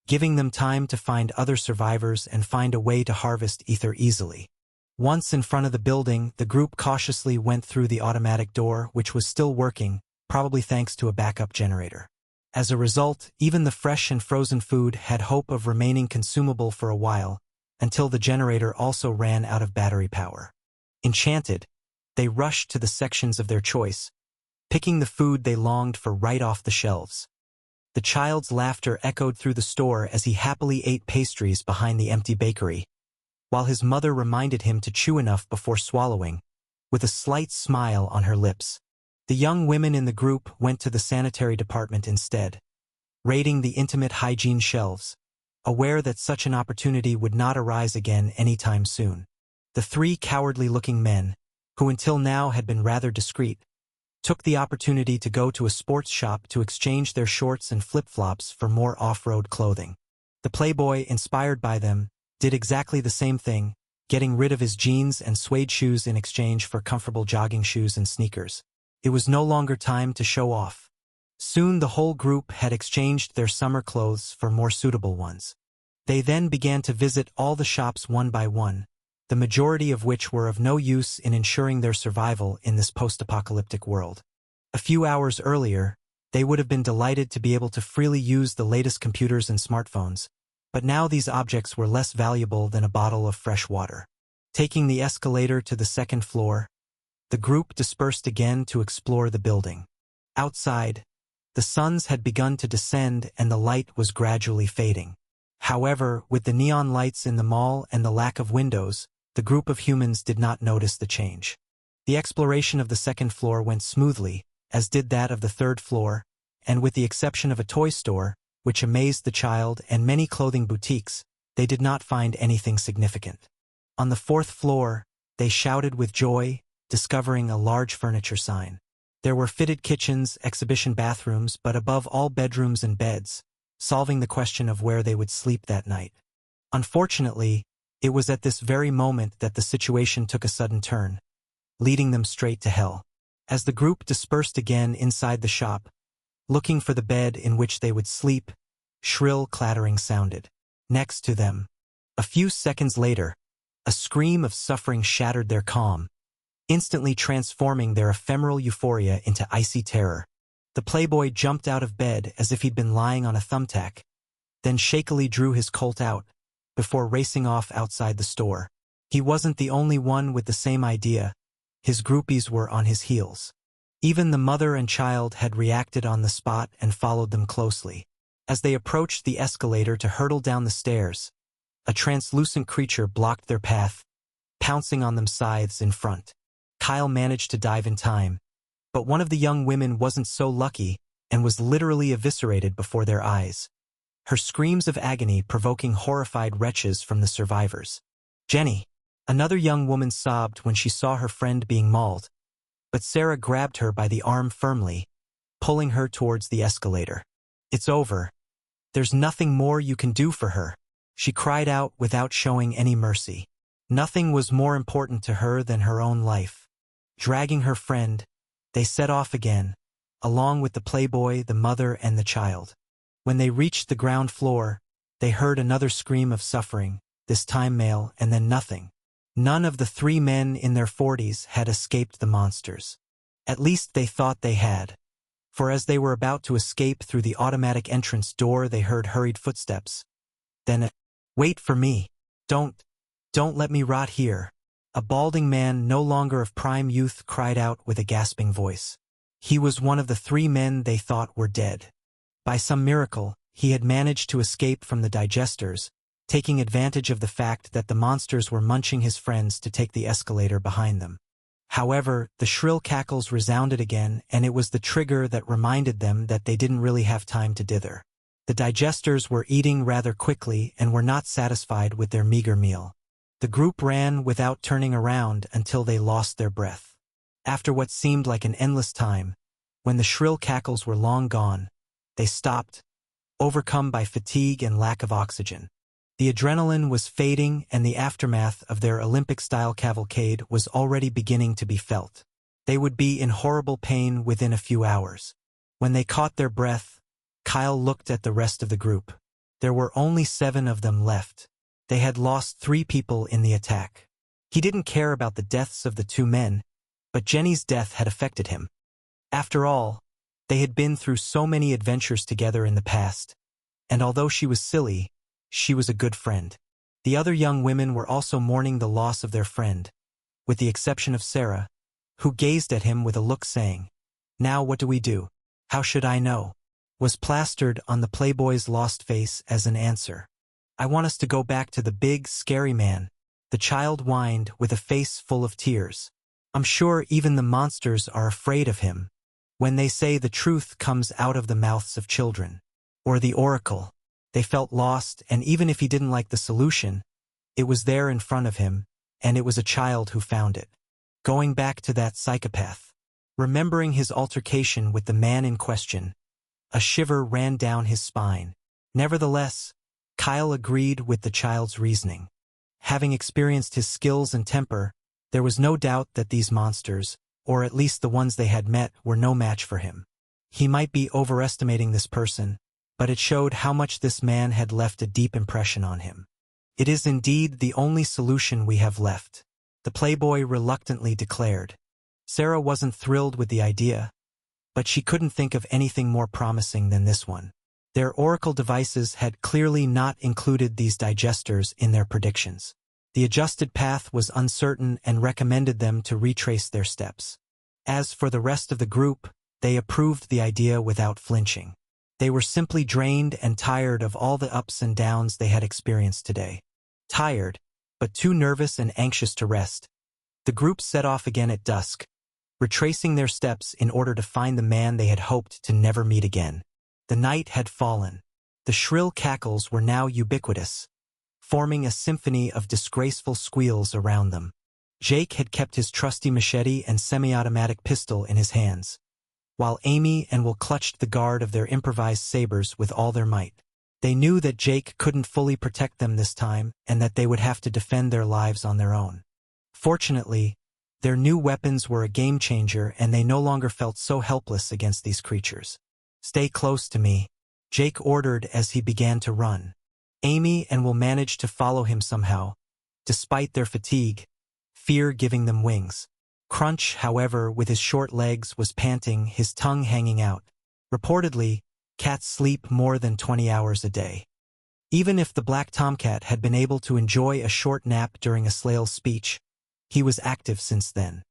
giving them time to find other survivors and find a way to harvest ether easily. Once in front of the building, the group cautiously went through the automatic door, which was still working, probably thanks to a backup generator. As a result, even the fresh and frozen food had hope of remaining consumable for a while, until the generator also ran out of battery power. Enchanted, they rushed to the sections of their choice, picking the food they longed for right off the shelves. The child's laughter echoed through the store as he happily ate pastries behind the empty bakery, while his mother reminded him to chew enough before swallowing, with a slight smile on her lips. The young women in the group went to the sanitary department instead, raiding the intimate hygiene shelves, aware that such an opportunity would not arise again anytime soon. The 3 cowardly-looking men, who until now had been rather discreet, took the opportunity to go to a sports shop to exchange their shorts and flip-flops for more off-road clothing. The playboy, inspired by them, did exactly the same thing, getting rid of his jeans and suede shoes in exchange for comfortable jogging shoes and sneakers. It was no longer time to show off. Soon the whole group had exchanged their summer clothes for more suitable ones. They then began to visit all the shops one by one, the majority of which were of no use in ensuring their survival in this post-apocalyptic world. A few hours earlier, they would have been delighted to be able to freely use the latest computers and smartphones, But now these objects were less valuable than a bottle of fresh water. Taking the escalator to the second floor, the group dispersed again to explore the building. Outside, the suns had begun to descend and the light was gradually fading. However, with the neon lights in the mall and the lack of windows, the group of humans did not notice the change. The exploration of the second floor went smoothly, as did that of the third floor, and with the exception of a toy store, which amazed the child, and many clothing boutiques, they did not find anything significant. On the fourth floor, they shouted with joy, discovering a large furniture sign. There were fitted kitchens, exhibition bathrooms, but above all bedrooms and beds, solving the question of where they would sleep that night. Unfortunately, it was at this very moment that the situation took a sudden turn, leading them straight to hell. As the group dispersed again inside the shop, looking for the bed in which they would sleep, shrill clattering sounded. Next to them. A few seconds later, a scream of suffering shattered their calm, instantly transforming their ephemeral euphoria into icy terror. The playboy jumped out of bed as if he'd been lying on a thumbtack, then shakily drew his Colt out, before racing off outside the store. He wasn't the only one with the same idea. His groupies were on his heels. Even the mother and child had reacted on the spot and followed them closely. As they approached the escalator to hurtle down the stairs, a translucent creature blocked their path, pouncing on them scythes in front. Kyle managed to dive in time, but one of the young women wasn't so lucky and was literally eviscerated before their eyes, her screams of agony provoking horrified retches from the survivors. Jenny, another young woman, sobbed when she saw her friend being mauled, but Sarah grabbed her by the arm firmly, pulling her towards the escalator. "It's over. There's nothing more you can do for her," she cried out without showing any mercy. Nothing was more important to her than her own life. Dragging her friend, they set off again, along with the playboy, the mother, and the child. When they reached the ground floor, they heard another scream of suffering, this time male, and then nothing. None of the three men in their 40s had escaped the monsters. At least they thought they had. For as they were about to escape through the automatic entrance door, they heard hurried footsteps. Then "Wait for me. Don't let me rot here." A balding man, no longer of prime youth, cried out with a gasping voice. He was one of the three men they thought were dead. By some miracle, he had managed to escape from the digesters, taking advantage of the fact that the monsters were munching his friends to take the escalator behind them. However, the shrill cackles resounded again, and it was the trigger that reminded them that they didn't really have time to dither. The digesters were eating rather quickly and were not satisfied with their meager meal. The group ran without turning around until they lost their breath. After what seemed like an endless time, when the shrill cackles were long gone, they stopped, overcome by fatigue and lack of oxygen. The adrenaline was fading and the aftermath of their Olympic-style cavalcade was already beginning to be felt. They would be in horrible pain within a few hours. When they caught their breath, Kyle looked at the rest of the group. There were only 7 of them left. They had lost 3 people in the attack. He didn't care about the deaths of the 2 men, but Jenny's death had affected him. After all, they had been through so many adventures together in the past, and although she was silly, she was a good friend. The other young women were also mourning the loss of their friend, with the exception of Sarah, who gazed at him with a look saying, "Now what do we do? How should I know?" was plastered on the playboy's lost face as an answer. "I want us to go back to the big, scary man," the child whined with a face full of tears. "I'm sure even the monsters are afraid of him. When they say the truth comes out of the mouths of children. Or the oracle." They felt lost, and even if he didn't like the solution, it was there in front of him, and it was a child who found it. Going back to that psychopath. Remembering his altercation with the man in question, a shiver ran down his spine. Nevertheless, Kyle agreed with the child's reasoning. Having experienced his skills and temper, there was no doubt that these monsters, or at least the ones they had met, were no match for him. He might be overestimating this person, but it showed how much this man had left a deep impression on him. "It is indeed the only solution we have left," the playboy reluctantly declared. Sarah wasn't thrilled with the idea, but she couldn't think of anything more promising than this one. Their oracle devices had clearly not included these digesters in their predictions. The adjusted path was uncertain and recommended them to retrace their steps. As for the rest of the group, they approved the idea without flinching. They were simply drained and tired of all the ups and downs they had experienced today. Tired, but too nervous and anxious to rest, the group set off again at dusk, retracing their steps in order to find the man they had hoped to never meet again. The night had fallen. The shrill cackles were now ubiquitous, forming a symphony of disgraceful squeals around them. Jake had kept his trusty machete and semi-automatic pistol in his hands, while Amy and Will clutched the guard of their improvised sabers with all their might. They knew that Jake couldn't fully protect them this time and that they would have to defend their lives on their own. Fortunately, their new weapons were a game-changer and they no longer felt so helpless against these creatures. "Stay close to me," Jake ordered as he began to run. Amy and Will managed to follow him somehow, despite their fatigue, fear giving them wings. Crunch, however, with his short legs, was panting, his tongue hanging out. Reportedly, cats sleep more than 20 hours a day. Even if the black tomcat had been able to enjoy a short nap during a Slail's speech, he was active since then.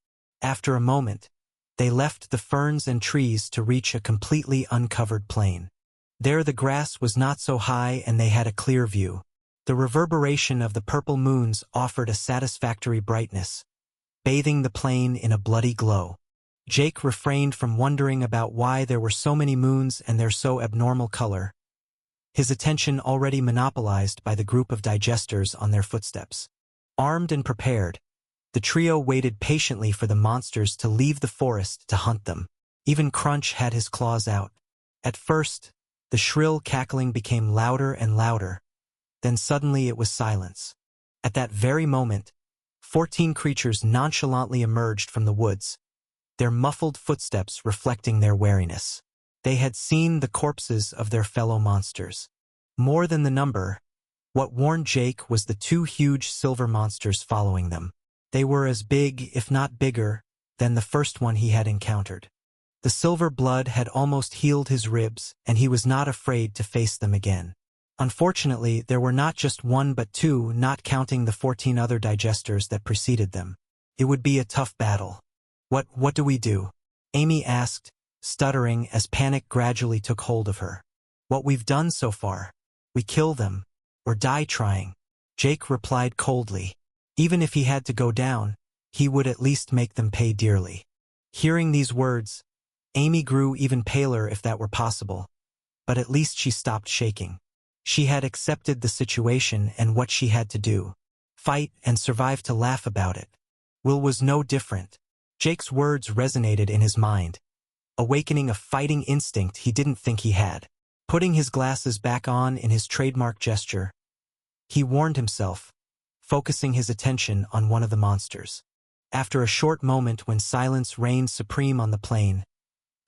After a moment, they left the ferns and trees to reach a completely uncovered plain. There the grass was not so high and they had a clear view. The reverberation of the purple moons offered a satisfactory brightness, bathing the plain in a bloody glow. Jake refrained from wondering about why there were so many moons and their so abnormal color, his attention already monopolized by the group of digesters on their footsteps. Armed and prepared, the trio waited patiently for the monsters to leave the forest to hunt them. Even Crunch had his claws out. At first, the shrill cackling became louder and louder. Then suddenly it was silence. At that very moment, 14 creatures nonchalantly emerged from the woods, their muffled footsteps reflecting their wariness. They had seen the corpses of their fellow monsters. More than the number, what warned Jake was the 2 huge silver monsters following them. They were as big, if not bigger, than the first one he had encountered. The silver blood had almost healed his ribs, and he was not afraid to face them again. Unfortunately, there were not just 1 but 2, not counting the 14 other digesters that preceded them. It would be a tough battle. What do we do?" Amy asked, stuttering as panic gradually took hold of her. "What we've done so far. We kill them, or die trying," Jake replied coldly. Even if he had to go down, he would at least make them pay dearly. Hearing these words, Amy grew even paler if that were possible, but at least she stopped shaking. She had accepted the situation and what she had to do. Fight and survive to laugh about it. Will was no different. Jake's words resonated in his mind, awakening a fighting instinct he didn't think he had. Putting his glasses back on in his trademark gesture, he warned himself, focusing his attention on one of the monsters. After a short moment when silence reigned supreme on the plain,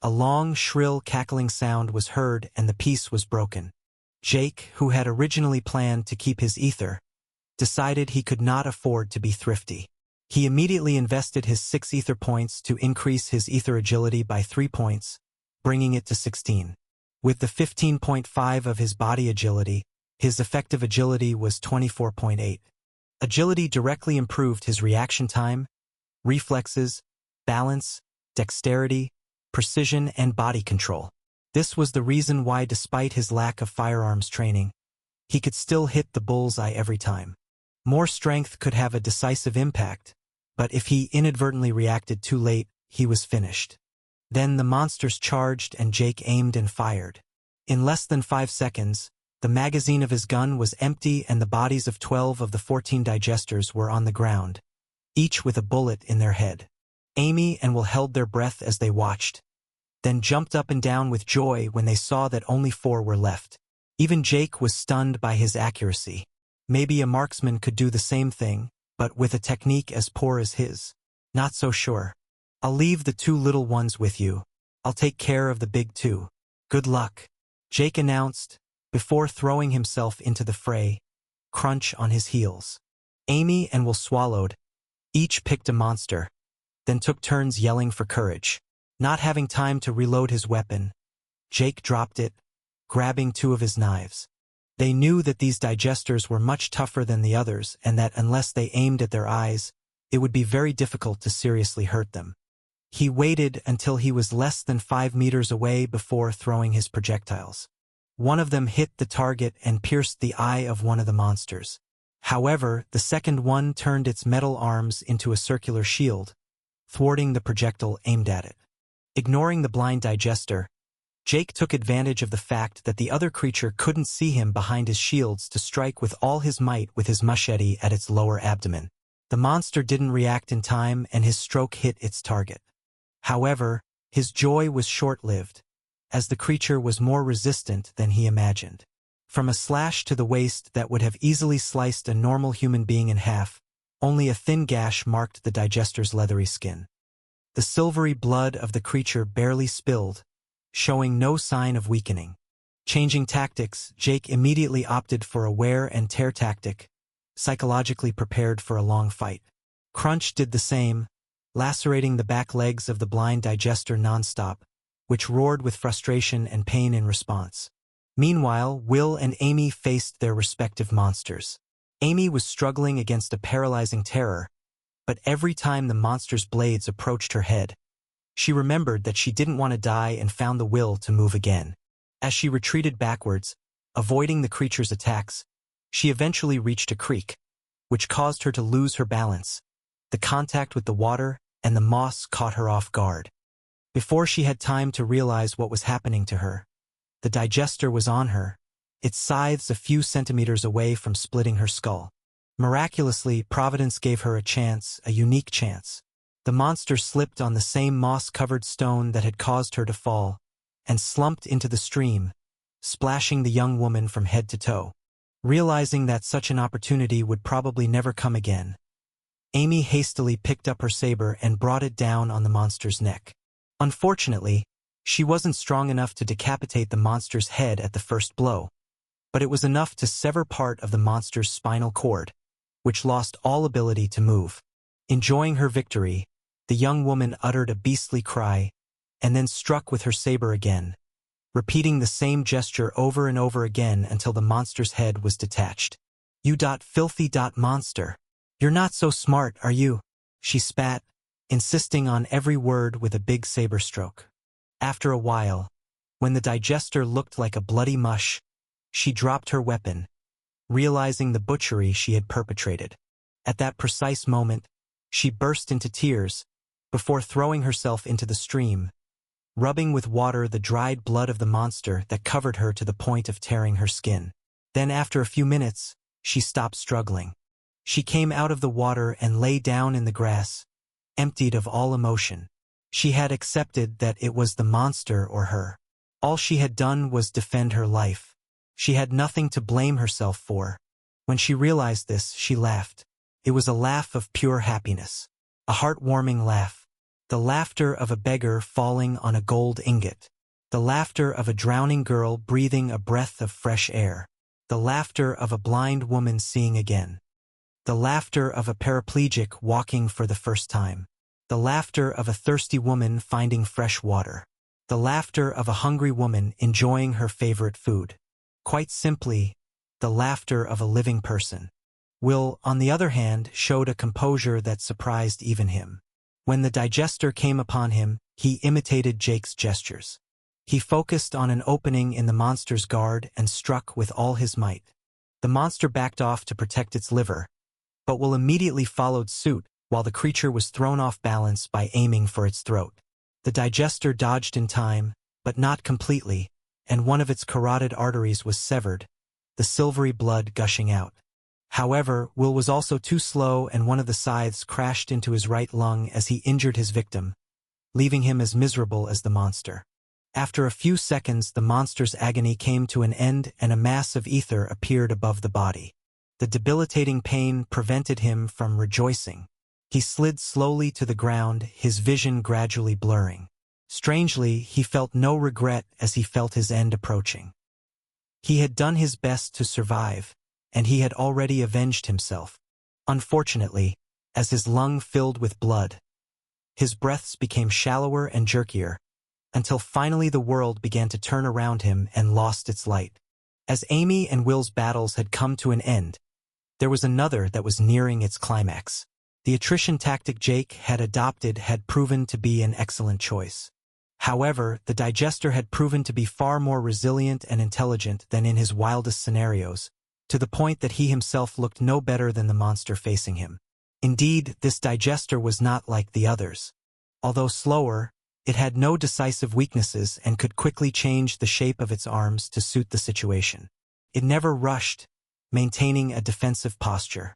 a long, shrill, cackling sound was heard and the peace was broken. Jake, who had originally planned to keep his ether, decided he could not afford to be thrifty. He immediately invested his 6 ether points to increase his ether agility by 3 points, bringing it to 16. With the 15.5 of his body agility, his effective agility was 24.8. Agility directly improved his reaction time, reflexes, balance, dexterity, precision, and body control. This was the reason why, despite his lack of firearms training, he could still hit the bullseye every time. More strength could have a decisive impact, but if he inadvertently reacted too late, he was finished. Then the monsters charged and Jake aimed and fired. In less than 5 seconds, the magazine of his gun was empty and the bodies of 12 of the 14 digesters were on the ground, each with a bullet in their head. Amy and Will held their breath as they watched, then jumped up and down with joy when they saw that only 4 were left. Even Jake was stunned by his accuracy. Maybe a marksman could do the same thing, but with a technique as poor as his. Not so sure. "I'll leave the 2 little ones with you. I'll take care of the big 2. Good luck," Jake announced, before throwing himself into the fray, Crunch on his heels. Amy and Will swallowed. Each picked a monster, then took turns yelling for courage. Not having time to reload his weapon, Jake dropped it, grabbing two of his knives. They knew that these digesters were much tougher than the others and that unless they aimed at their eyes, it would be very difficult to seriously hurt them. He waited until he was less than 5 meters away before throwing his projectiles. One of them hit the target and pierced the eye of one of the monsters. However, the second one turned its metal arms into a circular shield, thwarting the projectile aimed at it. Ignoring the blind digester, Jake took advantage of the fact that the other creature couldn't see him behind his shields to strike with all his might with his machete at its lower abdomen. The monster didn't react in time and his stroke hit its target. However, his joy was short-lived, as the creature was more resistant than he imagined. From a slash to the waist that would have easily sliced a normal human being in half, only a thin gash marked the digester's leathery skin. The silvery blood of the creature barely spilled, showing no sign of weakening. Changing tactics, Jake immediately opted for a wear and tear tactic, psychologically prepared for a long fight. Crunch did the same, lacerating the back legs of the blind digester nonstop, which roared with frustration and pain in response. Meanwhile, Will and Amy faced their respective monsters. Amy was struggling against a paralyzing terror, but every time the monster's blades approached her head, she remembered that she didn't want to die and found the will to move again. As she retreated backwards, avoiding the creature's attacks, she eventually reached a creek, which caused her to lose her balance. The contact with the water and the moss caught her off guard. Before she had time to realize what was happening to her, the digester was on her, its scythes a few centimeters away from splitting her skull. Miraculously, Providence gave her a chance, a unique chance. The monster slipped on the same moss-covered stone that had caused her to fall, and slumped into the stream, splashing the young woman from head to toe. Realizing that such an opportunity would probably never come again, Amy hastily picked up her saber and brought it down on the monster's neck. Unfortunately, she wasn't strong enough to decapitate the monster's head at the first blow, but it was enough to sever part of the monster's spinal cord, which lost all ability to move. Enjoying her victory, the young woman uttered a beastly cry, and then struck with her saber again, repeating the same gesture over and over again until the monster's head was detached. "You filthy monster. You're not so smart, are you?" she spat, insisting on every word with a big saber stroke. After a while, when the digester looked like a bloody mush, she dropped her weapon, realizing the butchery she had perpetrated. At that precise moment, she burst into tears, before throwing herself into the stream, rubbing with water the dried blood of the monster that covered her to the point of tearing her skin. Then after a few minutes, she stopped struggling. She came out of the water and lay down in the grass, emptied of all emotion. She had accepted that it was the monster or her. All she had done was defend her life. She had nothing to blame herself for. When she realized this, she laughed. It was a laugh of pure happiness. A heartwarming laugh. The laughter of a beggar falling on a gold ingot. The laughter of a drowning girl breathing a breath of fresh air. The laughter of a blind woman seeing again. The laughter of a paraplegic walking for the first time. The laughter of a thirsty woman finding fresh water. The laughter of a hungry woman enjoying her favorite food. Quite simply, the laughter of a living person. Will, on the other hand, showed a composure that surprised even him. When the digester came upon him, he imitated Jake's gestures. He focused on an opening in the monster's guard and struck with all his might. The monster backed off to protect its liver, but Will immediately followed suit while the creature was thrown off balance by aiming for its throat. The digester dodged in time, but not completely, and one of its carotid arteries was severed, the silvery blood gushing out. However, Will was also too slow and one of the scythes crashed into his right lung as he injured his victim, leaving him as miserable as the monster. After a few seconds, the monster's agony came to an end and a mass of ether appeared above the body. The debilitating pain prevented him from rejoicing. He slid slowly to the ground, his vision gradually blurring. Strangely, he felt no regret as he felt his end approaching. He had done his best to survive, and he had already avenged himself. Unfortunately, as his lung filled with blood, his breaths became shallower and jerkier, until finally the world began to turn around him and lost its light. As Amy and Will's battles had come to an end, there was another that was nearing its climax. The attrition tactic Jake had adopted had proven to be an excellent choice. However, the digester had proven to be far more resilient and intelligent than in his wildest scenarios, to the point that he himself looked no better than the monster facing him. Indeed, this digester was not like the others. Although slower, it had no decisive weaknesses and could quickly change the shape of its arms to suit the situation. It never rushed, maintaining a defensive posture.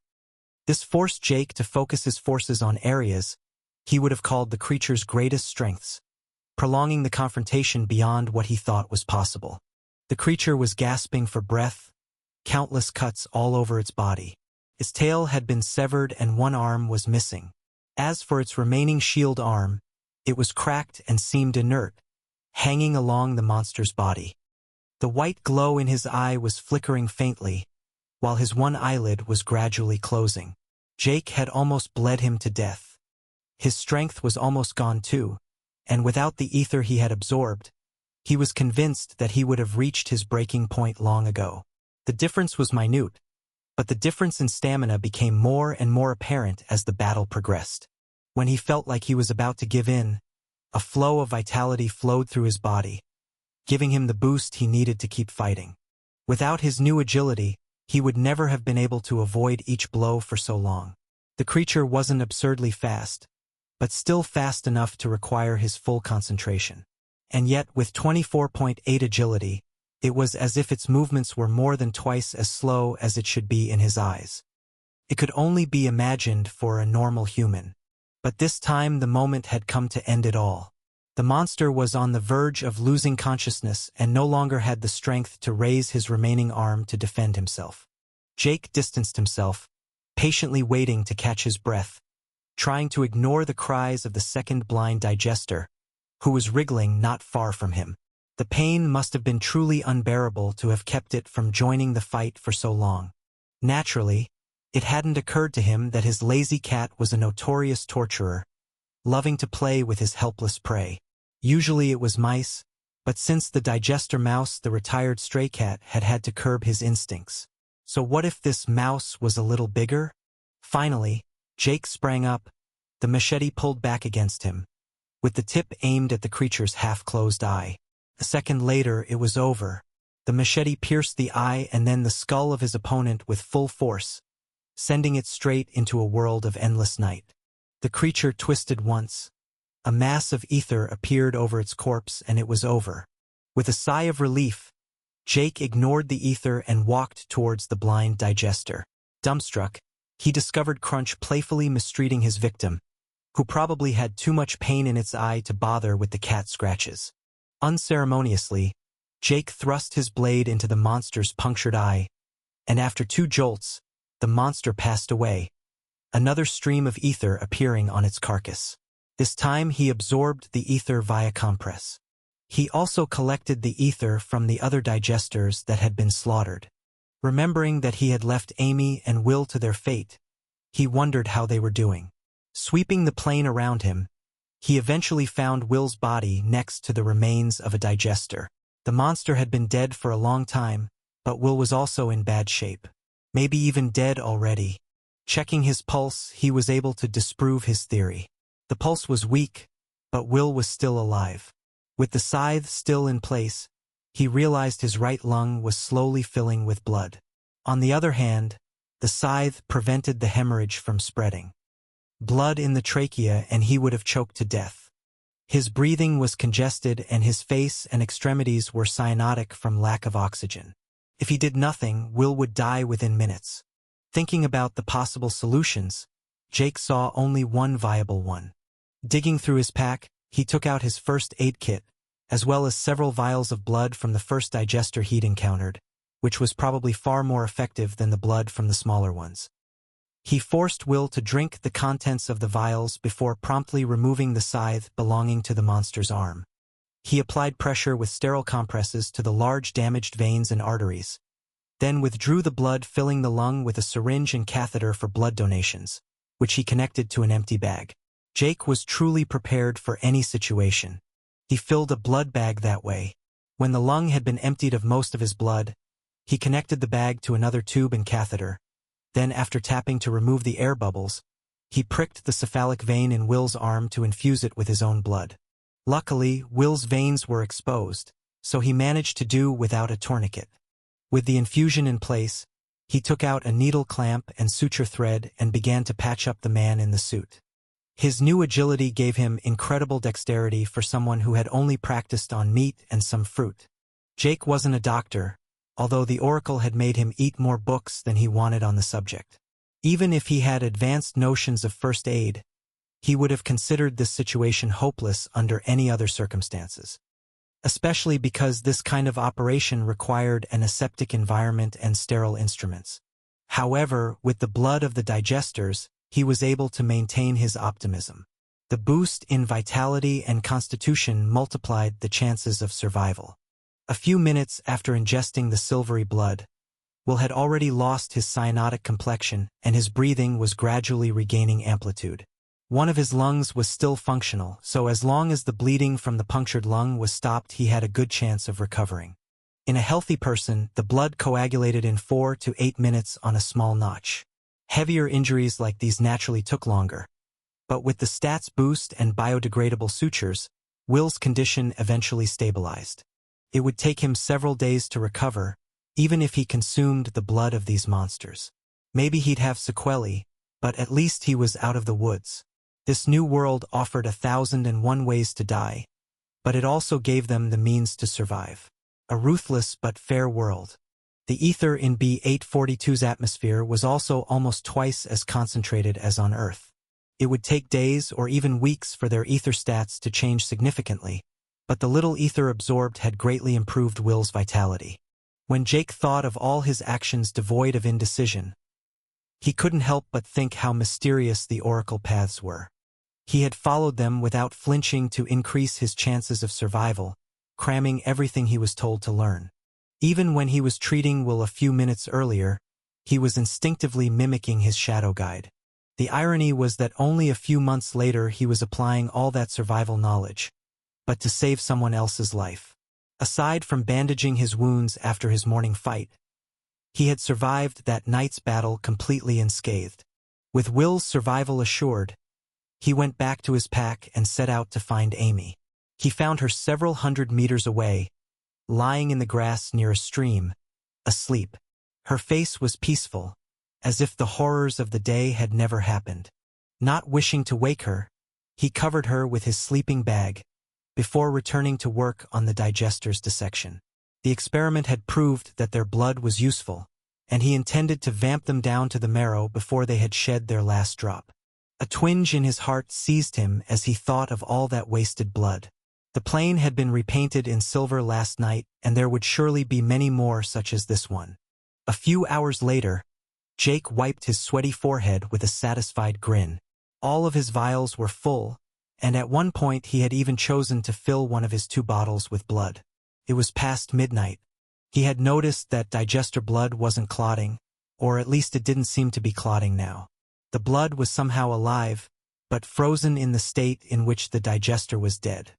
This forced Jake to focus his forces on areas he would have called the creature's greatest strengths, prolonging the confrontation beyond what he thought was possible. The creature was gasping for breath, countless cuts all over its body. Its tail had been severed and one arm was missing. As for its remaining shield arm, it was cracked and seemed inert, hanging along the monster's body. The white glow in his eye was flickering faintly, while his one eyelid was gradually closing. Jake had almost bled him to death. His strength was almost gone too, and without the ether he had absorbed, he was convinced that he would have reached his breaking point long ago. The difference was minute, but the difference in stamina became more and more apparent as the battle progressed. When he felt like he was about to give in, a flow of vitality flowed through his body, giving him the boost he needed to keep fighting. Without his new agility, he would never have been able to avoid each blow for so long. The creature wasn't absurdly fast, but still fast enough to require his full concentration. And yet, with 24.8 agility, it was as if its movements were more than twice as slow as it should be in his eyes. It could only be imagined for a normal human. But this time the moment had come to end it all. The monster was on the verge of losing consciousness and no longer had the strength to raise his remaining arm to defend himself. Jake distanced himself, patiently waiting to catch his breath, trying to ignore the cries of the second blind digester, who was wriggling not far from him. The pain must have been truly unbearable to have kept it from joining the fight for so long. Naturally, it hadn't occurred to him that his lazy cat was a notorious torturer, loving to play with his helpless prey. Usually it was mice, but since the digester mouse, the retired stray cat had had to curb his instincts. So what if this mouse was a little bigger? Finally, Jake sprang up, the machete pulled back against him, with the tip aimed at the creature's half-closed eye. A second later, it was over. The machete pierced the eye and then the skull of his opponent with full force, sending it straight into a world of endless night. The creature twisted once. A mass of ether appeared over its corpse and it was over. With a sigh of relief, Jake ignored the ether and walked towards the blind digester. Dumbstruck, he discovered Crunch playfully mistreating his victim, who probably had too much pain in its eye to bother with the cat scratches. Unceremoniously, Jake thrust his blade into the monster's punctured eye, and after 2 jolts, the monster passed away, another stream of ether appearing on its carcass. This time he absorbed the ether via compress. He also collected the ether from the other digesters that had been slaughtered. Remembering that he had left Amy and Will to their fate, he wondered how they were doing. Sweeping the plain around him, he eventually found Will's body next to the remains of a digester. The monster had been dead for a long time, but Will was also in bad shape. Maybe even dead already. Checking his pulse, he was able to disprove his theory. The pulse was weak, but Will was still alive. With the scythe still in place, he realized his right lung was slowly filling with blood. On the other hand, the scythe prevented the hemorrhage from spreading. Blood in the trachea and he would have choked to death. His breathing was congested and his face and extremities were cyanotic from lack of oxygen. If he did nothing, Will would die within minutes. Thinking about the possible solutions, Jake saw only one viable one. Digging through his pack, he took out his first aid kit, as well as several vials of blood from the first digester he'd encountered, which was probably far more effective than the blood from the smaller ones. He forced Will to drink the contents of the vials before promptly removing the scythe belonging to the monster's arm. He applied pressure with sterile compresses to the large damaged veins and arteries, then withdrew the blood, filling the lung with a syringe and catheter for blood donations, which he connected to an empty bag. Jake was truly prepared for any situation. He filled a blood bag that way. When the lung had been emptied of most of his blood, he connected the bag to another tube and catheter. Then, after tapping to remove the air bubbles, he pricked the cephalic vein in Will's arm to infuse it with his own blood. Luckily, Will's veins were exposed, so he managed to do without a tourniquet. With the infusion in place, he took out a needle clamp and suture thread and began to patch up the man in the suit. His new agility gave him incredible dexterity for someone who had only practiced on meat and some fruit. Jake wasn't a doctor, although the Oracle had made him eat more books than he wanted on the subject. Even if he had advanced notions of first aid, he would have considered this situation hopeless under any other circumstances. Especially because this kind of operation required an aseptic environment and sterile instruments. However, with the blood of the digesters, he was able to maintain his optimism. The boost in vitality and constitution multiplied the chances of survival. A few minutes after ingesting the silvery blood, Will had already lost his cyanotic complexion and his breathing was gradually regaining amplitude. One of his lungs was still functional, so as long as the bleeding from the punctured lung was stopped, he had a good chance of recovering. In a healthy person, the blood coagulated in 4 to 8 minutes on a small notch. Heavier injuries like these naturally took longer. But with the stats boost and biodegradable sutures, Will's condition eventually stabilized. It would take him several days to recover, even if he consumed the blood of these monsters. Maybe he'd have sequelae, but at least he was out of the woods. This new world offered 1,001 ways to die, but it also gave them the means to survive. A ruthless but fair world. The ether in B-842's atmosphere was also almost twice as concentrated as on Earth. It would take days or even weeks for their ether stats to change significantly, but the little ether absorbed had greatly improved Will's vitality. When Jake thought of all his actions devoid of indecision, he couldn't help but think how mysterious the Oracle paths were. He had followed them without flinching to increase his chances of survival, cramming everything he was told to learn. Even when he was treating Will a few minutes earlier, he was instinctively mimicking his shadow guide. The irony was that only a few months later he was applying all that survival knowledge, but to save someone else's life. Aside from bandaging his wounds after his morning fight, he had survived that night's battle completely unscathed. With Will's survival assured, he went back to his pack and set out to find Amy. He found her several hundred meters away, lying in the grass near a stream, asleep. Her face was peaceful, as if the horrors of the day had never happened. Not wishing to wake her, he covered her with his sleeping bag, before returning to work on the digester's dissection. The experiment had proved that their blood was useful, and he intended to vamp them down to the marrow before they had shed their last drop. A twinge in his heart seized him as he thought of all that wasted blood. The plane had been repainted in silver last night, and there would surely be many more such as this one. A few hours later, Jake wiped his sweaty forehead with a satisfied grin. All of his vials were full, and at one point he had even chosen to fill one of his 2 bottles with blood. It was past midnight. He had noticed that digester blood wasn't clotting, or at least it didn't seem to be clotting now. The blood was somehow alive, but frozen in the state in which the digester was dead.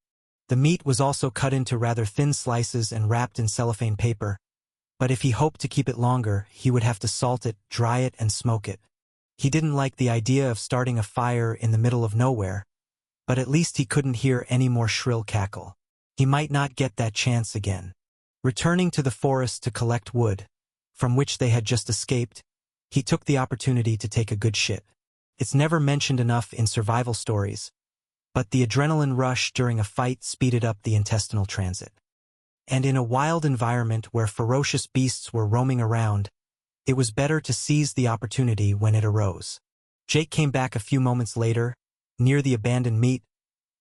The meat was also cut into rather thin slices and wrapped in cellophane paper, but if he hoped to keep it longer, he would have to salt it, dry it, and smoke it. He didn't like the idea of starting a fire in the middle of nowhere, but at least he couldn't hear any more shrill cackle. He might not get that chance again. Returning to the forest to collect wood, from which they had just escaped, he took the opportunity to take a good shit. It's never mentioned enough in survival stories, but the adrenaline rush during a fight speeded up the intestinal transit. And in a wild environment where ferocious beasts were roaming around, it was better to seize the opportunity when it arose. Jake came back a few moments later, near the abandoned meat,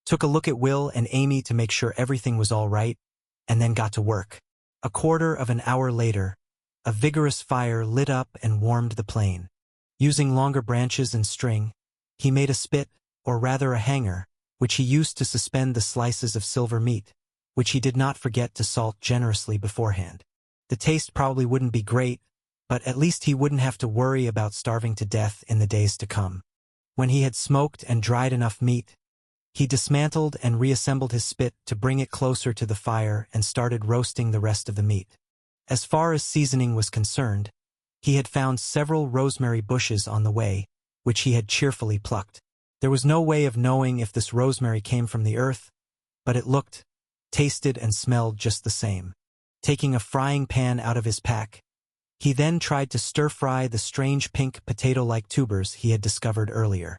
took a look at Will and Amy to make sure everything was all right, and then got to work. A quarter of an hour later, a vigorous fire lit up and warmed the plain. Using longer branches and string, he made a spit, or rather a hanger, which he used to suspend the slices of silver meat, which he did not forget to salt generously beforehand. The taste probably wouldn't be great, but at least he wouldn't have to worry about starving to death in the days to come. When he had smoked and dried enough meat, He dismantled and reassembled his spit to bring it closer to the fire and started roasting the rest of the meat. As far as seasoning was concerned, he had found several rosemary bushes on the way, which he had cheerfully plucked. There was no way of knowing if this rosemary came from the earth, but it looked, tasted and smelled just the same. Taking a frying pan out of his pack, he then tried to stir-fry the strange pink potato-like tubers he had discovered earlier.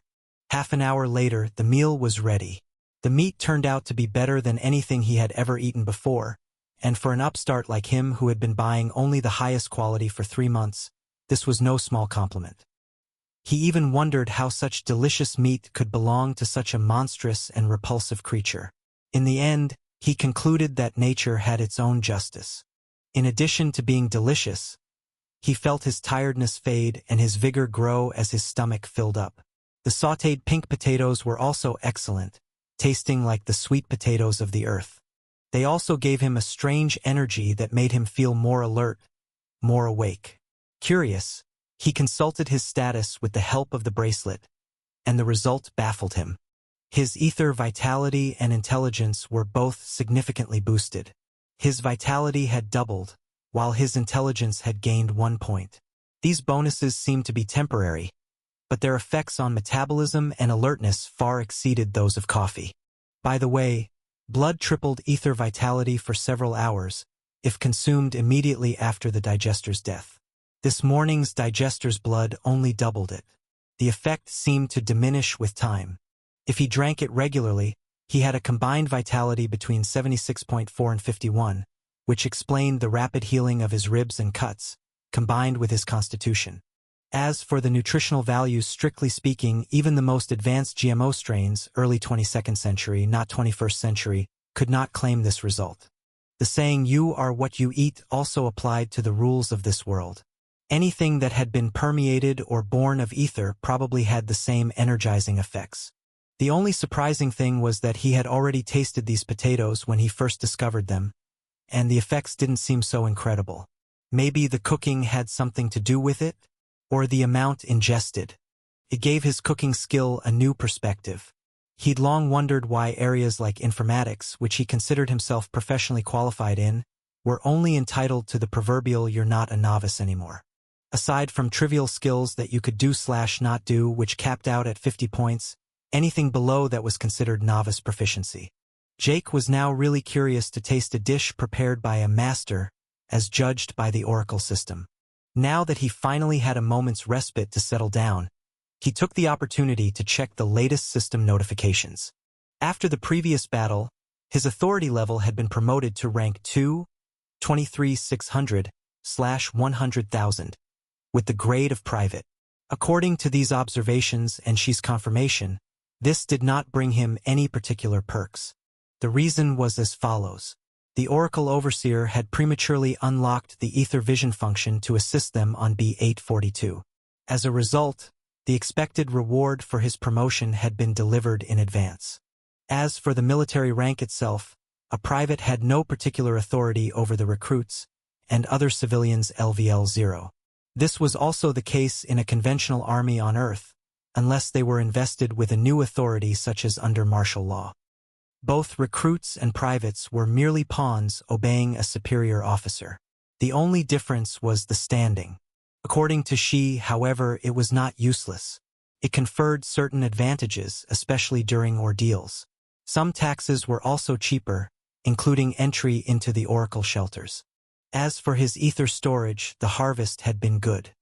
Half an hour later, the meal was ready. The meat turned out to be better than anything he had ever eaten before, and for an upstart like him who had been buying only the highest quality for 3 months, this was no small compliment. He even wondered how such delicious meat could belong to such a monstrous and repulsive creature. In the end, he concluded that nature had its own justice. In addition to being delicious, he felt his tiredness fade and his vigor grow as his stomach filled up. The sautéed pink potatoes were also excellent, tasting like the sweet potatoes of the earth. They also gave him a strange energy that made him feel more alert, more awake. Curious, he consulted his status with the help of the bracelet, and the result baffled him. His ether vitality and intelligence were both significantly boosted. His vitality had doubled, while his intelligence had gained 1 point. These bonuses seemed to be temporary, but their effects on metabolism and alertness far exceeded those of coffee. By the way, blood tripled ether vitality for several hours, if consumed immediately after the digester's death. This morning's digester's blood only doubled it. The effect seemed to diminish with time. If he drank it regularly, he had a combined vitality between 76.4 and 51, which explained the rapid healing of his ribs and cuts, combined with his constitution. As for the nutritional values, strictly speaking, even the most advanced GMO strains, early 22nd century, not 21st century, could not claim this result. The saying, "You are what you eat," also applied to the rules of this world. Anything that had been permeated or born of ether probably had the same energizing effects. The only surprising thing was that he had already tasted these potatoes when he first discovered them, and the effects didn't seem so incredible. Maybe the cooking had something to do with it? Or the amount ingested. It gave his cooking skill a new perspective. He'd long wondered why areas like informatics, which he considered himself professionally qualified in, were only entitled to the proverbial "you're not a novice anymore." Aside from trivial skills that you could do/not do, which capped out at 50 points, anything below that was considered novice proficiency. Jake was now really curious to taste a dish prepared by a master, as judged by the Oracle system. Now that he finally had a moment's respite to settle down, he took the opportunity to check the latest system notifications. After the previous battle, his authority level had been promoted to rank 2, 23,600/100,000, with the grade of private. According to these observations and Shi's confirmation, this did not bring him any particular perks. The reason was as follows. The Oracle Overseer had prematurely unlocked the Ether Vision function to assist them on B842. As a result, the expected reward for his promotion had been delivered in advance. As for the military rank itself, a private had no particular authority over the recruits and other civilians LVL-0. This was also the case in a conventional army on Earth, unless they were invested with a new authority such as under martial law. Both recruits and privates were merely pawns obeying a superior officer. The only difference was the standing. According to Shi, however, it was not useless. It conferred certain advantages, especially during ordeals. Some taxes were also cheaper, including entry into the Oracle shelters. As for his ether storage, the harvest had been good.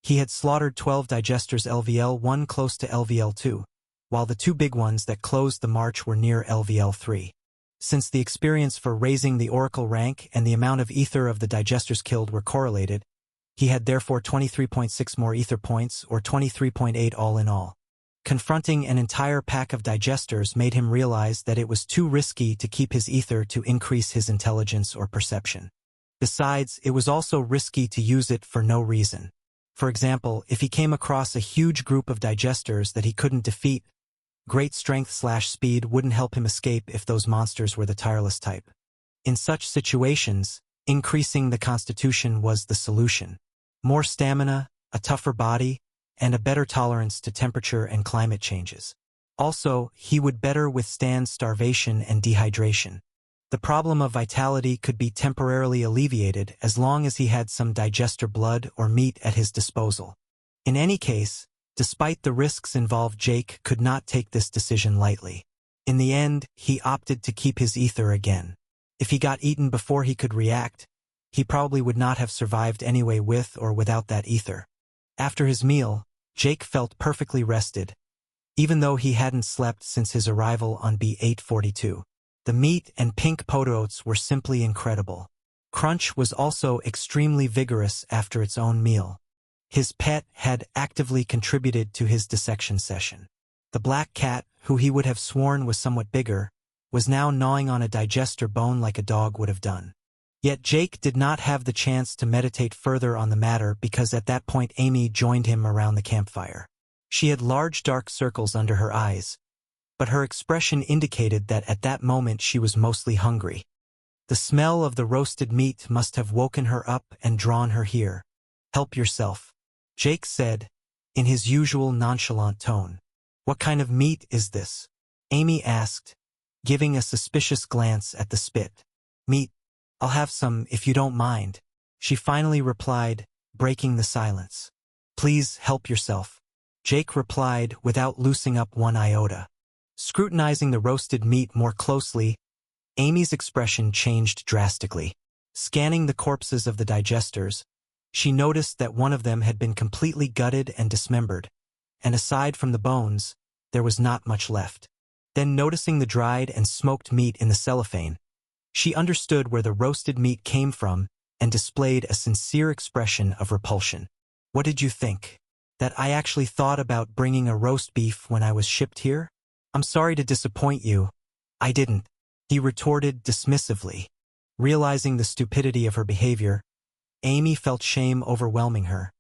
He had slaughtered 12 digesters LVL-1 close to LVL-2. While the 2 big ones that closed the march were near LVL-3. Since the experience for raising the Oracle rank and the amount of ether of the digesters killed were correlated, he had therefore 23.6 more ether points, or 23.8 all in all. Confronting an entire pack of digesters made him realize that it was too risky to keep his ether to increase his intelligence or perception. Besides, it was also risky to use it for no reason. For example, if he came across a huge group of digesters that he couldn't defeat, great strength/speed wouldn't help him escape if those monsters were the tireless type. In such situations, increasing the constitution was the solution. More stamina, a tougher body, and a better tolerance to temperature and climate changes. Also, he would better withstand starvation and dehydration. The problem of vitality could be temporarily alleviated as long as he had some digester blood or meat at his disposal. In any case, despite the risks involved, Jake could not take this decision lightly. In the end, he opted to keep his ether again. If he got eaten before he could react, he probably would not have survived anyway with or without that ether. After his meal, Jake felt perfectly rested, even though he hadn't slept since his arrival on B842. The meat and pink potato were simply incredible. Crunch was also extremely vigorous after its own meal. His pet had actively contributed to his dissection session. The black cat, who he would have sworn was somewhat bigger, was now gnawing on a digester bone like a dog would have done. Yet Jake did not have the chance to meditate further on the matter because at that point Amy joined him around the campfire. She had large dark circles under her eyes, but her expression indicated that at that moment she was mostly hungry. The smell of the roasted meat must have woken her up and drawn her here. "Help yourself," Jake said, in his usual nonchalant tone. "What kind of meat is this?" Amy asked, giving a suspicious glance at the spit. "Meat. I'll have some if you don't mind," she finally replied, breaking the silence. "Please help yourself," Jake replied without loosening up one iota. Scrutinizing the roasted meat more closely, Amy's expression changed drastically. Scanning the corpses of the digesters, she noticed that one of them had been completely gutted and dismembered, and aside from the bones, there was not much left. Then noticing the dried and smoked meat in the cellophane, she understood where the roasted meat came from and displayed a sincere expression of repulsion. "What did you think? That I actually thought about bringing a roast beef when I was shipped here? I'm sorry to disappoint you. I didn't," he retorted dismissively. Realizing the stupidity of her behavior, Amy felt shame overwhelming her.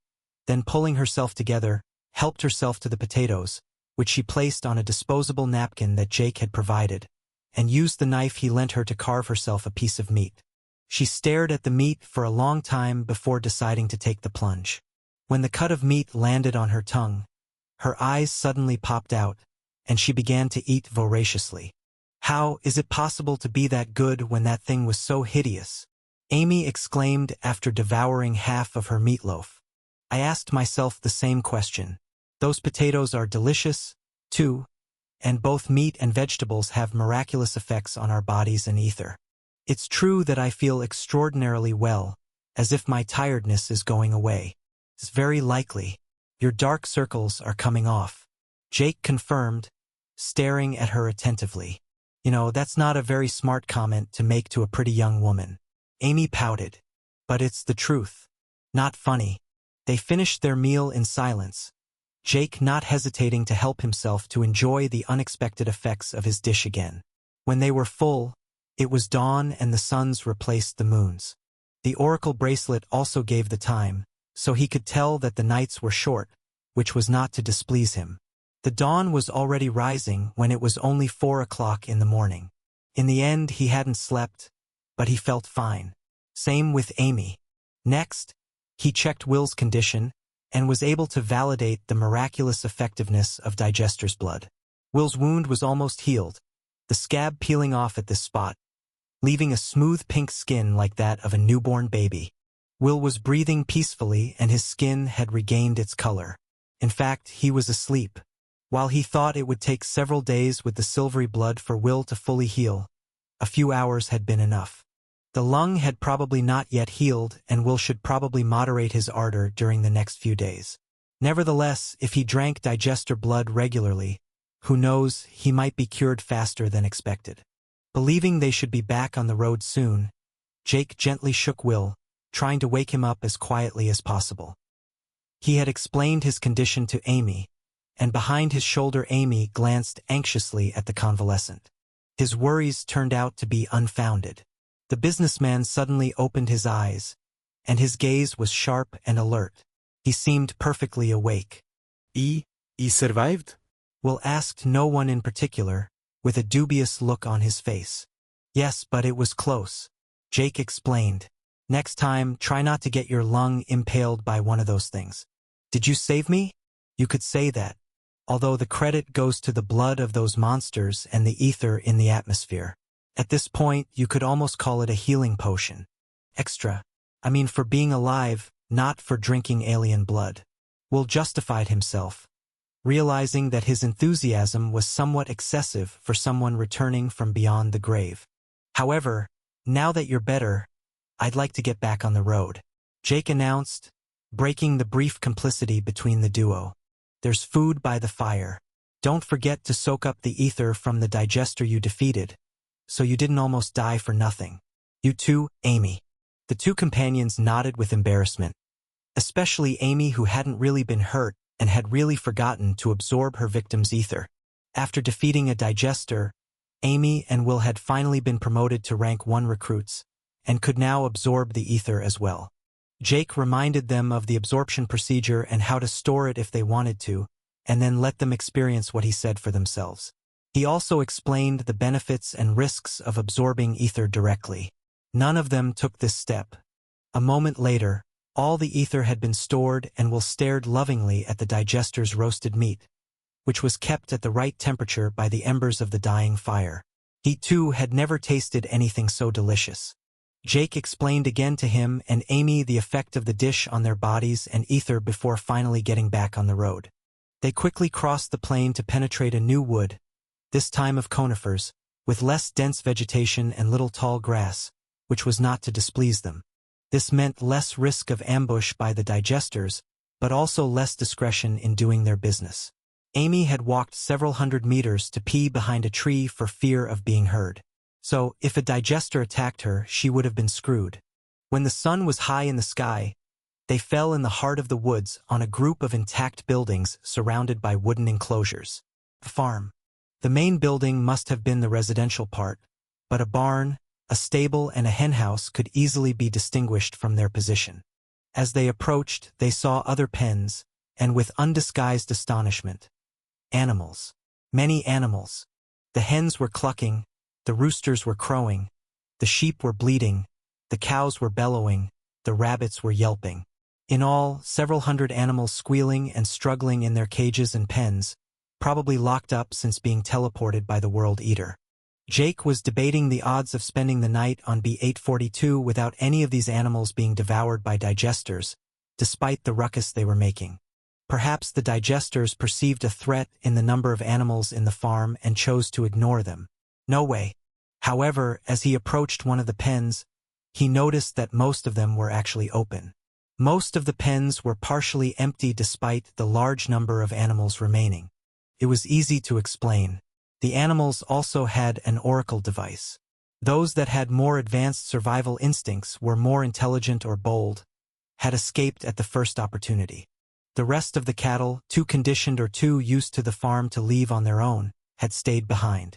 Then pulling herself together, helped herself to the potatoes, which she placed on a disposable napkin that Jake had provided, and used the knife he lent her to carve herself a piece of meat. She stared at the meat for a long time before deciding to take the plunge. When the cut of meat landed on her tongue, her eyes suddenly popped out, and she began to eat voraciously. "How is it possible to be that good when that thing was so hideous?" Amy exclaimed after devouring half of her meatloaf. "I asked myself the same question. Those potatoes are delicious, too, and both meat and vegetables have miraculous effects on our bodies and ether. It's true that I feel extraordinarily well, as if my tiredness is going away. It's very likely. Your dark circles are coming off," Jake confirmed, staring at her attentively. "You know, that's not a very smart comment to make to a pretty young woman." Amy pouted. "But it's the truth. Not funny." They finished their meal in silence, Jake not hesitating to help himself to enjoy the unexpected effects of his dish again. When they were full, it was dawn and the suns replaced the moons. The oracle bracelet also gave the time, so he could tell that the nights were short, which was not to displease him. The dawn was already rising when it was only 4 o'clock in the morning. In the end, he hadn't slept, but he felt fine. Same with Amy. Next, he checked Will's condition and was able to validate the miraculous effectiveness of Digester's blood. Will's wound was almost healed, the scab peeling off at this spot, leaving a smooth pink skin like that of a newborn baby. Will was breathing peacefully and his skin had regained its color. In fact, he was asleep. While he thought it would take several days with the silvery blood for Will to fully heal, a few hours had been enough. The lung had probably not yet healed, and Will should probably moderate his ardor during the next few days. Nevertheless, if he drank digester blood regularly, who knows, he might be cured faster than expected. Believing they should be back on the road soon, Jake gently shook Will, trying to wake him up as quietly as possible. He had explained his condition to Amy, and behind his shoulder Amy glanced anxiously at the convalescent. His worries turned out to be unfounded. The businessman suddenly opened his eyes, and his gaze was sharp and alert. He seemed perfectly awake. He survived? Will asked no one in particular, with a dubious look on his face. "Yes, but it was close," Jake explained. "Next time, try not to get your lung impaled by one of those things." "Did you save me?" "You could say that. although the credit goes to the blood of those monsters and the ether in the atmosphere. At this point, you could almost call it a healing potion. Extra. I mean for being alive, not for drinking alien blood. Will justified himself, realizing that his enthusiasm was somewhat excessive for someone returning from beyond the grave. However, now that you're better, I'd like to get back on the road, Jake announced, breaking the brief complicity between the duo. There's food by the fire. Don't forget to soak up the ether from the digester you defeated, so you didn't almost die for nothing. You too, Amy. The two companions nodded with embarrassment, especially Amy, who hadn't really been hurt and had really forgotten to absorb her victim's ether. After defeating a digester, Amy and Will had finally been promoted to rank 1 recruits and could now absorb the ether as well. Jake reminded them of the absorption procedure and how to store it if they wanted to, and then let them experience what he said for themselves. He also explained the benefits and risks of absorbing ether directly. None of them took this step. A moment later, all the ether had been stored, and Will stared lovingly at the digester's roasted meat, which was kept at the right temperature by the embers of the dying fire. He too had never tasted anything so delicious. Jake explained again to him and Amy the effect of the dish on their bodies and ether before finally getting back on the road. They quickly crossed the plain to penetrate a new wood, this time of conifers, with less dense vegetation and little tall grass, which was not to displease them. This meant less risk of ambush by the digesters, but also less discretion in doing their business. Amy had walked several hundred meters to pee behind a tree for fear of being heard. So, if a digester attacked her, she would have been screwed. When the sun was high in the sky, they fell in the heart of the woods on a group of intact buildings surrounded by wooden enclosures. A farm. The main building must have been the residential part, but a barn, a stable and a henhouse could easily be distinguished from their position. As they approached, they saw other pens, and with undisguised astonishment. Animals. Many animals. The hens were clucking, the roosters were crowing, the sheep were bleating, the cows were bellowing, the rabbits were yelping. In all, several hundred animals squealing and struggling in their cages and pens, probably locked up since being teleported by the World Eater. Jake was debating the odds of spending the night on B-842 without any of these animals being devoured by digesters, despite the ruckus they were making. Perhaps the digesters perceived a threat in the number of animals in the farm and chose to ignore them. No way. However, as he approached one of the pens, he noticed that most of them were actually open. Most of the pens were partially empty despite the large number of animals remaining. It was easy to explain. The animals also had an oracle device. Those that had more advanced survival instincts were more intelligent or bold, had escaped at the first opportunity. The rest of the cattle, too conditioned or too used to the farm to leave on their own, had stayed behind.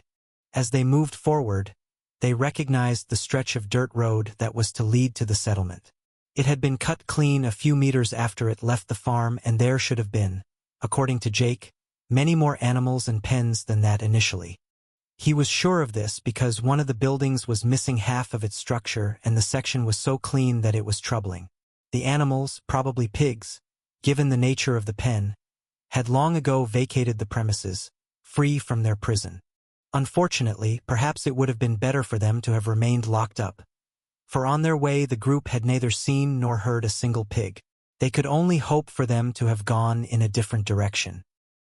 As they moved forward, they recognized the stretch of dirt road that was to lead to the settlement. It had been cut clean a few meters after it left the farm, and there should have been, according to Jake, many more animals and pens than that initially. He was sure of this because one of the buildings was missing half of its structure and the section was so clean that it was troubling. The animals, probably pigs, given the nature of the pen, had long ago vacated the premises, free from their prison. Unfortunately, perhaps it would have been better for them to have remained locked up, for on their way the group had neither seen nor heard a single pig. They could only hope for them to have gone in a different direction.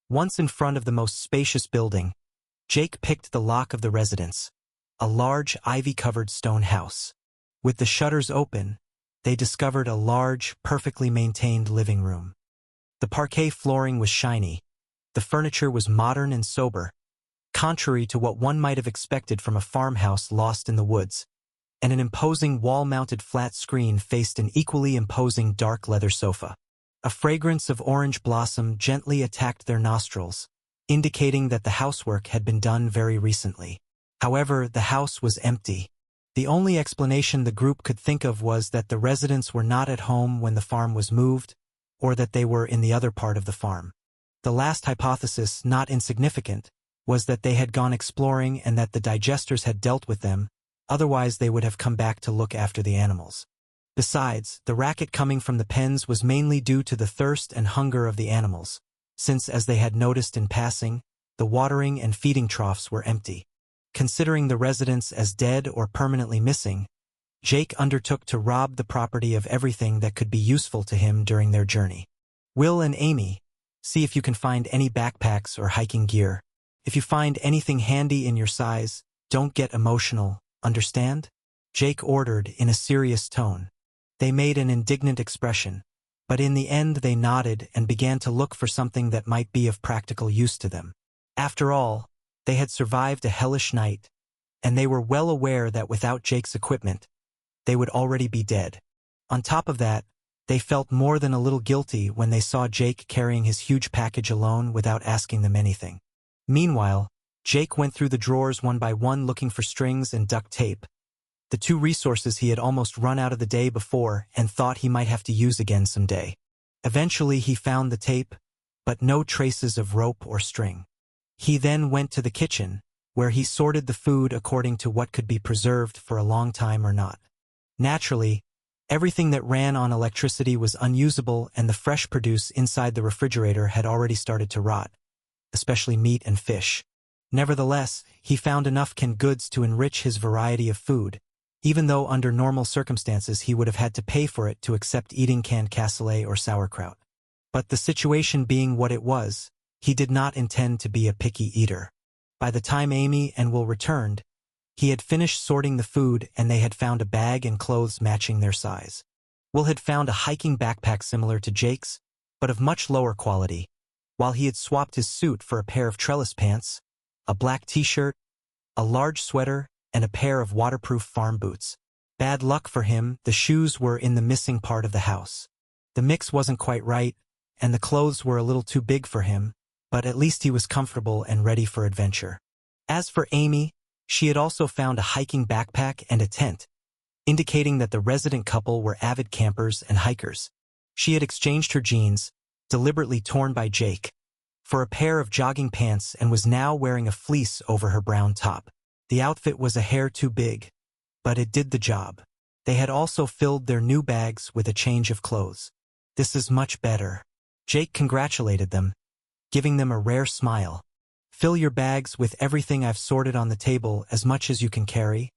Once in front of the most spacious building, Jake picked the lock of the residence, a large ivy-covered stone house. With the shutters open, they discovered a large, perfectly maintained living room. The parquet flooring was shiny. The furniture was modern and sober, contrary to what one might have expected from a farmhouse lost in the woods, and an imposing wall-mounted flat screen faced an equally imposing dark leather sofa. A fragrance of orange blossom gently attacked their nostrils, indicating that the housework had been done very recently. However, the house was empty. The only explanation the group could think of was that the residents were not at home when the farm was moved, or that they were in the other part of the farm. The last hypothesis, not insignificant, was that they had gone exploring and that the digesters had dealt with them, otherwise they would have come back to look after the animals. Besides, the racket coming from the pens was mainly due to the thirst and hunger of the animals, since, as they had noticed in passing, the watering and feeding troughs were empty. Considering the residents as dead or permanently missing, Jake undertook to rob the property of everything that could be useful to him during their journey. Will and Amy, see if you can find any backpacks or hiking gear. If you find anything handy in your size, don't get emotional, understand? Jake ordered in a serious tone. They made an indignant expression, but in the end they nodded and began to look for something that might be of practical use to them. After all, they had survived a hellish night, and they were well aware that without Jake's equipment, they would already be dead. On top of that, they felt more than a little guilty when they saw Jake carrying his huge package alone without asking them anything. Meanwhile, Jake went through the drawers one by one looking for strings and duct tape, the two resources he had almost run out of the day before and thought he might have to use again someday. Eventually he found the tape, but no traces of rope or string. He then went to the kitchen, where he sorted the food according to what could be preserved for a long time or not. Naturally, everything that ran on electricity was unusable and the fresh produce inside the refrigerator had already started to rot, especially meat and fish. Nevertheless, he found enough canned goods to enrich his variety of food, even though under normal circumstances he would have had to pay for it to accept eating canned cassoulet or sauerkraut. But the situation being what it was, he did not intend to be a picky eater. By the time Amy and Will returned, he had finished sorting the food and they had found a bag and clothes matching their size. Will had found a hiking backpack similar to Jake's, but of much lower quality, while he had swapped his suit for a pair of trellis pants, a black t-shirt, a large sweater, and a pair of waterproof farm boots. Bad luck for him, the shoes were in the missing part of the house. The mix wasn't quite right, and the clothes were a little too big for him, but at least he was comfortable and ready for adventure. As for Amy, she had also found a hiking backpack and a tent, indicating that the resident couple were avid campers and hikers. She had exchanged her jeans, deliberately torn by Jake, for a pair of jogging pants and was now wearing a fleece over her brown top. The outfit was a hair too big, but it did the job. They had also filled their new bags with a change of clothes. "This is much better." Jake congratulated them, giving them a rare smile. "Fill your bags with everything I've sorted on the table as much as you can carry,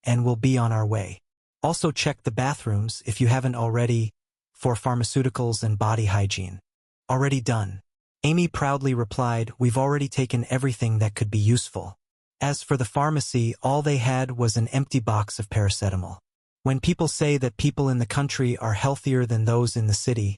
and we'll be on our way. Also check the bathrooms if you haven't already, for pharmaceuticals and body hygiene." "Already done." Amy proudly replied, "We've already taken everything that could be useful." As for the pharmacy, all they had was an empty box of paracetamol. When people say that people in the country are healthier than those in the city,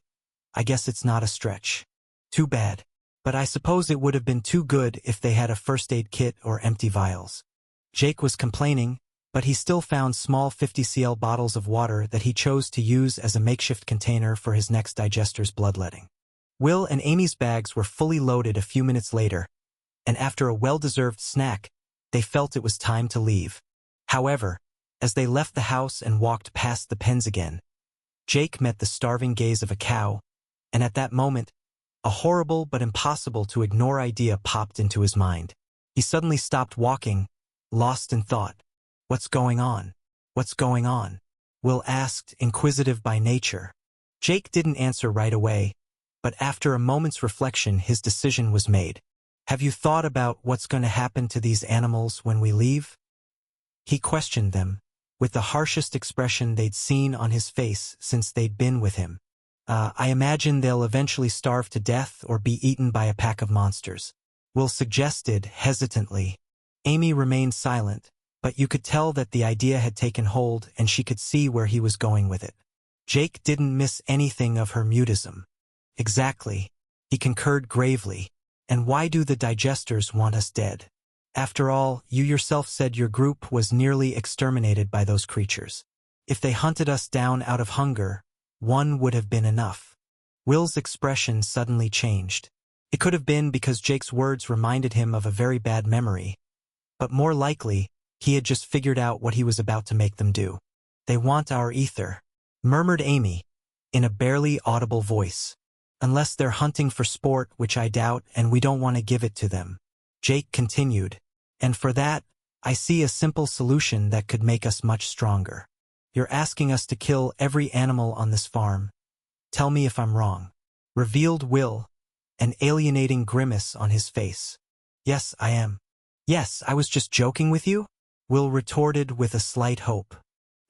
I guess it's not a stretch. Too bad. But I suppose it would have been too good if they had a first aid kit or empty vials. Jake was complaining, but he still found small 50 cl bottles of water that he chose to use as a makeshift container for his next digester's bloodletting. Will and Amy's bags were fully loaded a few minutes later, and after a well-deserved snack, they felt it was time to leave. However, as they left the house and walked past the pens again, Jake met the starving gaze of a cow, and at that moment, a horrible but impossible to ignore idea popped into his mind. He suddenly stopped walking, lost in thought. "What's going on? What's going on?" Will asked, inquisitive by nature. Jake didn't answer right away, but after a moment's reflection his decision was made. "Have you thought about what's going to happen to these animals when we leave?" He questioned them, with the harshest expression they'd seen on his face since they'd been with him. I imagine they'll eventually starve to death or be eaten by a pack of monsters," Will suggested hesitantly. Amy remained silent, but you could tell that the idea had taken hold and she could see where he was going with it. Jake didn't miss anything of her mutism. "Exactly," he concurred gravely. "And why do the digesters want us dead? After all, you yourself said your group was nearly exterminated by those creatures. If they hunted us down out of hunger, one would have been enough." Will's expression suddenly changed. It could have been because Jake's words reminded him of a very bad memory, but more likely, he had just figured out what he was about to make them do. "They want our ether," murmured Amy, in a barely audible voice. "Unless they're hunting for sport, which I doubt, and we don't want to give it to them." Jake continued, "And for that, I see a simple solution that could make us much stronger. You're asking us to kill every animal on this farm. Tell me if I'm wrong," revealed Will, an alienating grimace on his face. Yes, I am. Yes, I was just joking with you? Will retorted with a slight hope.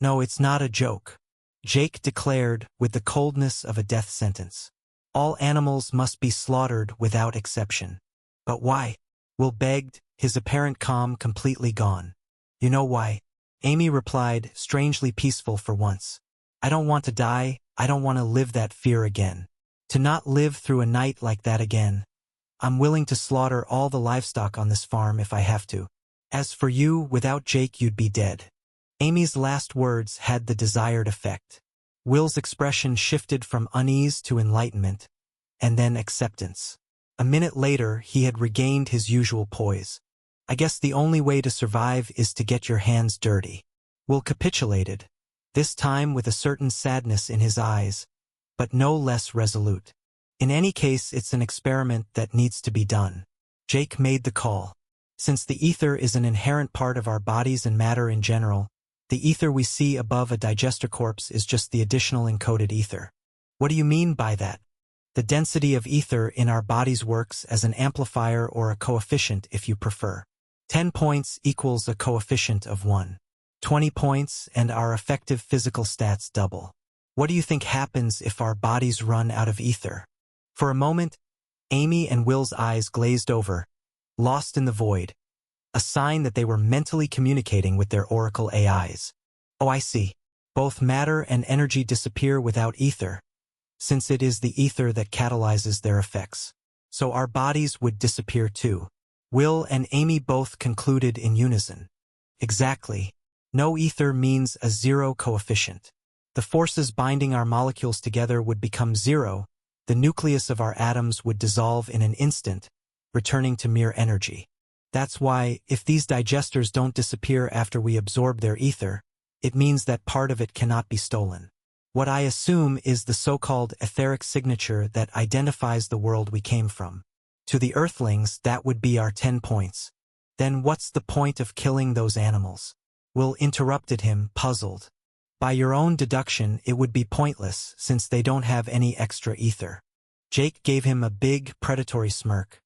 No, it's not a joke. Jake declared with the coldness of a death sentence. All animals must be slaughtered without exception. But why? Will begged, his apparent calm completely gone. You know why? Amy replied, strangely peaceful for once. I don't want to die, I don't want to live that fear again. To not live through a night like that again. I'm willing to slaughter all the livestock on this farm if I have to. As for you, without Jake you'd be dead. Amy's last words had the desired effect. Will's expression shifted from unease to enlightenment, and then acceptance. A minute later, he had regained his usual poise. I guess the only way to survive is to get your hands dirty. Will capitulated, this time with a certain sadness in his eyes, but no less resolute. In any case, it's an experiment that needs to be done. Jake made the call. Since the ether is an inherent part of our bodies and matter in general, the ether we see above a digester corpse is just the additional encoded ether. What do you mean by that? The density of ether in our bodies works as an amplifier or a coefficient if you prefer. 10 points equals a coefficient of 1. 20 points and our effective physical stats double. What do you think happens if our bodies run out of ether? For a moment, Amy and Will's eyes glazed over, lost in the void. A sign that they were mentally communicating with their oracle AIs. Oh, I see. Both matter and energy disappear without ether, since it is the ether that catalyzes their effects. So our bodies would disappear too. Will and Amy both concluded in unison. Exactly. No ether means a zero coefficient. The forces binding our molecules together would become zero, the nucleus of our atoms would dissolve in an instant, returning to mere energy. That's why, if these digesters don't disappear after we absorb their ether, it means that part of it cannot be stolen. What I assume is the so-called etheric signature that identifies the world we came from. To the Earthlings, that would be our 10 points. Then what's the point of killing those animals? Will interrupted him, puzzled. By your own deduction, it would be pointless, since they don't have any extra ether. Jake gave him a big, predatory smirk.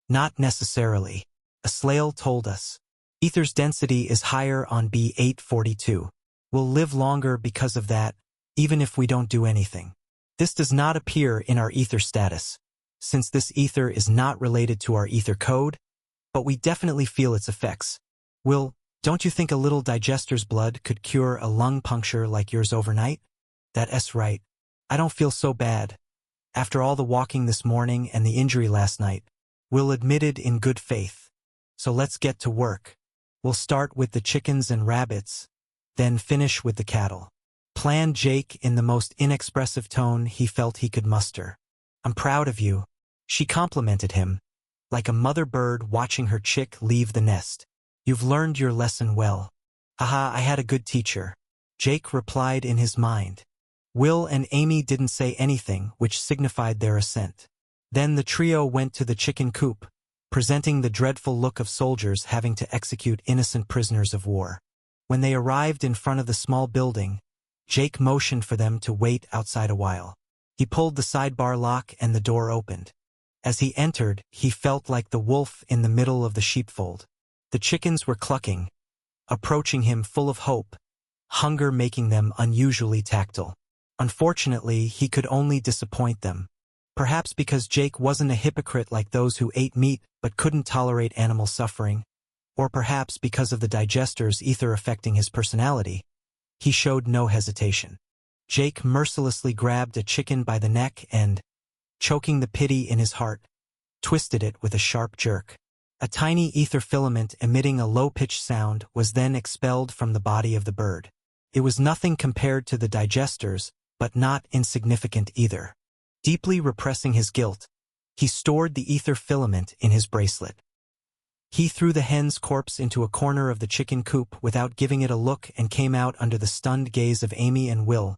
Not necessarily. Aslael told us. Ether's density is higher on B842. We'll live longer because of that, even if we don't do anything. This does not appear in our ether status, since this ether is not related to our ether code, but we definitely feel its effects. Will, don't you think a little digester's blood could cure a lung puncture like yours overnight? That's right. I don't feel so bad. After all the walking this morning and the injury last night, Will admitted in good faith. So let's get to work. We'll start with the chickens and rabbits, then finish with the cattle. Planned Jake in the most inexpressive tone he felt he could muster. I'm proud of you. She complimented him, like a mother bird watching her chick leave the nest. You've learned your lesson well. Haha, I had a good teacher. Jake replied in his mind. Will and Amy didn't say anything, which signified their assent. Then the trio went to the chicken coop, presenting the dreadful look of soldiers having to execute innocent prisoners of war. When they arrived in front of the small building, Jake motioned for them to wait outside a while. He pulled the sidebar lock and the door opened. As he entered, he felt like the wolf in the middle of the sheepfold. The chickens were clucking, approaching him full of hope, hunger making them unusually tactile. Unfortunately, he could only disappoint them. Perhaps because Jake wasn't a hypocrite like those who ate meat but couldn't tolerate animal suffering, or perhaps because of the digester's ether affecting his personality, he showed no hesitation. Jake mercilessly grabbed a chicken by the neck and, choking the pity in his heart, twisted it with a sharp jerk. A tiny ether filament emitting a low-pitched sound was then expelled from the body of the bird. It was nothing compared to the digesters, but not insignificant either. Deeply repressing his guilt, he stored the ether filament in his bracelet. He threw the hen's corpse into a corner of the chicken coop without giving it a look and came out under the stunned gaze of Amy and Will,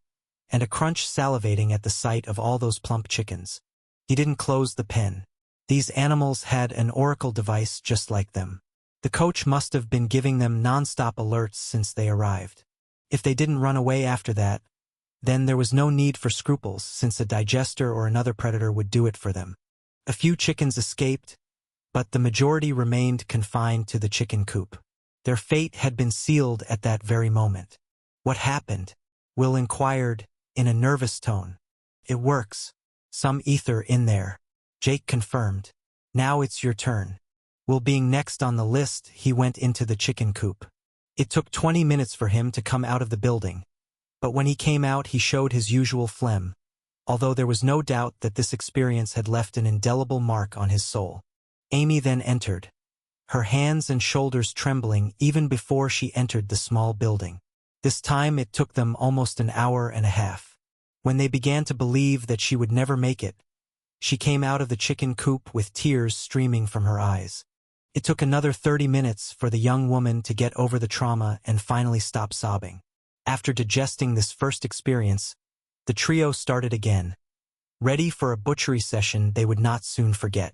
and a crunch salivating at the sight of all those plump chickens. He didn't close the pen. These animals had an oracle device just like them. The coach must have been giving them non-stop alerts since they arrived. If they didn't run away after that, then there was no need for scruples since a digester or another predator would do it for them. A few chickens escaped, but the majority remained confined to the chicken coop. Their fate had been sealed at that very moment. What happened? Will inquired, in a nervous tone. It works. Some ether in there. Jake confirmed. Now it's your turn. Will being next on the list, he went into the chicken coop. It took 20 minutes for him to come out of the building, but when he came out he showed his usual phlegm, although there was no doubt that this experience had left an indelible mark on his soul. Amy then entered, her hands and shoulders trembling even before she entered the small building. This time it took them almost an hour and a half. When they began to believe that she would never make it, she came out of the chicken coop with tears streaming from her eyes. It took another 30 minutes for the young woman to get over the trauma and finally stop sobbing. After digesting this first experience, the trio started again, ready for a butchery session they would not soon forget.